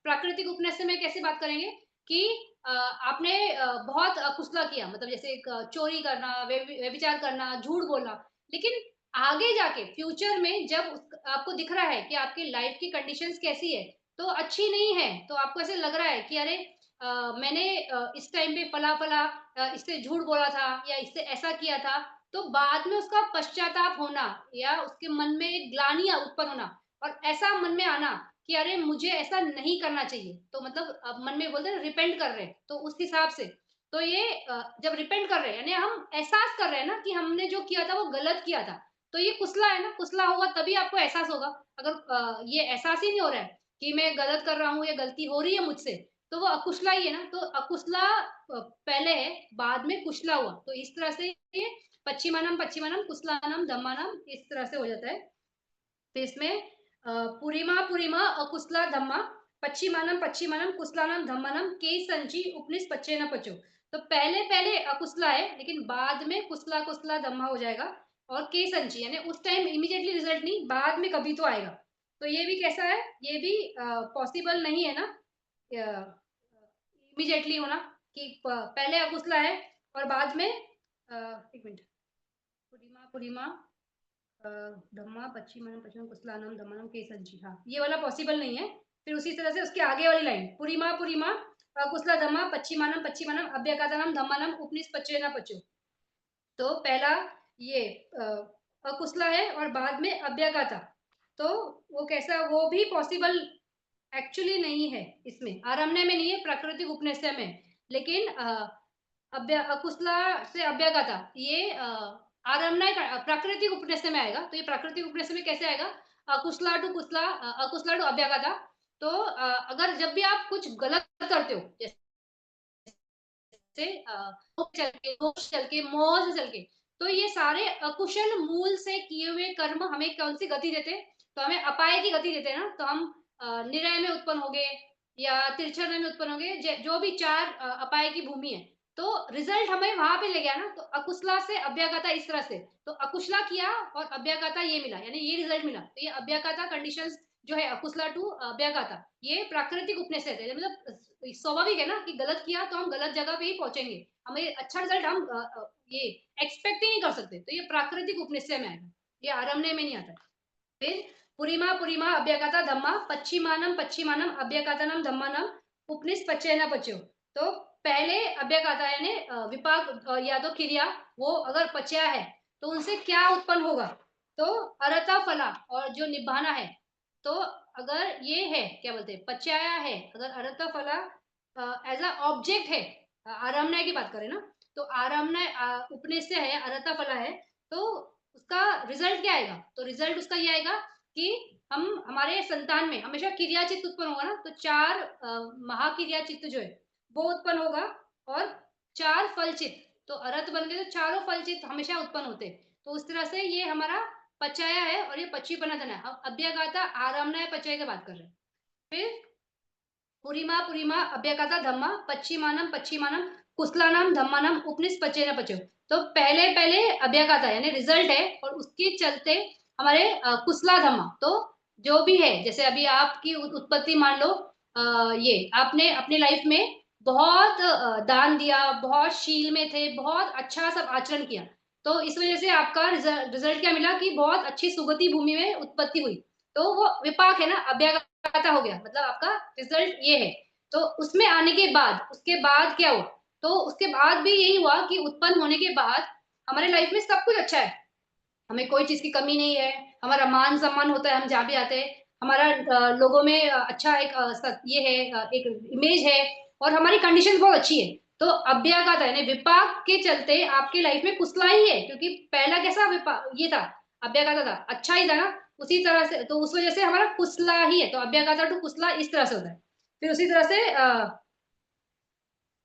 प्राकृतिक उपन्यास में कैसे बात करेंगे कि आपने बहुत कुसला किया, मतलब जैसे एक चोरी करना, व्यभिचार करना, झूठ बोलना, लेकिन आगे जाके फ्यूचर में जब आपको दिख रहा है कि आपकी लाइफ की कंडीशंस कैसी है, तो अच्छी नहीं है, तो आपको ऐसे लग रहा है कि अरे मैंने इस टाइम पे फला-फला इससे झूठ बोला था या इससे ऐसा किया था, तो बाद में उसका पश्चाताप होना या उसके मन में एक ग्लानियाँ उत्पन्न होना और ऐसा मन में आना कि अरे मुझे ऐसा नहीं करना चाहिए, तो मतलब मन में बोलते हैं ना रिपेंट कर रहे हैं, तो उस हिसाब से तो ये जब रिपेंट कर रहे हैं यानी हम एहसास कर रहे हैं ना कि हमने जो किया था वो गलत किया था, तो ये कुसला है ना, कुसला होगा तभी आपको एहसास होगा। अगर ये एहसास ही नहीं हो रहा है कि मैं गलत कर रहा हूँ या गलती हो रही है मुझसे, तो वो अकुशला ही है ना, तो अकुशला पहले है, बाद में कुशला हुआ, तो इस तरह से ये पश्चिमानम पश्चिमानम कुशलानम धम्मानम इस तरह से हो जाता है। तो इसमें पुरीमा पुरीमा कुसला धम्मा पश्चिमानम पश्चिमानम कुसलानम धम्मानम के संची उपनिष पच्चे न पचो। तो पहले पहले अकुसला है, लेकिन बाद में कुसला कुसला धम्मा हो जाएगा और के संची यानी उस टाइम इमीडिएटली रिजल्ट नहीं, बाद में कभी तो आएगा। तो ये भी कैसा है, ये भी पॉसिबल नहीं है ना इमीडिएटली होना कि पहले अकुसला है और बाद में एक मिनट पुरीमा पुरीमा धम्मा पश्चिमनम पश्चिमम कुशलानम धम्मनम केसंची, हाँ ये वाला पॉसिबल नहीं है। फिर उसी तरह से उसके आगे वाली लाइन पुरीमा पुरीमा कुशला धम्मा पश्चिमानम पश्चिमानम अभ्यगातानम धम्मानम उपनिष पच्चेना पचो। तो पहला ये अ, अकुशला है और बाद में अभ्यगाता, तो वो कैसा, वो भी पॉसिबल एक्चुअली नहीं है, इसमें आरण्य में नहीं है, प्राकृतिक उपन्यास में, लेकिन अकुशला से अभ्यागता ये आरम्भनाय प्राकृतिक उपन्यास में आएगा, तो ये प्राकृतिक उपन्यास में कैसे आएगा, अकुशला टू कुशला अकुशला टू अभ्यागता। तो अगर जब भी आप कुछ गलत करते हो, जैसे चल के मोह से चल के, तो ये सारे अकुशल मूल से किए हुए कर्म हमें कौन सी गति देते हैं, तो हमें अपाय की गति देते हैं ना, तो हम निरय में उत्पन्न हो गए या तिरछन में उत्पन्न हो गए, जो भी चार अपाय की भूमि है, तो रिजल्ट हमें वहां पे ले गया ना, तो अकुशला से अभ्यागता इस तरह से, तो अकुशला किया और अभ्यागता ये मिला, यानी ये रिजल्ट मिला, तो ये अभ्यागता कंडीशंस जो है अकुशला टू अभ्यागता, ये प्राकृतिक उपनिषद है, मतलब स्वाभाविक है ना कि गलत किया तो हम गलत जगह पे ही पहुंचेंगे, हमें अच्छा रिजल्ट हम ये एक्सपेक्ट ही नहीं कर सकते, तो ये प्राकृतिक उपनिषद में आएगा, ये आरम्भ में नहीं आता। फिर पुरीमा पुरीमा अभ्यगाता धम्मा पश्चिमानम पश्चिमानम अभ्यगातानम धम्मानम उपनिष पचयना पचो। तो पहले अभ्यगाता यानी विपाक या तो क्रिया, वो अगर पचया है तो उनसे क्या उत्पन्न होगा, तो अरता फला और जो निभाना है, तो अगर ये है क्या बोलते हैं पचयाया है, अगर अरता फला एज अ ऑब्जेक्ट है, आरामनाय की बात करें ना, तो आरामनाय उपनिषद है, अरता फला है, तो उसका रिजल्ट क्या आएगा, तो रिजल्ट उसका ये आएगा कि हम हमारे संतान में हमेशा क्रिया चित्त उत्पन्न होगा ना, तो चार महाक्रिया चित्त जो है वो उत्पन्न होगा और चार फल चित्त, तो अरत बन गए तो चारों फल चित्त हमेशा उत्पन्न होते हैं, तो उस तरह से ये हमारा पचाया है और ये पची बनाधन है। अब अभ्यागाता आरामनाय पचय की बात कर रहे हैं। फिर पुरीमा पुरीमा अभ्यगाता धम्मा पश्चिमानम पश्चिमानम कुशलानाम धम्मानम उपनिष पचेना पचो। तो पहले पहले अभ्यगाता यानी रिजल्ट है और उसके चलते हमारे कुशला धम्मा, तो जो भी है जैसे अभी आपकी उत्पत्ति मान लो, ये आपने अपनी लाइफ में बहुत दान दिया, बहुत शील में थे, बहुत अच्छा सब आचरण किया, तो इस वजह से आपका रिजल्ट क्या मिला कि बहुत अच्छी सुगति भूमि में उत्पत्ति हुई, तो वो विपाक है ना, अभ्यागता हो गया, मतलब आपका रिजल्ट ये है। तो उसमें आने के बाद उसके बाद क्या हुआ, तो उसके बाद भी यही हुआ कि उत्पन्न होने के बाद हमारे लाइफ में सब कुछ अच्छा है, हमें कोई चीज की कमी नहीं है, हमारा मान सम्मान होता है, हम जहाँ भी आते हैं, हमारा लोगों में अच्छा एक ये है एक इमेज है और हमारी कंडीशन बहुत अच्छी है, तो अभ्यागत यानी विपाक के चलते आपकी लाइफ में कुशला ही है, क्योंकि पहला कैसा विपाक ये था, अभ्यागत था अच्छा ही था ना, उसी तरह से तो उस वजह से हमारा कुशला ही है, तो अभ्यागत टू कुशला इस तरह से होता है। फिर उसी तरह से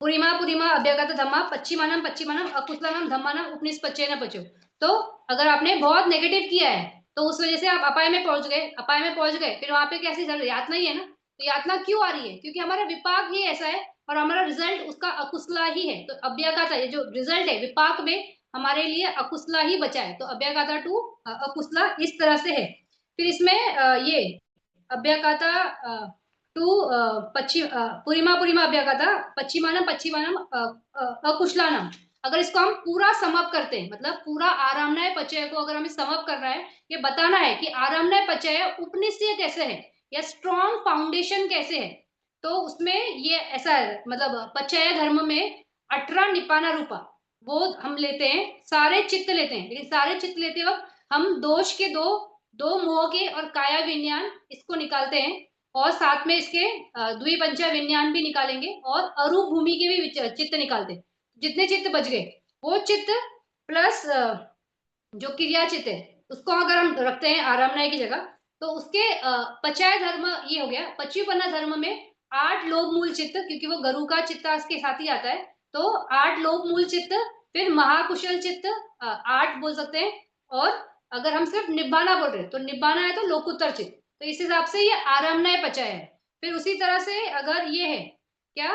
पुरीमा पुरीमा अभ्यागत धम्मा पश्चिमानम पश्चिमानम अकुशलानम धम्मानम उपनिष पच्चेन पचो। तो अगर आपने बहुत नेगेटिव किया है तो उस वजह से आप अपाय में पहुंच गए, अपाय में पहुंच गए, फिर वहां पे कैसी यातना ही है ना। तो यातना क्यों आ रही है? क्योंकि हमारा विपाक ही ऐसा है और हमारा रिजल्ट उसका अकुशला ही है। तो अव्ययगाथा, ये जो रिजल्ट है विपाक में, हमारे लिए अकुशला ही बचा है। तो अव्ययगाथा टू अकुशला इस तरह से है। फिर इसमें ये अव्ययगाथा टू पश्चिम पुरीमा पुरीमा अव्ययगाथा पश्चिमानम पश्चिमानम अकुशलानम। अगर इसको हम पूरा समअप करते हैं, मतलब पूरा आरामनय पचय को अगर हमें समअप करना है, ये बताना है कि आरामनय पचय उपनिषय कैसे है या स्ट्रॉन्ग फाउंडेशन कैसे है, तो उसमें ये ऐसा है, मतलब पचय धर्म में 18 निपाना रूपा वो हम लेते हैं, सारे चित्त लेते हैं। लेकिन सारे चित्त लेते वक्त हम दोष के दो दो मोह के और काया विज्ञान इसको निकालते हैं, और साथ में इसके द्विपंचा विज्ञान भी निकालेंगे, और अरूप भूमि के भी चित्त निकालते हैं। जितने चित्त बच गए वो चित्त प्लस जो क्रिया चित्त है उसको अगर हम रखते हैं आरामनाय की जगह, तो उसके पचाय धर्म ये हो गया। पच्चीपन्ना धर्म में 8 लोभ मूल चित्त, क्योंकि वो गरु का चित्त के साथ ही आता है, तो 8 लोभ मूल चित्त, फिर महाकुशल चित्त 8 बोल सकते हैं। और अगर हम सिर्फ निब्बाना बोल रहे हैं तो निब्बाना है तो लोकोत्तर चित्त, तो इस हिसाब से ये आरामनाय पचाय है। फिर उसी तरह से अगर ये है क्या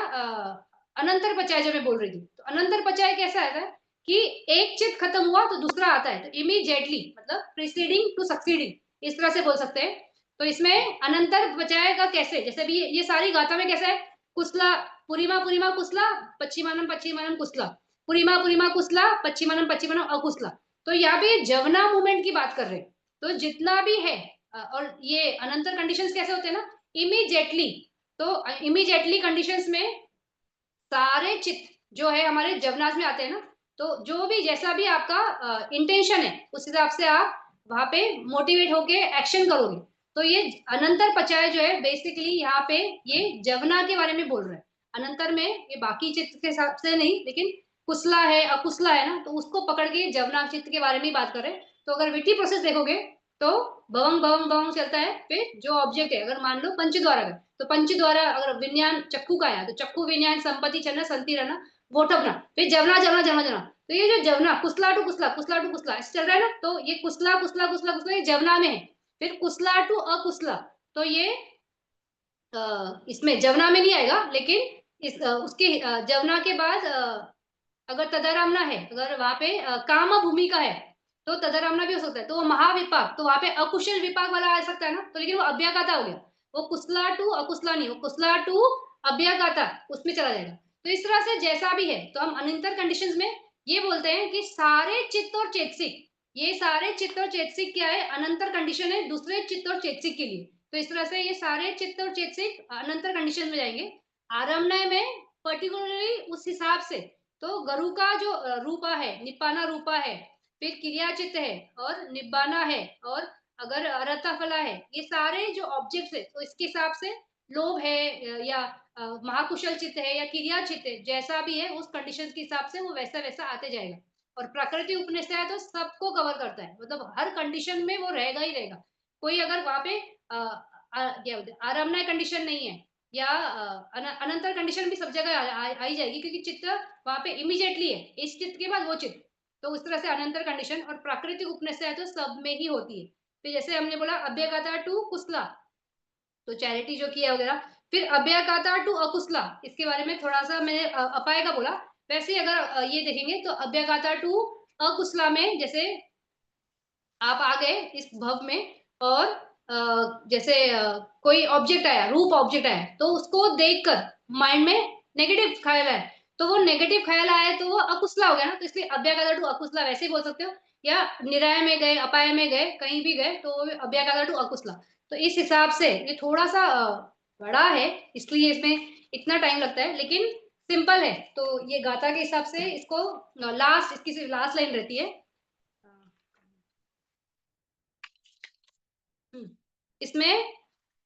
अनंतर पचाय जो मैं बोल रही थी, तो अनंतर पचाय कैसा आता है कि एक चित्त खत्म हुआ तो दूसरा आता है, तो इमीडिएटली, मतलब प्रीसीडिंग टू सक्सीडिंग, इस तरह से बोल सकते हैं। तो इसमें अनंतर पचाय का कैसे, जैसे भी ये सारी गाथा में कैसा है, कुशला पुरीमा पुरीमा कुशला पश्चिमानम पश्चिमानम कुशला, पुरीमा पुरीमा कुशला पश्चिमानम पश्चिमानम अकुशला। तो यहाँ पे जवना मूवमेंट की बात कर रहे हैं, तो जितना भी है और ये अनंतर कंडीशंस कैसे होते हैं ना, इमीडिएटली। तो इमीडिएटली कंडीशंस में सारे चित्त जो है हमारे जवनाज में आते हैं ना, तो जो भी जैसा भी आपका इंटेंशन है उस हिसाब से आप वहां पे मोटिवेट होके एक्शन करोगे। तो ये अनंतर पचाय जो है बेसिकली यहाँ पे ये जवना के बारे में बोल रहे हैं। अनंतर में ये बाकी चित्त के हिसाब से नहीं, लेकिन कुशला है अकुशला है ना, तो उसको पकड़ के जवना चित्त के बारे में बात कर रहे हैं। तो अगर विटी प्रोसेस देखोगे तो भवंग भवंग भवंग चलता है, फिर जो ऑब्जेक्ट है, अगर मान लो पंच द्वारा का, तो पंच द्वारा अगर विज्ञान चक्कू का है तो चक्कू विज्ञान संपत्ति चलना संति रहना वो ठपना, फिर जवना जवना जवना जवना। तो ये जो जवना कुशला टू कुशला कुशला टू कुशला ऐसे चल रहा है ना, तो ये कुशला कुशला कुशला कुशला ये जवना में है। फिर कुशला टू अकुशला, तो ये इसमें जवना में नहीं आएगा, लेकिन इस उसके जवना के बाद अगर तदारामना है, अगर वहां पे काम भूमि का है तो तदारामना भी हो सकता है, तो वो महाविपाक, तो वहां पे अकुशल विपाक वाला आ सकता है ना, तो लेकिन वो अव्यागाता हो गया। वो कुशला टू अकुशला नहीं, वो कुशला टू अव्यागाता उसमें चला जाएगा। तो इस तरह से जैसा भी है, तो हम अनंतर कंडीशंस में ये बोलते हैं कि सारे चित्त और चेतसिक, ये सारे चित्त और चेतसिक क्या है, अनंतर कंडीशन है दूसरे चित्त और चेतसिक के लिए। तो इस तरह से ये सारे चित्त और चेतसिक अनंतर कंडीशन में जाएंगे। आरम्भनय में पर्टिकुलरली उस हिसाब से, तो गरु का जो रूपा है, निपाना रूपा है, फिर क्रियाचित है और निब्बाना है, और अगर अरता फला है, ये सारे जो ऑब्जेक्ट्स है, तो इसके हिसाब से लोभ है या महाकुशल चित्त है या क्रिया चित्त है, जैसा भी है उस कंडीशन के हिसाब से वो वैसा वैसा आते जाएगा। और प्रकृति उपनिषद है तो सबको कवर करता है, मतलब हर कंडीशन में वो रहेगा ही रहेगा। कोई अगर वहां पे क्या बोलते हैं आरामनाय कंडीशन नहीं है या अनंतर कंडीशन भी सब जगह आ ही जाएगी, क्योंकि चित्त वहां पे इमीडिएटली है, इस चित्त के बाद वो चित्त। तो उस तरह से अनंतर कंडीशन और प्राकृतिक उपनिषद है तो सब में ही होती है। फिर जैसे हमने बोला अभ्यगाथा टू कुशला, तो चैरिटी जो किया वगैरह। फिर अभ्यगाथा टू अकुशला, इसके बारे में थोड़ा सा मैंने अपाय का बोला। वैसे ही अगर ये देखेंगे तो अभ्यगाथा टू अकुशला में, जैसे आप आ गए इस भव में और जैसे कोई ऑब्जेक्ट आया, रूप ऑब्जेक्ट आया, तो उसको देखकर माइंड में नेगेटिव ख्याल आया, तो वो नेगेटिव ख्याल आया तो वो अकुशला हो गया ना, तो इसलिए अभ्यागता टू अकुशला वैसे ही बोल सकते हो, या निराय में गए अपाय में गए कहीं भी गए तो अभ्यागता टू अकुशला। तो इस हिसाब से ये थोड़ा सा बड़ा है, इसलिए इसमें इतना टाइम लगता है, लेकिन सिंपल है। तो ये गाथा के हिसाब से इसको लास्ट, इसकी लास्ट लाइन रहती है। इसमें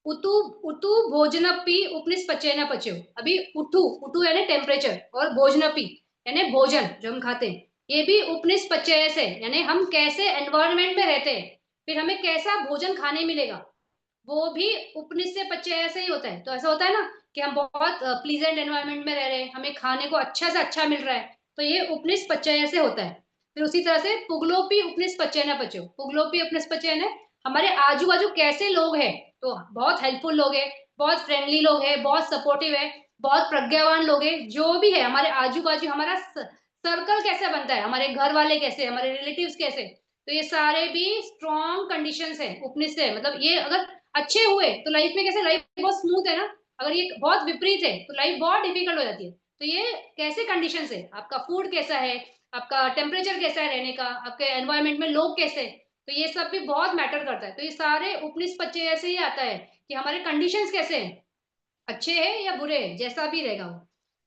उतु उतु भोजनपी उपनिष पचय न पचयो। अभी उठू, उठू यानी टेम्परेचर, और भोजनपी यानी भोजन जो हम खाते हैं, ये भी उपनिष पचय से, यानी हम कैसे एनवायरनमेंट में रहते हैं, फिर हमें कैसा भोजन खाने मिलेगा, वो भी उपनिष से पचय से ही होता है। तो ऐसा होता है ना कि हम बहुत प्लीजेंट एनवायरनमेंट में रह रहे हैं, हमें खाने को अच्छा से अच्छा मिल रहा है, तो ये उपनिष पचय से होता है। फिर उसी तरह से पुगलोपी उपनिष पचय न पचयो, पुगलोपी उपनिष पचय ने हमारे आजू बाजू कैसे लोग हैं, तो बहुत हेल्पफुल लोग हैं, बहुत फ्रेंडली लोग हैं, बहुत सपोर्टिव है, बहुत प्रज्ञावान लोग हैं, जो भी है हमारे आजू बाजू, हमारा सर्कल कैसे बनता है, हमारे घर वाले कैसे, हमारे रिलेटिव्स कैसे, तो ये सारे भी स्ट्रॉन्ग कंडीशंस है उपनिषद है। मतलब ये अगर अच्छे हुए तो लाइफ में कैसे, लाइफ बहुत स्मूथ है ना, अगर ये बहुत विपरीत है तो लाइफ बहुत डिफिकल्ट हो जाती है। तो ये कैसे कंडीशंस है, आपका फूड कैसा है, आपका टेम्परेचर कैसा है रहने का, आपके एनवायरनमेंट में लोग कैसे हैं, तो ये सब भी बहुत मैटर करता है। तो ये सारे उपनिषद पच्चे ऐसे ही आता है कि हमारे कंडीशंस कैसे हैं, अच्छे हैं या बुरे हैं, जैसा भी रहेगा वो।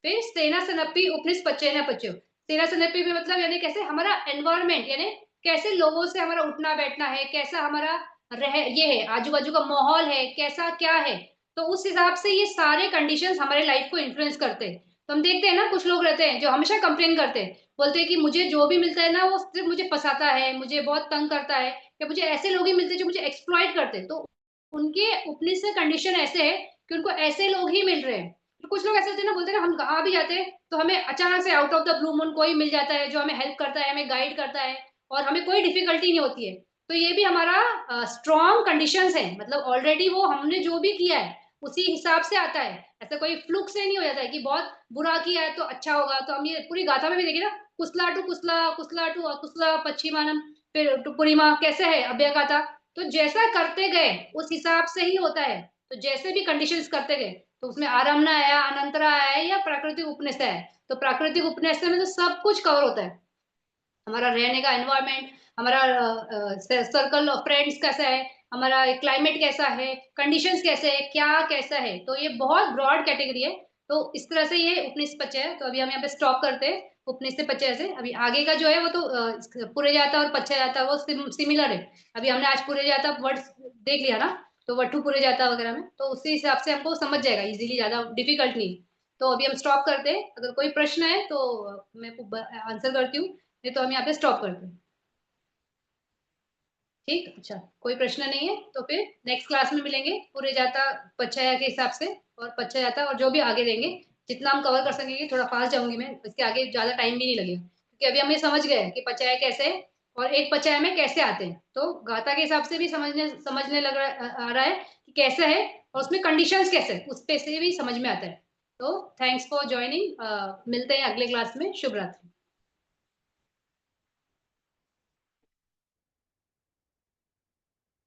फिर सेना सनपी उपनिषद पच्चेना पच्यो, सेना सनपी में मतलब यानी कैसे हमारा एनवायरनमेंट, यानी कैसे लोगों से हमारा उठना बैठना है, कैसा हमारा रह ये है, आजू बाजू का माहौल है कैसा क्या है, तो उस हिसाब से ये सारे कंडीशंस हमारे लाइफ को इन्फ्लुएंस करते हैं। तो हम देखते हैं ना, कुछ लोग रहते हैं जो हमेशा कंप्लेन करते हैं, बोलते हैं कि मुझे जो भी मिलता है ना वो सिर्फ मुझे फंसाता है, मुझे बहुत तंग करता है, या मुझे ऐसे लोग ही मिलते हैं जो मुझे एक्सप्लॉइट करते हैं। तो उनके उपनिषद कंडीशन ऐसे है कि उनको ऐसे लोग ही मिल रहे हैं। तो कुछ लोग ऐसे होते हैं ना, बोलते हैं ना, हम कहाँ भी जाते हैं तो हमें अचानक से out of the blue moon कोई मिल जाता है जो हमें हेल्प करता है, हमें गाइड करता है, और हमें कोई डिफिकल्टी नहीं होती है। तो ये भी हमारा स्ट्रॉन्ग कंडीशंस है, मतलब ऑलरेडी वो हमने जो भी किया है उसी हिसाब से आता है। ऐसा कोई फ्लुक से नहीं हो जाता है कि बहुत बुरा किया है तो अच्छा होगा। तो हम ये पूरी गाथा में भी देखिए ना, कुसला टू कुसला, कुसला टू कुसला पश्चिमानम, फिर टुपुरिमा कैसे है अभ्य गाथा। तो जैसा करते गए उस हिसाब से ही होता है। तो जैसे भी कंडीशंस करते गए, तो उसमें आरम्भ आया, अनंतरा आया या प्राकृतिक उपनिषद है। तो प्राकृतिक उपनिषद में तो सब कुछ कवर होता है, हमारा रहने का एनवायरनमेंट, हमारा सर्कल ऑफ फ्रेंड्स कैसा है, हमारा क्लाइमेट कैसा है, कंडीशंस कैसे है, क्या कैसा है। तो ये बहुत ब्रॉड कैटेगरी है। तो इस तरह से ये उपनिषद पच्चय है। तो अभी हम यहाँ पे स्टॉप करते हैं उपनिषद पच्चय से। अभी आगे का जो है वो तो पूरे जाता और पच्चय जाता वो सिमिलर है। अभी हमने आज पूरे जाता वर्ड्स देख लिया ना, तो वट्ठू पूरे जाता वगैरह में, तो उसी हिसाब से हमको समझ जाएगा इजीली, ज्यादा डिफिकल्ट नहीं। तो अभी हम स्टॉप करते हैं, अगर कोई प्रश्न है तो मैं आंसर करती हूँ, नहीं तो हम यहाँ पे स्टॉप करते हैं। ठीक, अच्छा, कोई प्रश्न नहीं है तो फिर नेक्स्ट क्लास में मिलेंगे पूरे जाता पच्चया के हिसाब से, और पच्चय जाता और जो भी आगे देंगे, जितना हम कवर कर सकेंगे। थोड़ा फास्ट जाऊंगी मैं, इसके आगे ज्यादा टाइम भी नहीं लगेगा, क्योंकि अभी हम ये समझ गए कि पच्चय कैसे है और एक पच्चय में कैसे आते हैं। तो गाथा के हिसाब से भी समझने समझने लग रहा आ रहा है कि कैसे है, और उसमें कंडीशंस कैसे है, उस पे से भी समझ में आता है। तो थैंक्स फॉर ज्वाइनिंग, मिलते हैं अगले क्लास में। शुभ रात्रि।